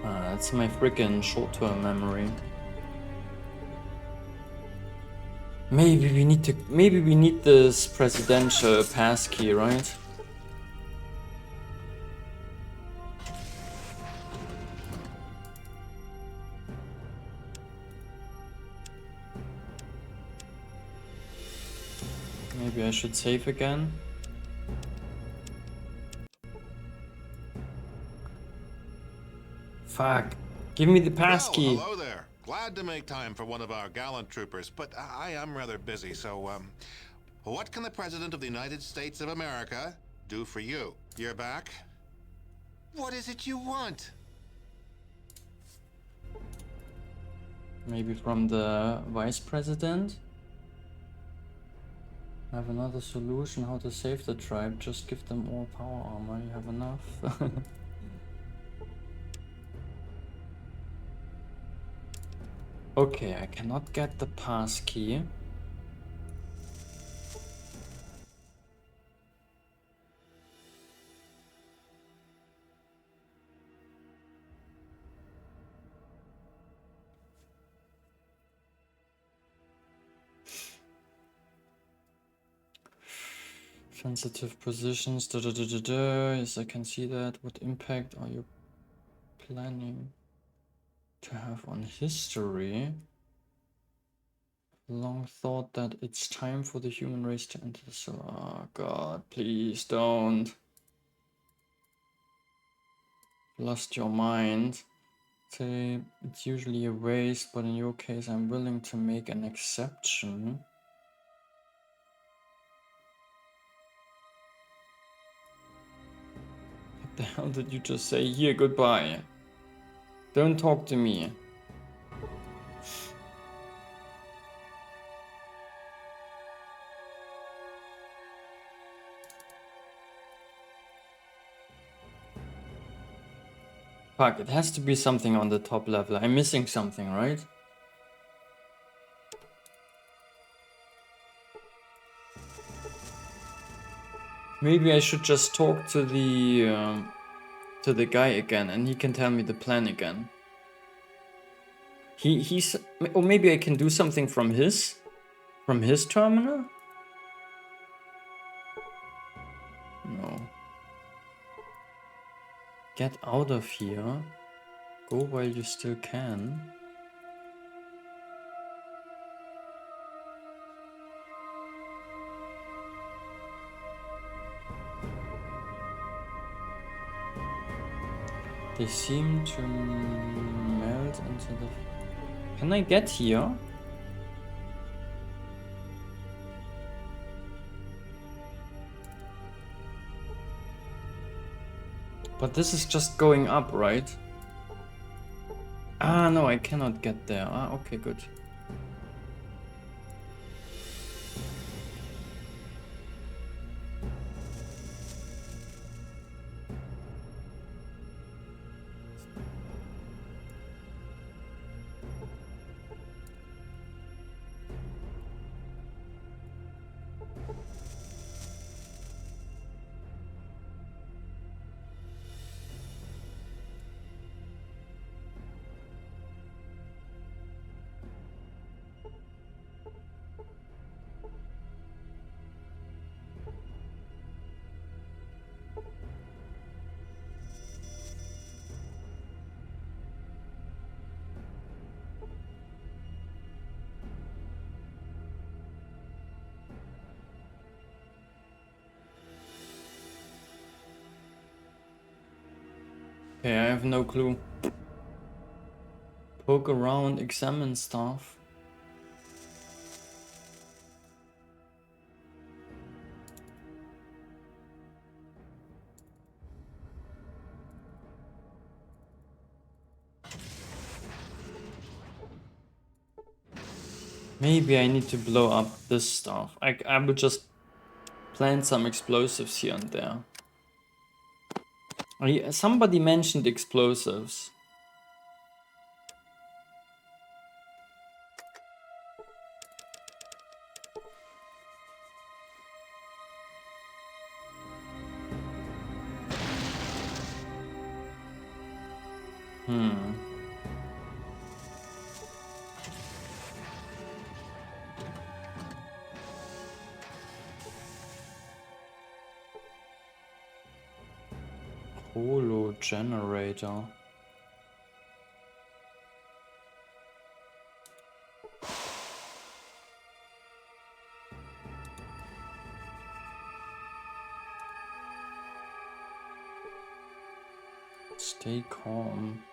[SPEAKER 1] That's my freaking short-term memory. Maybe we need this presidential passkey, right? Maybe I should save again. Fuck. Give me the passkey.
[SPEAKER 2] Hello there. Glad to make time for one of our gallant troopers, but I am rather busy, so, what can the President of the United States of America do for you? You're back? What is it you want?
[SPEAKER 1] Maybe from the Vice President? I have another solution how to save the tribe. Just give them all power armor. You have enough. Okay, I cannot get the pass key. Sensitive positions. Yes, I can see that. What impact are you planning to have on history? Long thought that it's time for the human race to enter the soul. Oh god, please don't. Lost your mind. Say it's usually a waste, but in your case I'm willing to make an exception. What the hell did you just say? Here, goodbye. Don't talk to me. Fuck, it has to be something on the top level. I'm missing something, right? Maybe I should just talk to the guy again, and he can tell me the plan again. He's, or maybe I can do something from his terminal. No. Get out of here. Go while you still can. They seem to melt into the... Can I get here? But this is just going up, right? Ah, no, I cannot get there. Ah, okay, good. Okay, I have no clue. Poke around, examine stuff. Maybe I need to blow up this stuff. I would just plant some explosives here and there. Somebody mentioned explosives. Holo generator. Stay calm.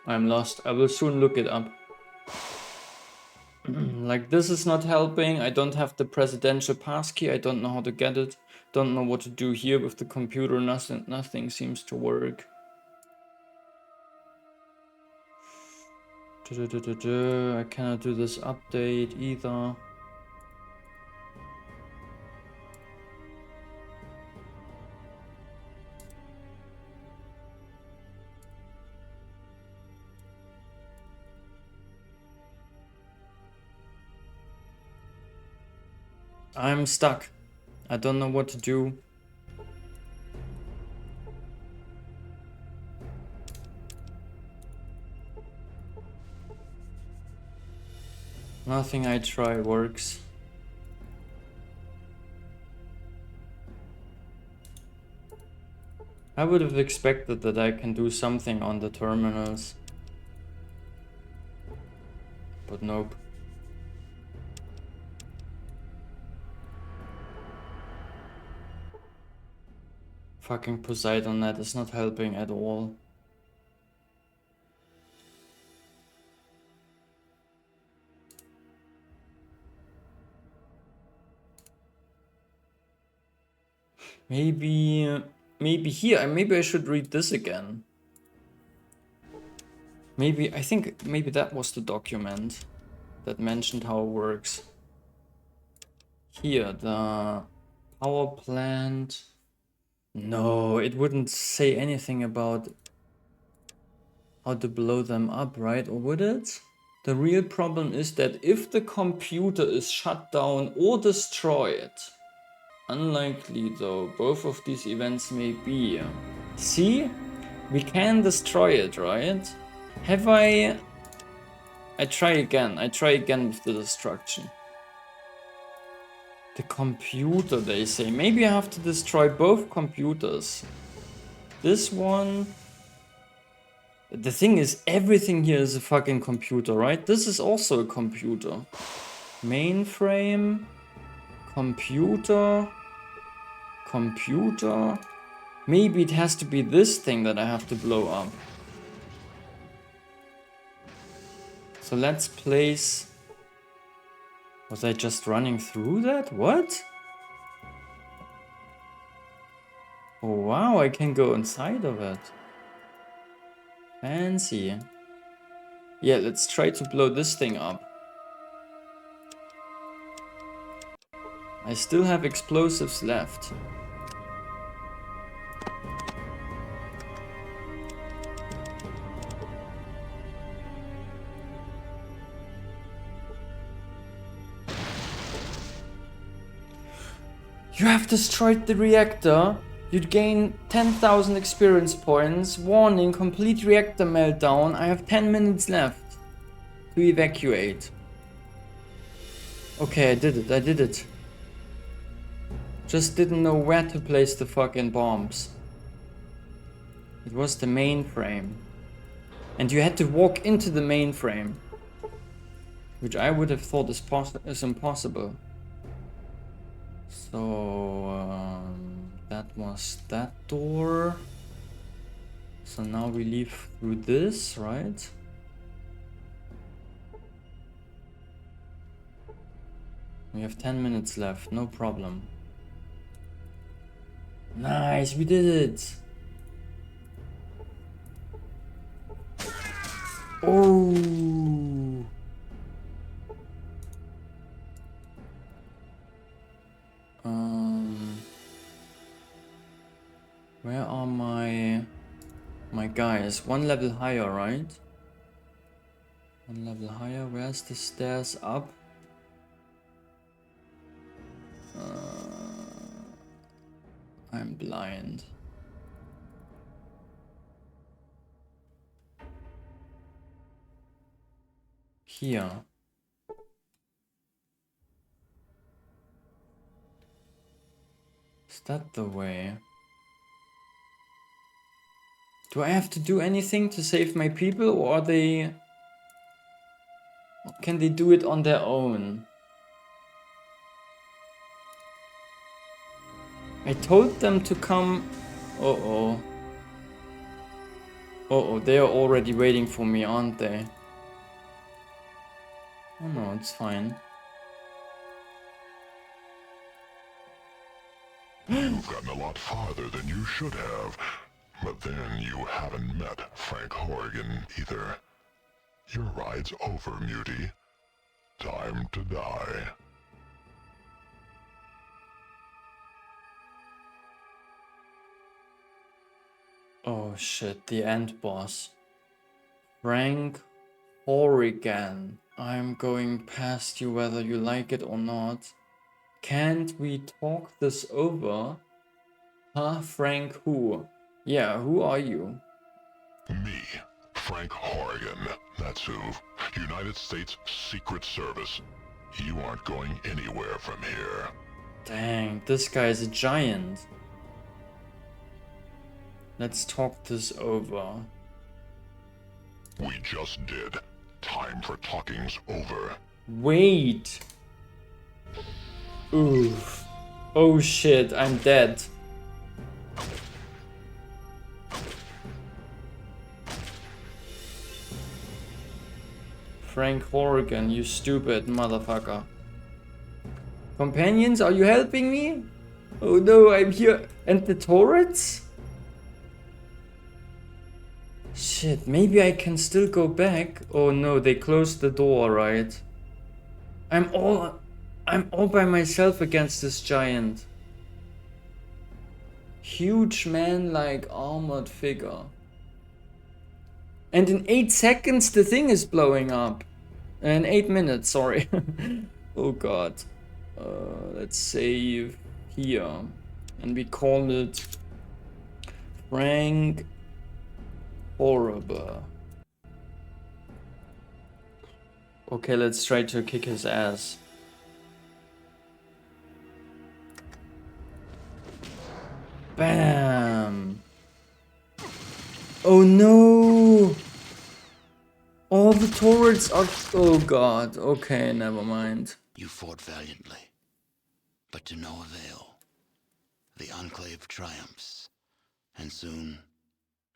[SPEAKER 1] I'm lost. I will soon look it up. Like, this is not helping. I don't have the presidential passkey. I don't know how to get it. Don't know what to do here with the computer. Nothing seems to work. I cannot do this update either. I'm stuck. I don't know what to do. Nothing I try works. I would have expected that I can do something on the terminals. But nope. Fucking Poseidon net is not helping at all. Maybe here, maybe I should read this again. I think maybe that was the document that mentioned how it works. Here, the power plant. No, it wouldn't say anything about how to blow them up, right? Or would it? The real problem is that if the computer is shut down or destroyed, unlikely though, both of these events may be. See? We can destroy it, right? Have I try again. I try again with the destruction. The computer, they say. Maybe I have to destroy both computers. This one. The thing is, everything here is a fucking computer, right? This is also a computer. Mainframe. Computer. Computer. Maybe it has to be this thing that I have to blow up. So let's place... Was I just running through that? What? Oh wow, I can go inside of it. Fancy. Yeah, let's try to blow this thing up. I still have explosives left. You have destroyed the reactor. You'd gain 10,000 experience points. Warning, complete reactor meltdown. I have 10 minutes left to evacuate. Okay, I did it. Just didn't know where to place the fucking bombs. It was the mainframe. And you had to walk into the mainframe. Which I would have thought is impossible. So, that was that door. So now we leave through this, right? We have 10 minutes left, no problem. Nice, we did it! Oh! Where are my guys? One level higher, right? One level higher. Where's the stairs up? I'm blind. Here. Is that the way? Do I have to do anything to save my people, or are they... Can they do it on their own? I told them to come... Uh-oh. Uh-oh, they are already waiting for me, aren't they? Oh no, it's fine.
[SPEAKER 6] You've gotten a lot farther than you should have. But then you haven't met Frank Horrigan either. Your ride's over, Muty. Time to die.
[SPEAKER 1] Oh shit, the end boss. Frank Horrigan. I'm going past you whether you like it or not. Can't we talk this over? Huh, Frank who? Yeah, who are you?
[SPEAKER 6] Me, Frank Horrigan. That's who. United States Secret Service. You aren't going anywhere from here.
[SPEAKER 1] Dang, this guy's a giant. Let's talk this over.
[SPEAKER 6] We just did. Time for talking's over.
[SPEAKER 1] Wait. Oof. Oh shit, I'm dead. Frank Horrigan, you stupid motherfucker. Companions, are you helping me? Oh no, I'm here. And the turrets? Shit, maybe I can still go back. Oh no, they closed the door, right? I'm all by myself against this giant. Huge man-like armored figure. And in 8 seconds the thing is blowing up. In 8 minutes, sorry. Oh god. Let's save here. And we call it Frank Horrible. Okay, let's try to kick his ass. Bam! Oh no! All the turrets are... Oh god, okay, never mind.
[SPEAKER 7] You fought valiantly, but to no avail. The Enclave triumphs, and soon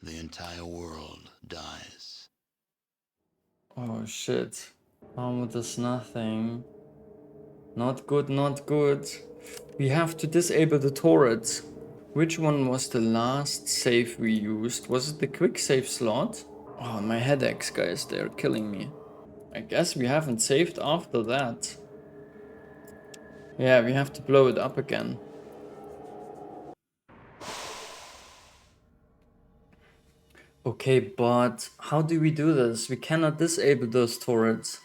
[SPEAKER 7] the entire world dies.
[SPEAKER 1] Oh shit. Armor does nothing. Not good, not good. We have to disable the turrets. Which one was the last save we used? Was it the quick save slot? Oh, my headaches, guys, they're killing me. I guess we haven't saved after that. Yeah, we have to blow it up again. Okay, but how do we do this? We cannot disable those turrets.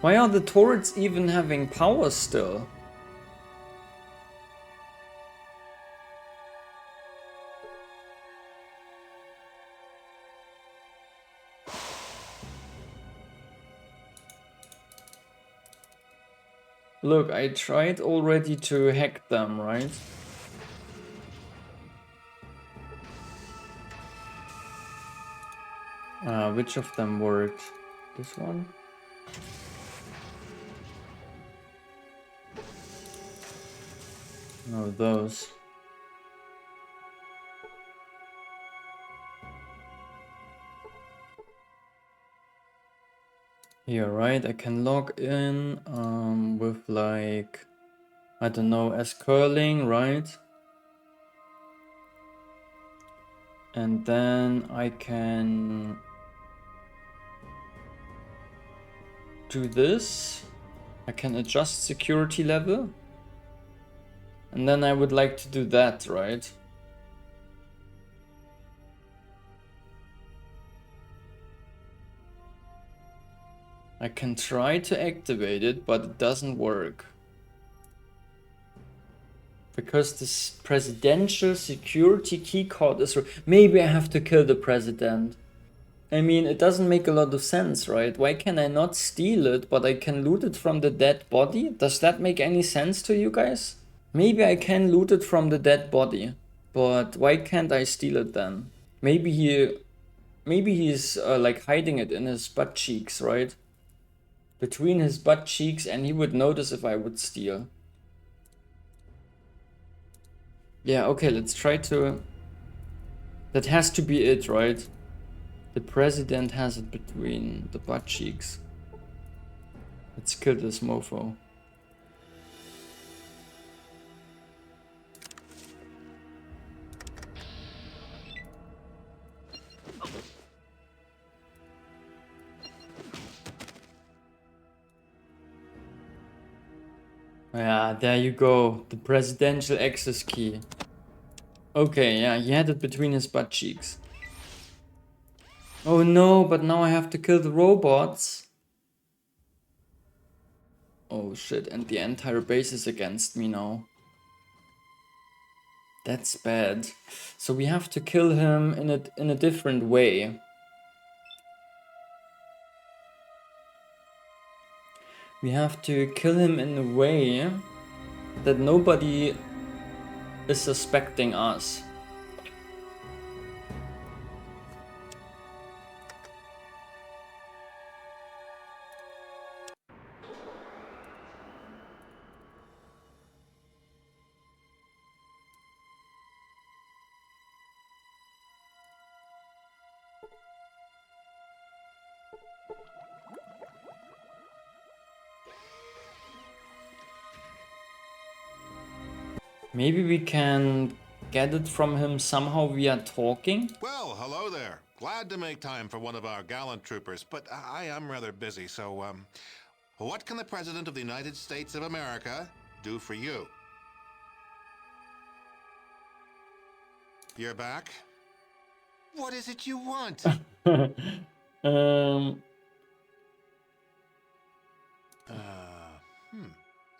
[SPEAKER 1] Why are the turrets even having power still? Look, I tried already to hack them, right? Which of them worked? This one? No, those. Here, right? I can log in with like, I don't know, as curling, right? And then I can do this. I can adjust security level. And then I would like to do that, right? I can try to activate it, but it doesn't work. Because this presidential security keycard is... Maybe I have to kill the president. I mean, it doesn't make a lot of sense, right? Why can I not steal it, but I can loot it from the dead body? Does that make any sense to you guys? Maybe I can loot it from the dead body, but why can't I steal it then? Maybe he's like hiding it in his butt cheeks, right? Between his butt cheeks, and he would notice if I would steal. Yeah, okay, let's try to... That has to be it, right? The president has it between the butt cheeks. Let's kill this mofo. Yeah, there you go. The presidential access key. Okay, yeah, he had it between his butt cheeks. Oh no, but now I have to kill the robots. Oh shit, and the entire base is against me now. That's bad. So we have to kill him in a different way. We have to kill him in a way that nobody is suspecting us. Maybe we can get it from him somehow via talking?
[SPEAKER 2] Well, hello there. Glad to make time for one of our gallant troopers, but I am rather busy, so, what can the President of the United States of America do for you? You're back? What is it you want?
[SPEAKER 1] um,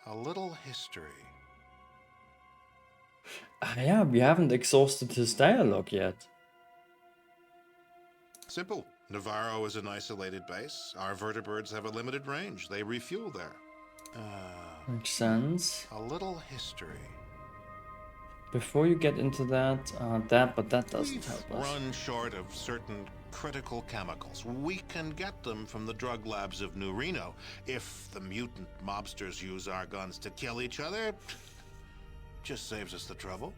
[SPEAKER 2] A little history.
[SPEAKER 1] yeah, we haven't exhausted his dialogue yet.
[SPEAKER 2] Simple. Navarro is an isolated base. Our vertibirds have a limited range. They refuel there.
[SPEAKER 1] Makes sense.
[SPEAKER 2] A little history.
[SPEAKER 1] Before you get into that, but that doesn't help us.
[SPEAKER 2] Run short of certain critical chemicals. We can get them from the drug labs of New Reno. If the mutant mobsters use our guns to kill each other, just saves us the trouble.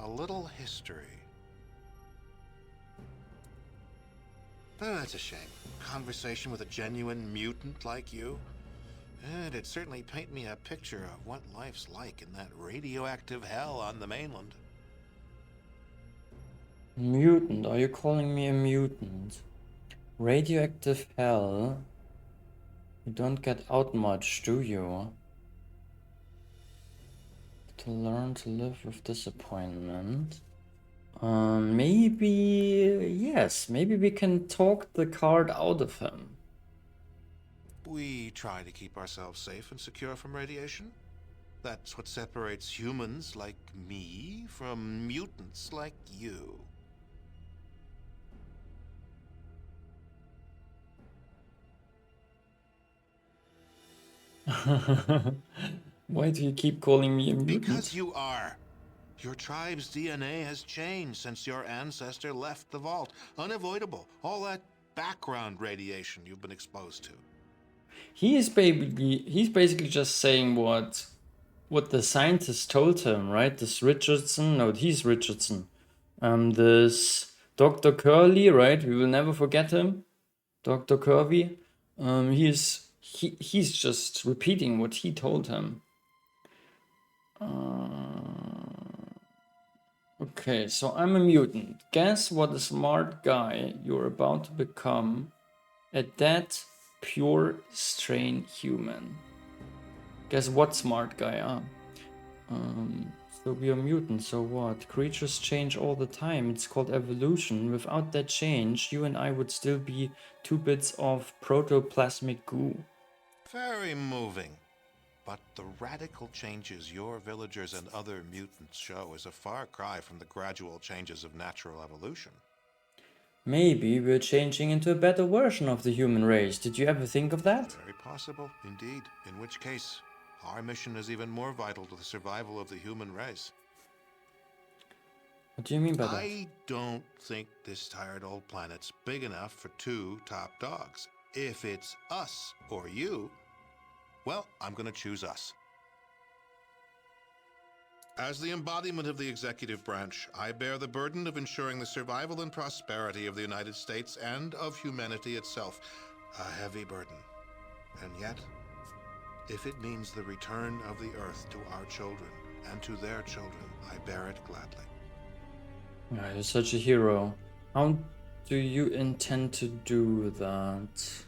[SPEAKER 2] A little history. Oh, that's a shame. Conversation with a genuine mutant like you. It'd certainly paint me a picture of what life's like in that radioactive hell on the mainland.
[SPEAKER 1] Mutant? Are you calling me a mutant? Radioactive hell? You don't get out much, do you? To learn to live with disappointment. Maybe... yes, maybe we can talk the card out of him.
[SPEAKER 2] We try to keep ourselves safe and secure from radiation. That's what separates humans like me from mutants like you.
[SPEAKER 1] Why do you keep calling me a mutant?
[SPEAKER 2] Because you are. Your tribe's DNA has changed since your ancestor left the vault. Unavoidable. All that background radiation you've been exposed to.
[SPEAKER 1] He's basically just saying what the scientist told him, right? This Richardson, no, he's Richardson. This Dr. Curley, right? We will never forget him. Dr. Curvy. He's just repeating what he told him. Okay, so I'm a mutant. Guess what a smart guy you're about to become. A dead, pure strain human. Guess what smart guy, so we are mutants, so what? Creatures change all the time. It's called evolution. Without that change, you and I would still be 2 bits of protoplasmic goo.
[SPEAKER 2] Very moving. But the radical changes your villagers and other mutants show is a far cry from the gradual changes of natural evolution.
[SPEAKER 1] Maybe we're changing into a better version of the human race. Did you ever think of that?
[SPEAKER 2] Very possible, indeed. In which case, our mission is even more vital to the survival of the human race.
[SPEAKER 1] What do you mean by that?
[SPEAKER 2] I don't think this tired old planet's big enough for 2 top dogs. If it's us or you, well, I'm going to choose us. As the embodiment of the executive branch, I bear the burden of ensuring the survival and prosperity of the United States and of humanity itself. A heavy burden. And yet, if it means the return of the Earth to our children and to their children, I bear it gladly.
[SPEAKER 1] Yeah, you're such a hero. How do you intend to do that?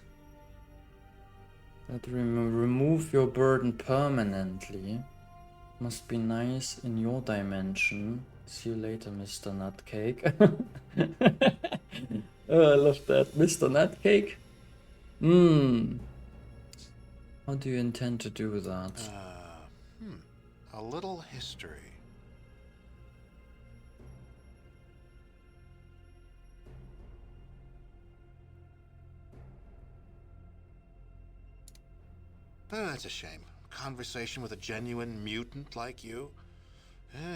[SPEAKER 1] Remove your burden permanently. Must be nice in your dimension. See you later, Mr. Nutcake. Oh, I love that. Mr. Nutcake? How do you intend to do that?
[SPEAKER 2] A little history. Oh, that's a shame. Conversation with a genuine mutant like you.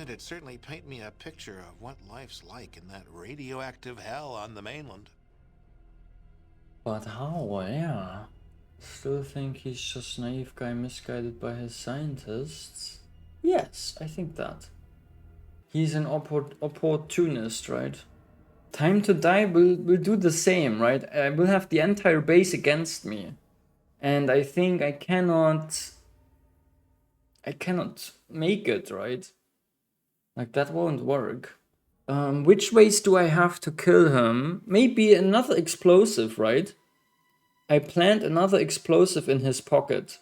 [SPEAKER 2] It'd certainly paint me a picture of what life's like in that radioactive hell on the mainland.
[SPEAKER 1] But how? Yeah. Still think he's just naive guy misguided by his scientists? Yes, I think that. He's an opportunist, right? Time to Die will do the same, right? I will have the entire base against me. And I think I cannot make it, right? Like, that won't work. Which ways do I have to kill him? Maybe another explosive, right? I plant another explosive in his pocket.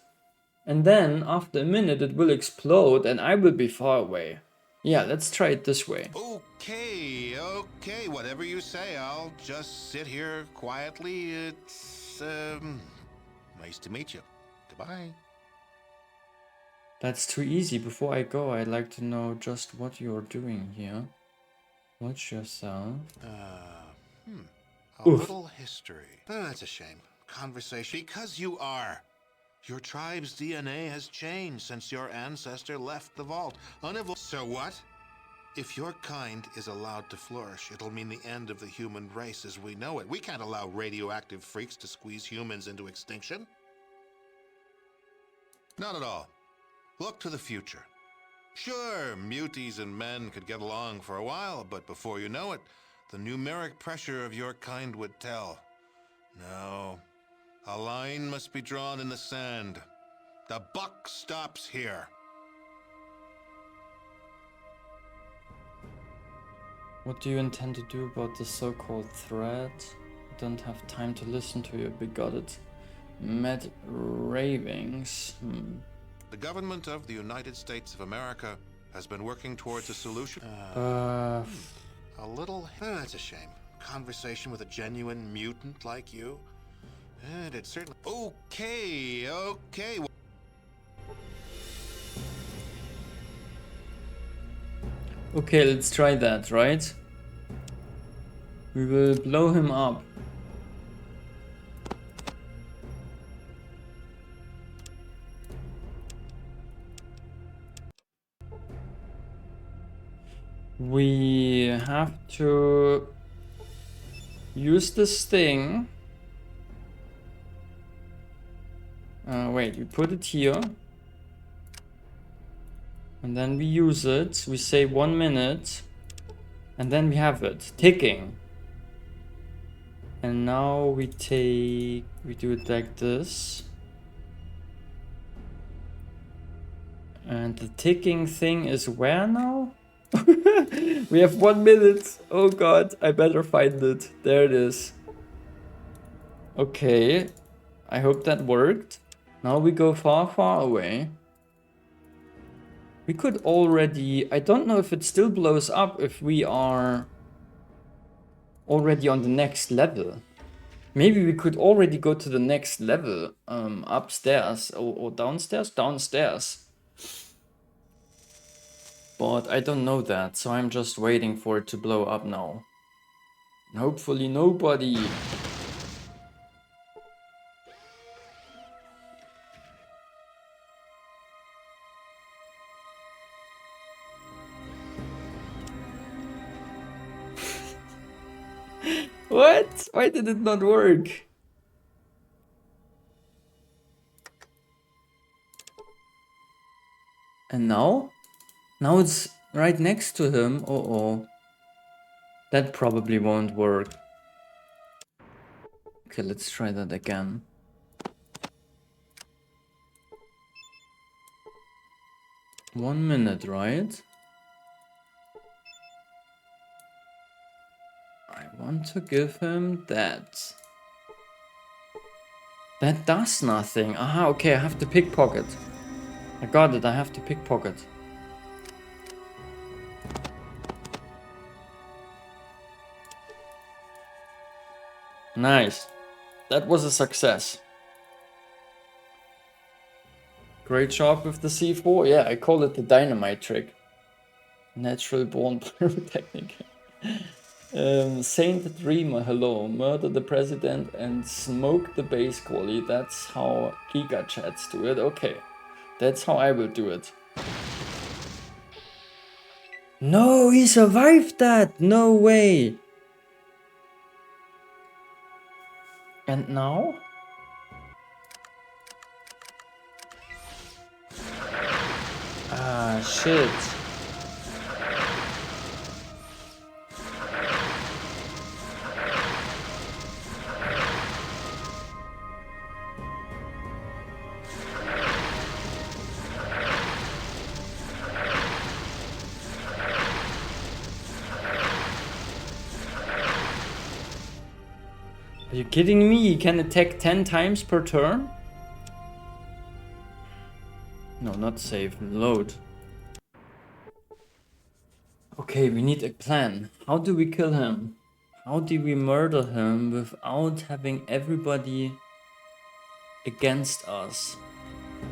[SPEAKER 1] And then, after a minute, it will explode and I will be far away. Yeah, let's try it this way.
[SPEAKER 2] Okay, whatever you say. I'll just sit here quietly. It's, nice to meet you. Goodbye.
[SPEAKER 1] That's too easy. Before I go, I'd like to know just what you're doing here. Watch yourself.
[SPEAKER 2] A little history. Oh, that's a shame. Conversation. Because you are. Your tribe's DNA has changed since your ancestor left the vault. So what? If your kind is allowed to flourish, it'll mean the end of the human race as we know it. We can't allow radioactive freaks to squeeze humans into extinction. Not at all. Look to the future. Sure, muties and men could get along for a while, but before you know it, the numeric pressure of your kind would tell. No. A line must be drawn in the sand. The buck stops here.
[SPEAKER 1] What do you intend to do about the so-called threat? I don't have time to listen to your bigoted mad ravings.
[SPEAKER 2] The government of the United States of America has been working towards a solution.
[SPEAKER 1] Uh,
[SPEAKER 2] A little... that's a shame. Conversation with a genuine mutant like you. It'd certainly... Okay.
[SPEAKER 1] Okay, let's try that, right? We will blow him up. We have to use this thing. Wait, we put it here. And then we use it. We say 1 minute. And then we have it ticking. And now we do it like this. And the ticking thing is where now? We have 1 minute. Oh god, I better find it. There it is. Okay, I hope that worked. Now we go far, far away. We could already... I don't know if it still blows up if we are already on the next level. Maybe we could already go to the next level. Upstairs or downstairs? Downstairs. But I don't know that, so I'm just waiting for it to blow up now. And hopefully nobody... What? Why did it not work? And now? Now it's right next to him. Uh-oh. That probably won't work. Okay, let's try that again. One minute, right? I want to give him that. That does nothing. Aha, okay, I have to pickpocket. I got it, I have to pickpocket. Nice. That was a success. Great job with the C4. Yeah, I call it the dynamite trick. Natural born pyrotechnic. Saint Dreamer, hello. Murder the president and smoke the base quality. That's how Giga Chats do it. Okay. That's how I will do it. No, he survived that! No way! And now? Ah, shit. Are you kidding me? He can attack 10 times per turn? No, not save. Load. Okay, we need a plan. How do we kill him? How do we murder him without having everybody against us?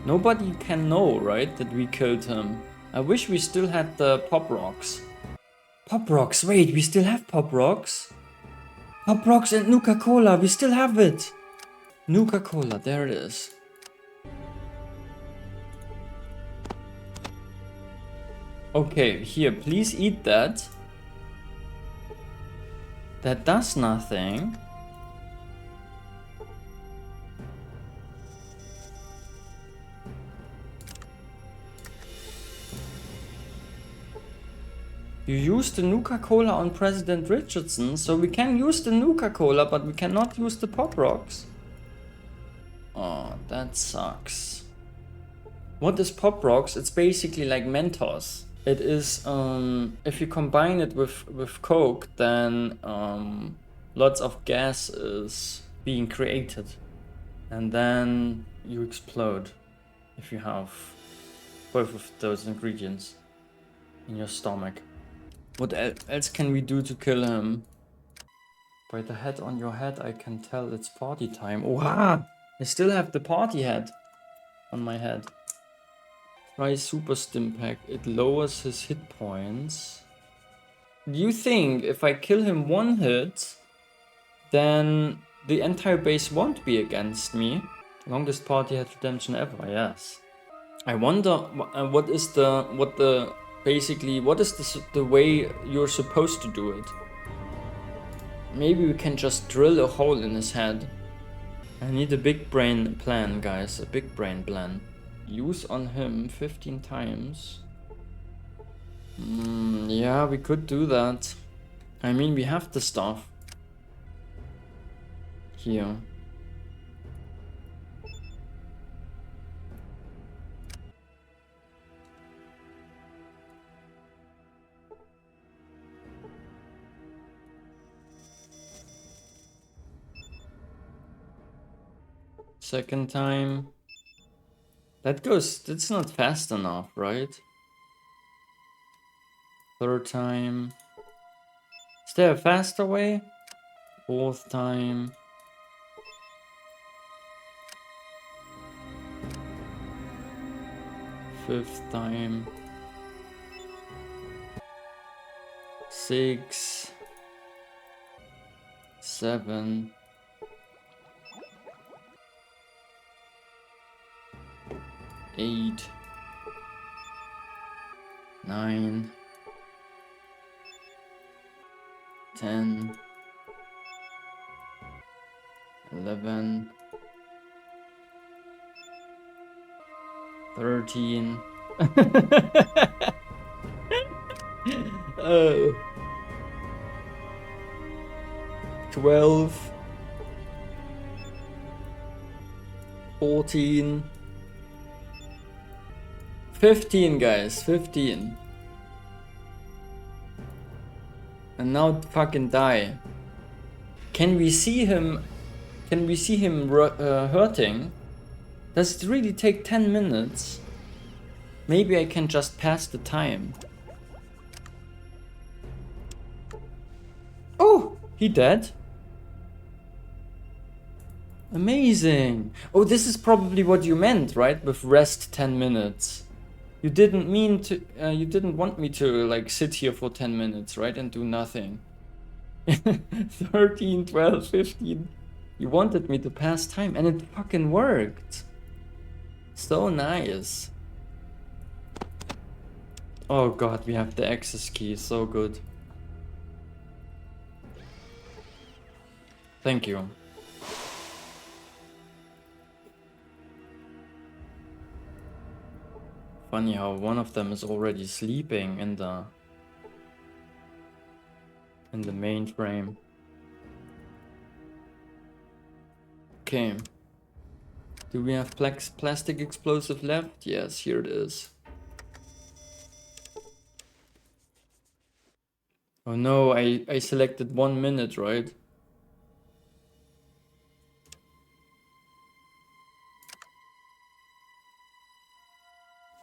[SPEAKER 1] Nobody can know, right, that we killed him. I wish we still had the pop rocks. Pop rocks, wait, we still have pop rocks? Pop rocks and Nuka-Cola, we still have it. Nuka-Cola, there it is. Okay, here, please eat that. That does nothing. You used the Nuka-Cola on President Richardson, so we can use the Nuka-Cola, but we cannot use the Pop Rocks. Oh, that sucks. What is Pop Rocks? It's basically like Mentos. It is, if you combine it with Coke, then lots of gas is being created. And then you explode if you have both of those ingredients in your stomach. What else can we do to kill him? By the head on your head, I can tell it's party time. Wow! I still have the party head on my head. Try Super Stim Pack. It lowers his hit points. Do you think if I kill him one hit, then the entire base won't be against me? Longest party head redemption ever, yes. I wonder what is the way you're supposed to do it. Maybe we can just drill a hole in his head. I need a big brain plan, guys. A big brain plan. Use on him 15 times. Yeah, we could do that. I mean, we have the stuff. Here. Second time. That's not fast enough, right? Third time. Is there a faster way? Fourth time. Fifth time. 6. 7. 8, 9, 10, 11, 13. 12, 14. 15, guys, 15. And now fucking die. Can we see him Can we see him hurting? Does it really take 10 minutes? Maybe I can just pass the time. Oh, he dead? Amazing. Oh, this is probably what you meant, right? With rest 10 minutes. You didn't mean to, you didn't want me to like sit here for 10 minutes, right? And do nothing. 13, 12, 15. You wanted me to pass time and it fucking worked. So nice. Oh god, we have the access key. So good. Thank you. Funny how one of them is already sleeping in the mainframe. Okay. Do we have plastic explosive left? Yes, here it is. Oh no, I selected 1 minute, right?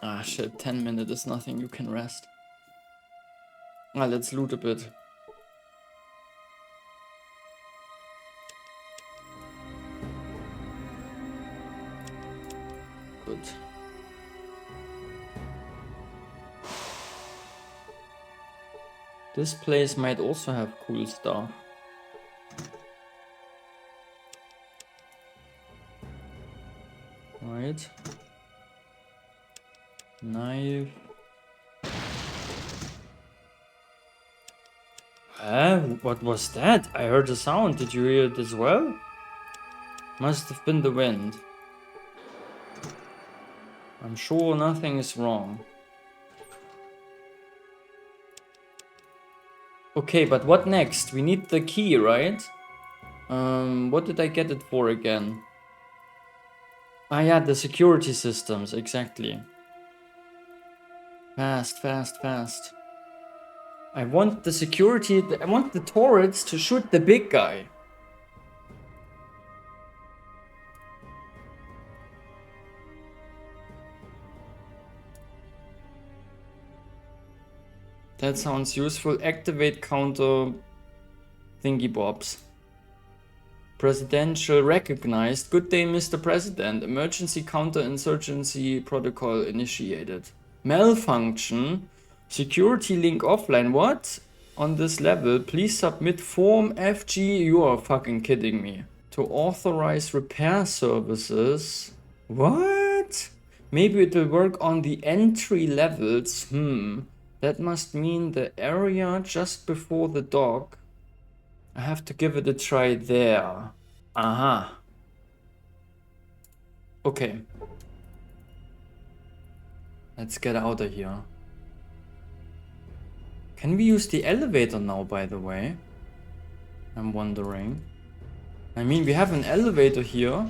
[SPEAKER 1] Ah shit, 10 minutes is nothing, you can rest. Ah, let's loot a bit. Good. This place might also have cool stuff. Right. Knife. What was that? I heard a sound. Did you hear it as well? Must have been the wind. I'm sure nothing is wrong. Okay, but what next? We need the key, right? What did I get it for again? Ah yeah, the security systems, exactly. Fast, fast, fast. I want the security, I want the turrets to shoot the big guy. That sounds useful. Activate counter thingy bobs. Presidential recognized. Good day, Mr. President. Emergency counter-insurgency protocol initiated. Malfunction. Security link offline. What? On this level, please submit form FG. You are fucking kidding me. To authorize repair services. What? Maybe it will work on the entry levels. That must mean the area just before the dock. I have to give it a try there. Aha. Okay. Let's get out of here. Can we use the elevator now, by the way? I'm wondering. I mean, we have an elevator here.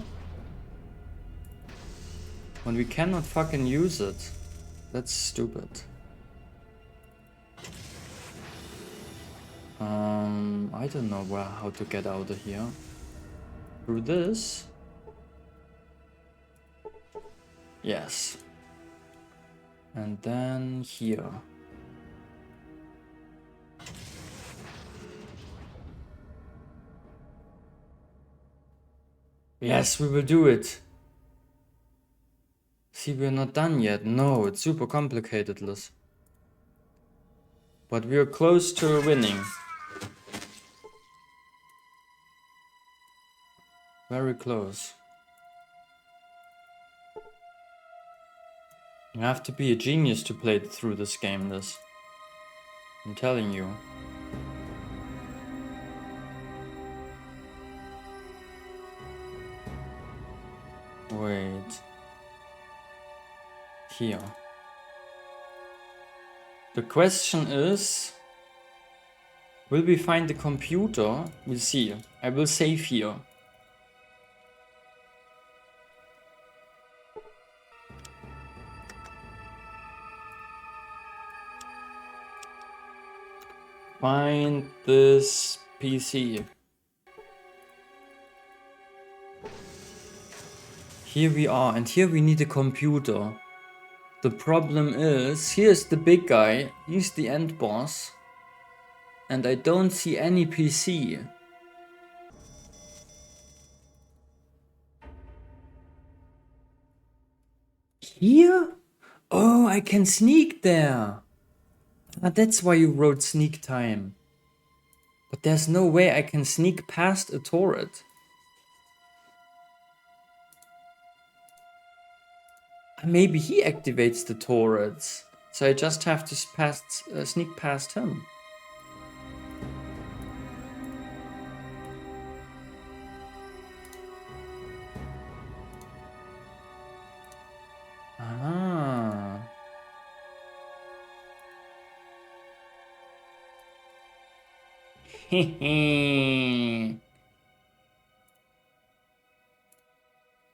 [SPEAKER 1] But we cannot fucking use it. That's stupid. I don't know how to get out of here. Through this? Yes. And then here. Yes, we will do it. See, we're not done yet. No, it's super complicated, Liz. But we're close to winning. Very close. You have to be a genius to play through this game, Liz. I'm telling you. Wait. Here. The question is, will we find the computer? We'll see. I will save here. Find this PC. Here we are, and here we need a computer. The problem is, here's the big guy, he's the end boss, and I don't see any PC. Here? Oh, I can sneak there. Ah, that's why you wrote sneak time. But there's no way I can sneak past a turret. Maybe he activates the turrets, so I just have to sneak past him. Ah.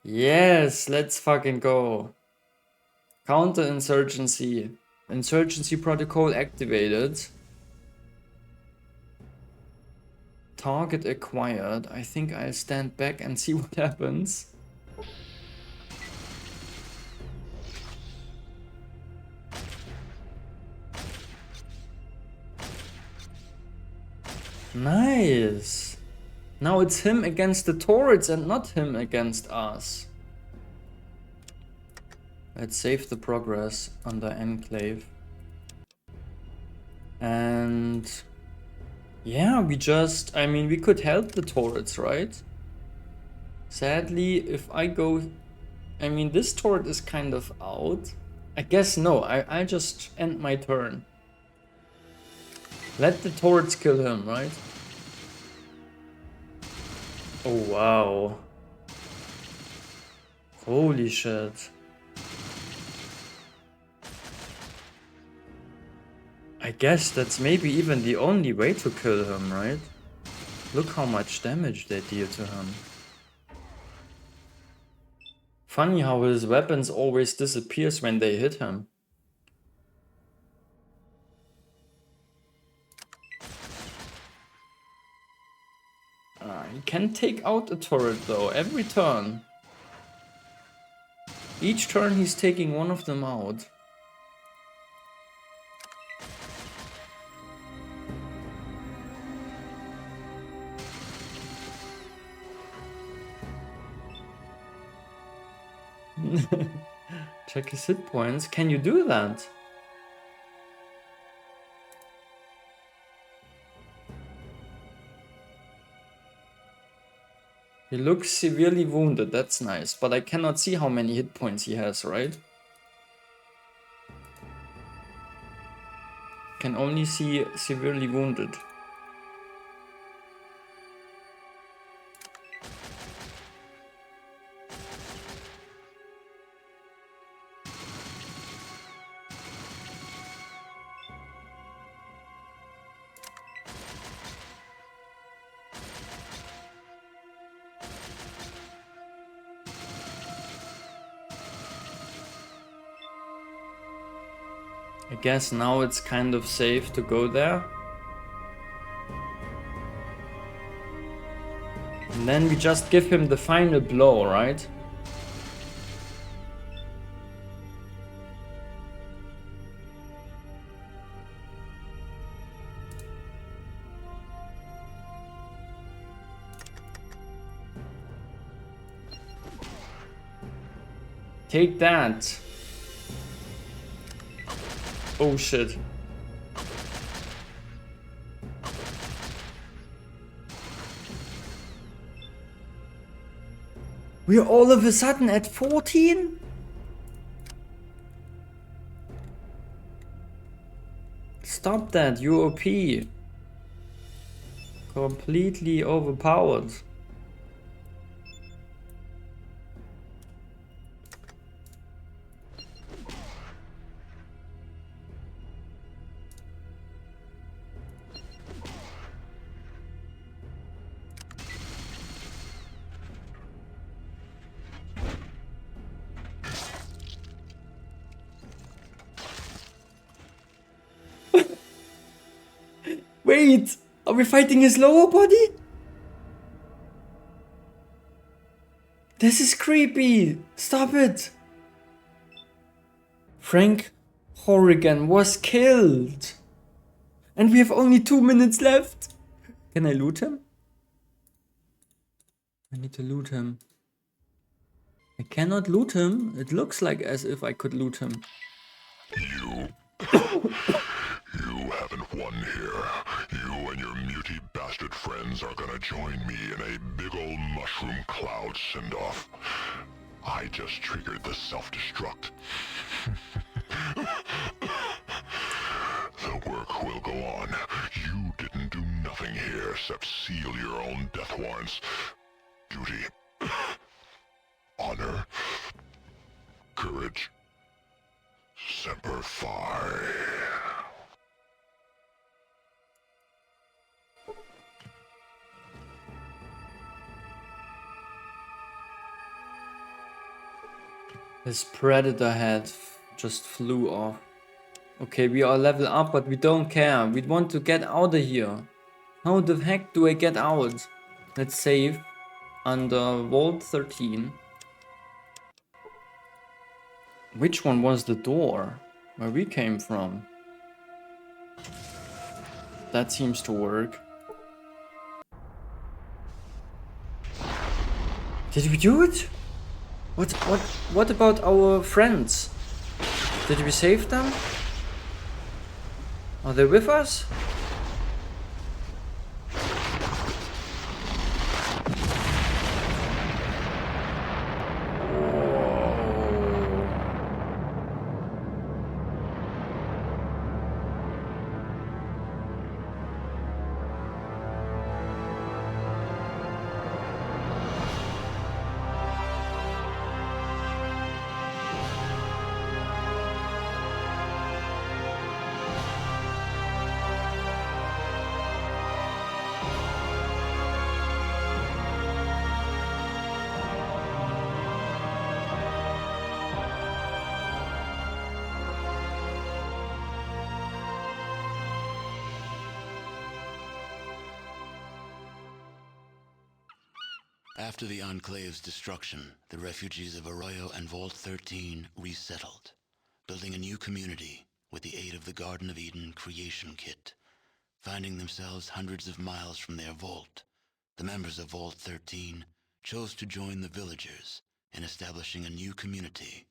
[SPEAKER 1] Yes, let's fucking go. Counterinsurgency. Insurgency protocol activated. Target acquired. I think I'll stand back and see what happens. Nice. Now it's him against the turrets and not him against us. Let's save the progress under enclave. And yeah, we could help the turrets, right? Sadly, if I go, this turret is kind of out. I guess no, I just end my turn. Let the turrets kill him, right? Oh wow. Holy shit. I guess that's maybe even the only way to kill him, right? Look how much damage they deal to him. Funny how his weapons always disappears when they hit him. He can take out a turret though, every turn. Each turn he's taking one of them out. Check his hit points. Can you do that? He looks severely wounded, that's nice, but I cannot see how many hit points he has, right? Can only see severely wounded. I guess now it's kind of safe to go there. And then we just give him the final blow, right? Take that. Oh shit. We're all of a sudden at 14? Stop that, you're OP. Completely overpowered. Wait, are we fighting his lower body? This is creepy! Stop it! Frank Horrigan was killed! And we have only 2 minutes left! Can I loot him? I need to loot him. I cannot loot him. It looks like as if I could loot him.
[SPEAKER 6] You haven't won here. You and your muty bastard friends are gonna join me in a big old mushroom cloud send-off. I just triggered the self-destruct. The work will go on. You didn't do nothing here except seal your own death warrants. Duty. Honor. Courage. Semper Fi.
[SPEAKER 1] This predator head just flew off. Okay, we are level up, but we don't care. We want to get out of here. How the heck do I get out? Let's save under Vault 13. Which one was the door? Where we came from? That seems to work. Did we do it? What about our friends? Did we save them? Are they with us?
[SPEAKER 7] After the Enclave's destruction, the refugees of Arroyo and Vault 13 resettled, building a new community with the aid of the Garden of Eden creation kit. Finding themselves hundreds of miles from their vault, the members of Vault 13 chose to join the villagers in establishing a new community,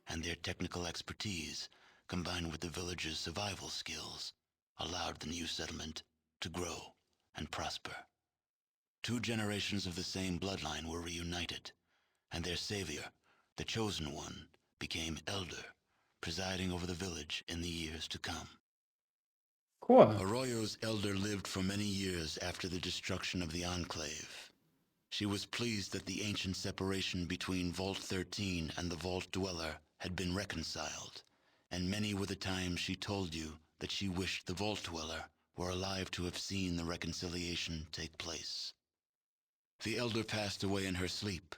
[SPEAKER 7] and their technical expertise, combined with the villagers' survival skills, allowed the new settlement to grow and prosper. 2 generations of the same bloodline were reunited, and their savior, the Chosen One, became elder, presiding over the village in the years to come.
[SPEAKER 1] Cool.
[SPEAKER 7] Arroyo's elder lived for many years after the destruction of the Enclave. She was pleased that the ancient separation between Vault 13 and the Vault Dweller had been reconciled, and many were the times she told you that she wished the Vault Dweller were alive to have seen the reconciliation take place. The elder passed away in her sleep,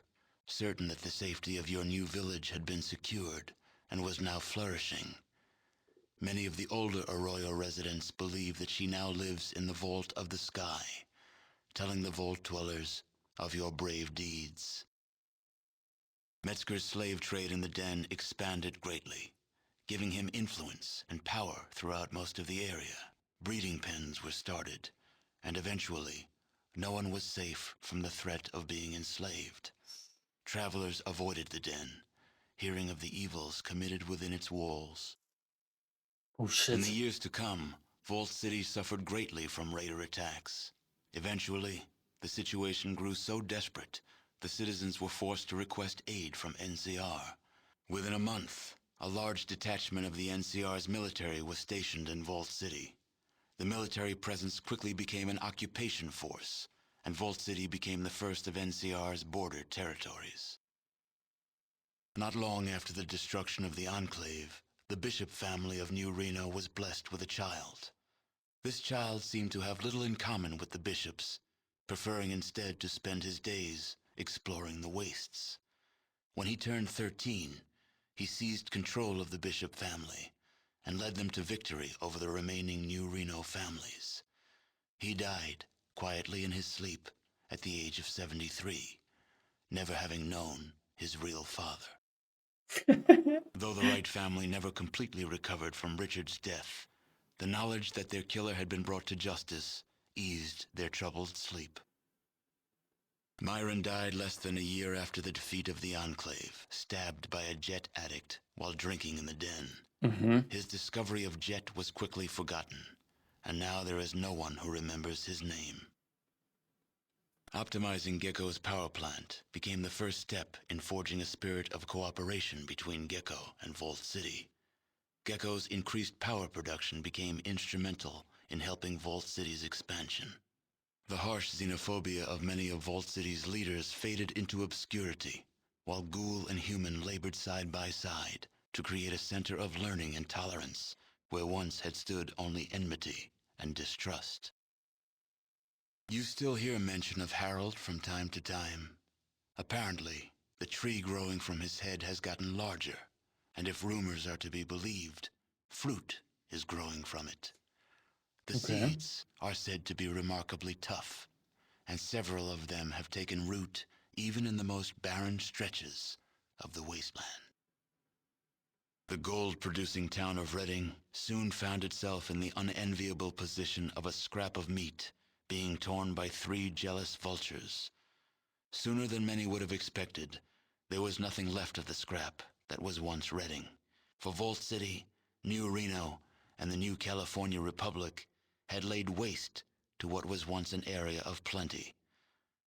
[SPEAKER 7] certain that the safety of your new village had been secured and was now flourishing. Many of the older Arroyo residents believe that she now lives in the Vault of the Sky, telling the Vault Dwellers of your brave deeds. Metzger's slave trade in the Den expanded greatly, giving him influence and power throughout most of the area. Breeding pens were started, and eventually, no one was safe from the threat of being enslaved. Travelers avoided the Den, hearing of the evils committed within its walls.
[SPEAKER 1] Oh shit.
[SPEAKER 7] In the years to come, Vault City suffered greatly from raider attacks. Eventually, the situation grew so desperate, the citizens were forced to request aid from NCR. Within a month, a large detachment of the NCR's military was stationed in Vault City. The military presence quickly became an occupation force, and Vault City became the first of NCR's border territories. Not long after the destruction of the Enclave, the Bishop family of New Reno was blessed with a child. This child seemed to have little in common with the bishops, preferring instead to spend his days exploring the wastes. When he turned 13, he seized control of the Bishop family and led them to victory over the remaining New Reno families. He died quietly in his sleep at the age of 73, never having known his real father. Though the Wright family never completely recovered from Richard's death, the knowledge that their killer had been brought to justice eased their troubled sleep. Myron died less than a year after the defeat of the Enclave, stabbed by a Jet addict while drinking in the den. His discovery of Jet was quickly forgotten, and now there is no one who remembers his name. Optimizing Gecko's power plant became the first step in forging a spirit of cooperation between Gecko and Vault City. Gecko's increased power production became instrumental in helping Vault City's expansion. The harsh xenophobia of many of Vault City's leaders faded into obscurity, while Ghoul and Human labored side by side to create a center of learning and tolerance where once had stood only enmity and distrust. You still hear mention of Harold from time to time. Apparently, the tree growing from his head has gotten larger, and if rumors are to be believed, fruit is growing from it. The seeds are said to be remarkably tough, and several of them have taken root even in the most barren stretches of the wasteland. The gold-producing town of Redding soon found itself in the unenviable position of a scrap of meat being torn by 3 jealous vultures. Sooner than many would have expected, there was nothing left of the scrap that was once Redding. For Vault City, New Reno, and the new California Republic had laid waste to what was once an area of plenty.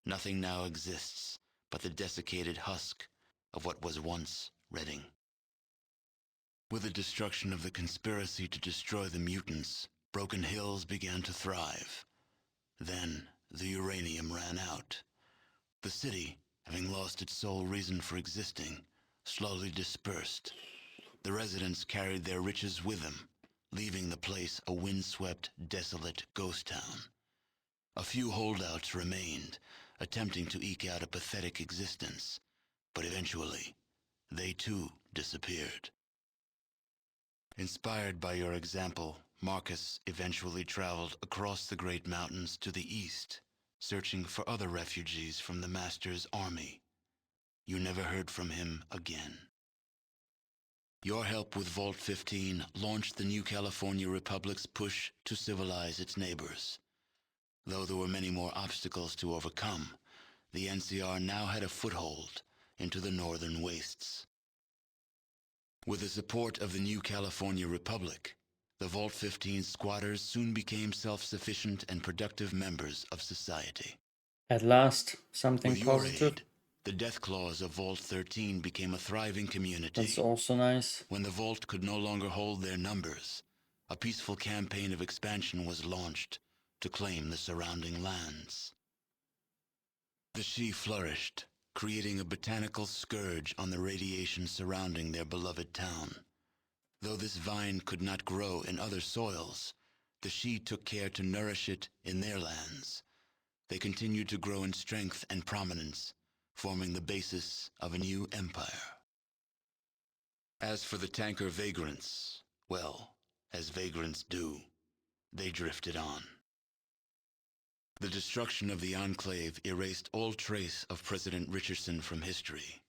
[SPEAKER 7] Nothing now exists but the desiccated husk of what was once Redding. With the destruction of the conspiracy to destroy the mutants, Broken Hills began to thrive. Then, the uranium ran out. The city, having lost its sole reason for existing, slowly dispersed. The residents carried their riches with them, leaving the place a windswept, desolate ghost town. A few holdouts remained, attempting to eke out a pathetic existence, but eventually, they too disappeared. Inspired by your example, Marcus eventually traveled across the Great Mountains to the east, searching for other refugees from the Master's army. You never heard from him again. Your help with Vault 15 launched the new California Republic's push to civilize its neighbors. Though there were many more obstacles to overcome, the NCR now had a foothold into the northern wastes. With the support of the new California Republic, the Vault 15 squatters soon became self-sufficient and productive members of society.
[SPEAKER 1] At last, something
[SPEAKER 7] With your
[SPEAKER 1] positive.
[SPEAKER 7] aid, the Death Claws of Vault 13 became a thriving community.
[SPEAKER 1] That's also nice.
[SPEAKER 7] When the Vault could no longer hold their numbers, a peaceful campaign of expansion was launched to claim the surrounding lands. The Shi flourished, creating a botanical scourge on the radiation surrounding their beloved town. Though this vine could not grow in other soils, the Shi took care to nourish it in their lands. They continued to grow in strength and prominence, forming the basis of a new empire. As for the tanker vagrants, well, as vagrants do, they drifted on. The destruction of the Enclave erased all trace of President Richardson from history.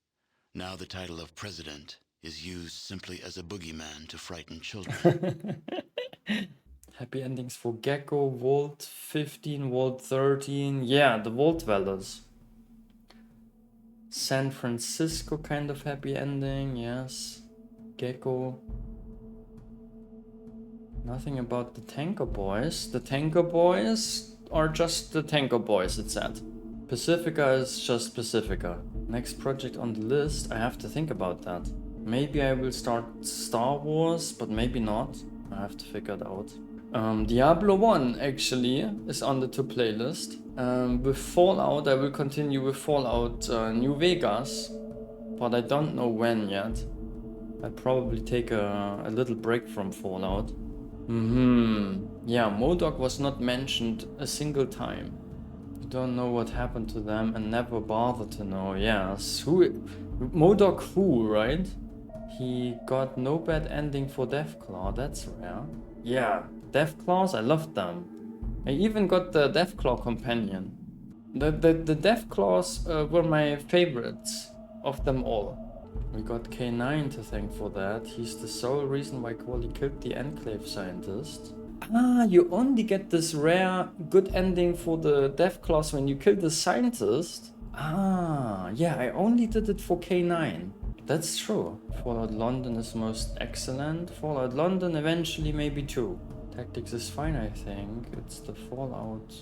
[SPEAKER 7] Now the title of president is used simply as a boogeyman to frighten children.
[SPEAKER 1] Happy endings for Gecko, Vault 15, Vault 13. Yeah, the Vault Dwellers. San Francisco kind of happy ending, yes. Gecko. Nothing about the Tanker Boys. The Tanker Boys are just the Tanker Boys, it said. Pacifica is just Pacifica. Next project on the list, I have to think about that. Maybe I will start Star Wars, but maybe not. I have to figure it out. Diablo 1 actually is on the to playlist. With Fallout, I will continue with Fallout New Vegas, but I don't know when yet. I'll probably take a little break from Fallout. Yeah, MODOK was not mentioned a single time. You don't know what happened to them and never bother to know. Yes, MODOK who, right? He got no bad ending for Deathclaw, that's rare. Yeah, Deathclaws, I loved them. I even got the Deathclaw companion. The Deathclaws were my favorites of them all. We got K9 to thank for that. He's the sole reason why Quali killed the Enclave scientist. Ah, you only get this rare good ending for the Deathclaws when you kill the scientist? Ah, yeah, I only did it for K9. That's true. Fallout London is most excellent. Fallout London eventually maybe too. Tactics is fine, I think. It's the Fallout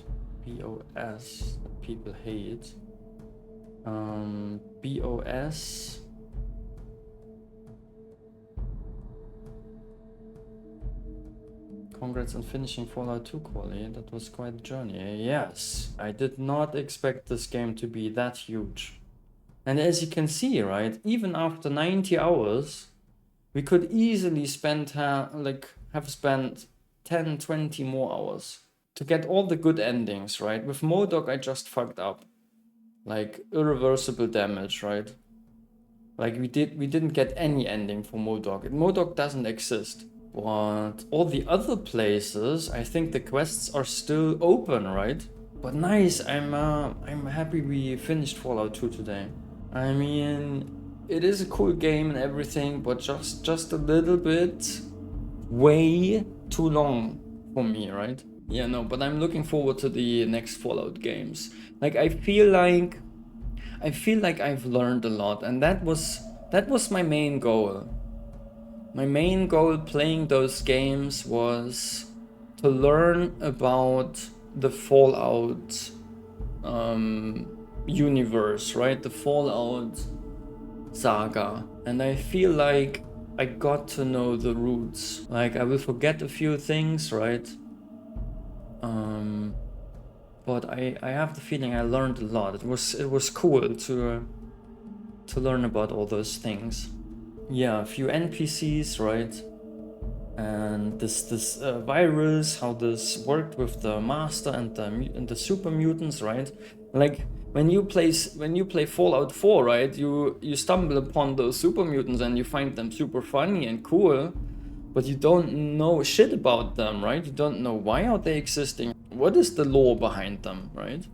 [SPEAKER 1] BOS that people hate. BOS. Congrats on finishing Fallout 2, Quali. That was quite a journey. Yes, I did not expect this game to be that huge. And as you can see, right, even after 90 hours, we could easily spend have spent 10, 20 more hours to get all the good endings, right? With MODOK, I just fucked up. Like irreversible damage, right? Like we didn't get any ending for MODOK. MODOK doesn't exist. But all the other places, I think the quests are still open, right? But nice, I'm happy we finished Fallout 2 today. I mean, it is a cool game and everything, but just a little bit way too long for me, right? Yeah, no, but I'm looking forward to the next Fallout games. Like I feel like I've learned a lot, and that was my main goal. My main goal playing those games was to learn about the Fallout universe, right? The Fallout saga. And I feel like I got to know the roots. Like I will forget a few things, right? But I have the feeling I learned a lot. It was cool to learn about all those things. Yeah, a few NPCs, right? And this virus, how this worked with the master and the super mutants, right? Like when you play Fallout 4, right? You stumble upon those super mutants and you find them super funny and cool, but you don't know shit about them, right? You don't know why are they existing. What is the lore behind them, right?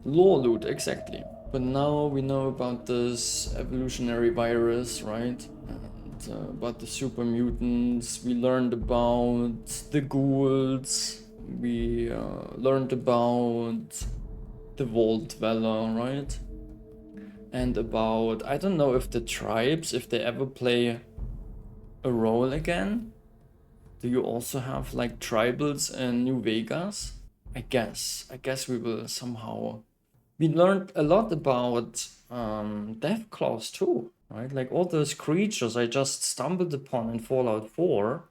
[SPEAKER 1] Lore loot, exactly. But now we know about this evolutionary virus, right? And about the super mutants. We learned about the ghouls. We learned about the Vault Dweller, right? And about, I don't know if the tribes, if they ever play a role again. Do you also have like tribals in New Vegas? I guess we will somehow. We learned a lot about Deathclaws too, right? Like all those creatures I just stumbled upon in Fallout 4.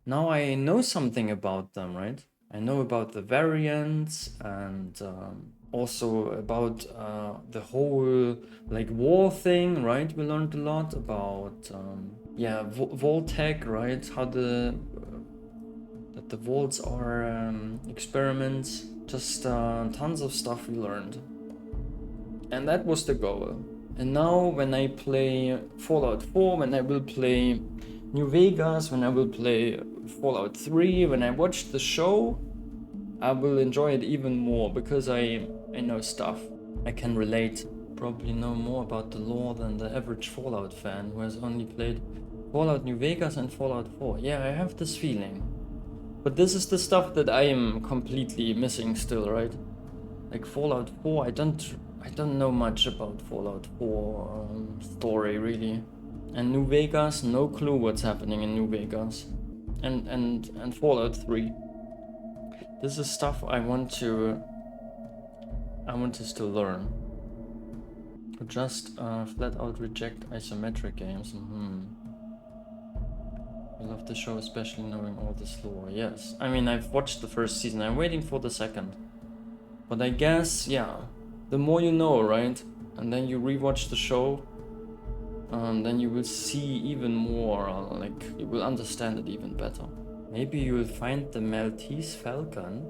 [SPEAKER 1] Now I know something about them, right? I know about the variants and also about the whole like war thing, right? We learned a lot about Voltec, right? How that the vaults are experiments. Just tons of stuff we learned. And that was the goal. And now when I play Fallout 4, when I will play New Vegas, when I will play Fallout 3, when I watch the show, I will enjoy it even more because I know stuff. I can relate. Probably know more about the lore than the average Fallout fan who has only played Fallout New Vegas and Fallout 4. Yeah, I have this feeling. But this is the stuff that I am completely missing still, right? Like Fallout 4, I don't know much about Fallout 4 story really. And New Vegas, no clue what's happening in New Vegas. And Fallout 3. This is stuff I want to still learn. Or just flat out reject isometric games. I love the show, especially knowing all this lore. Yes, I mean I've watched the first season. I'm waiting for the second. But I guess, yeah, the more you know, right? And then you rewatch the show, then you will see even more, like, you will understand it even better. Maybe you will find the Maltese Falcon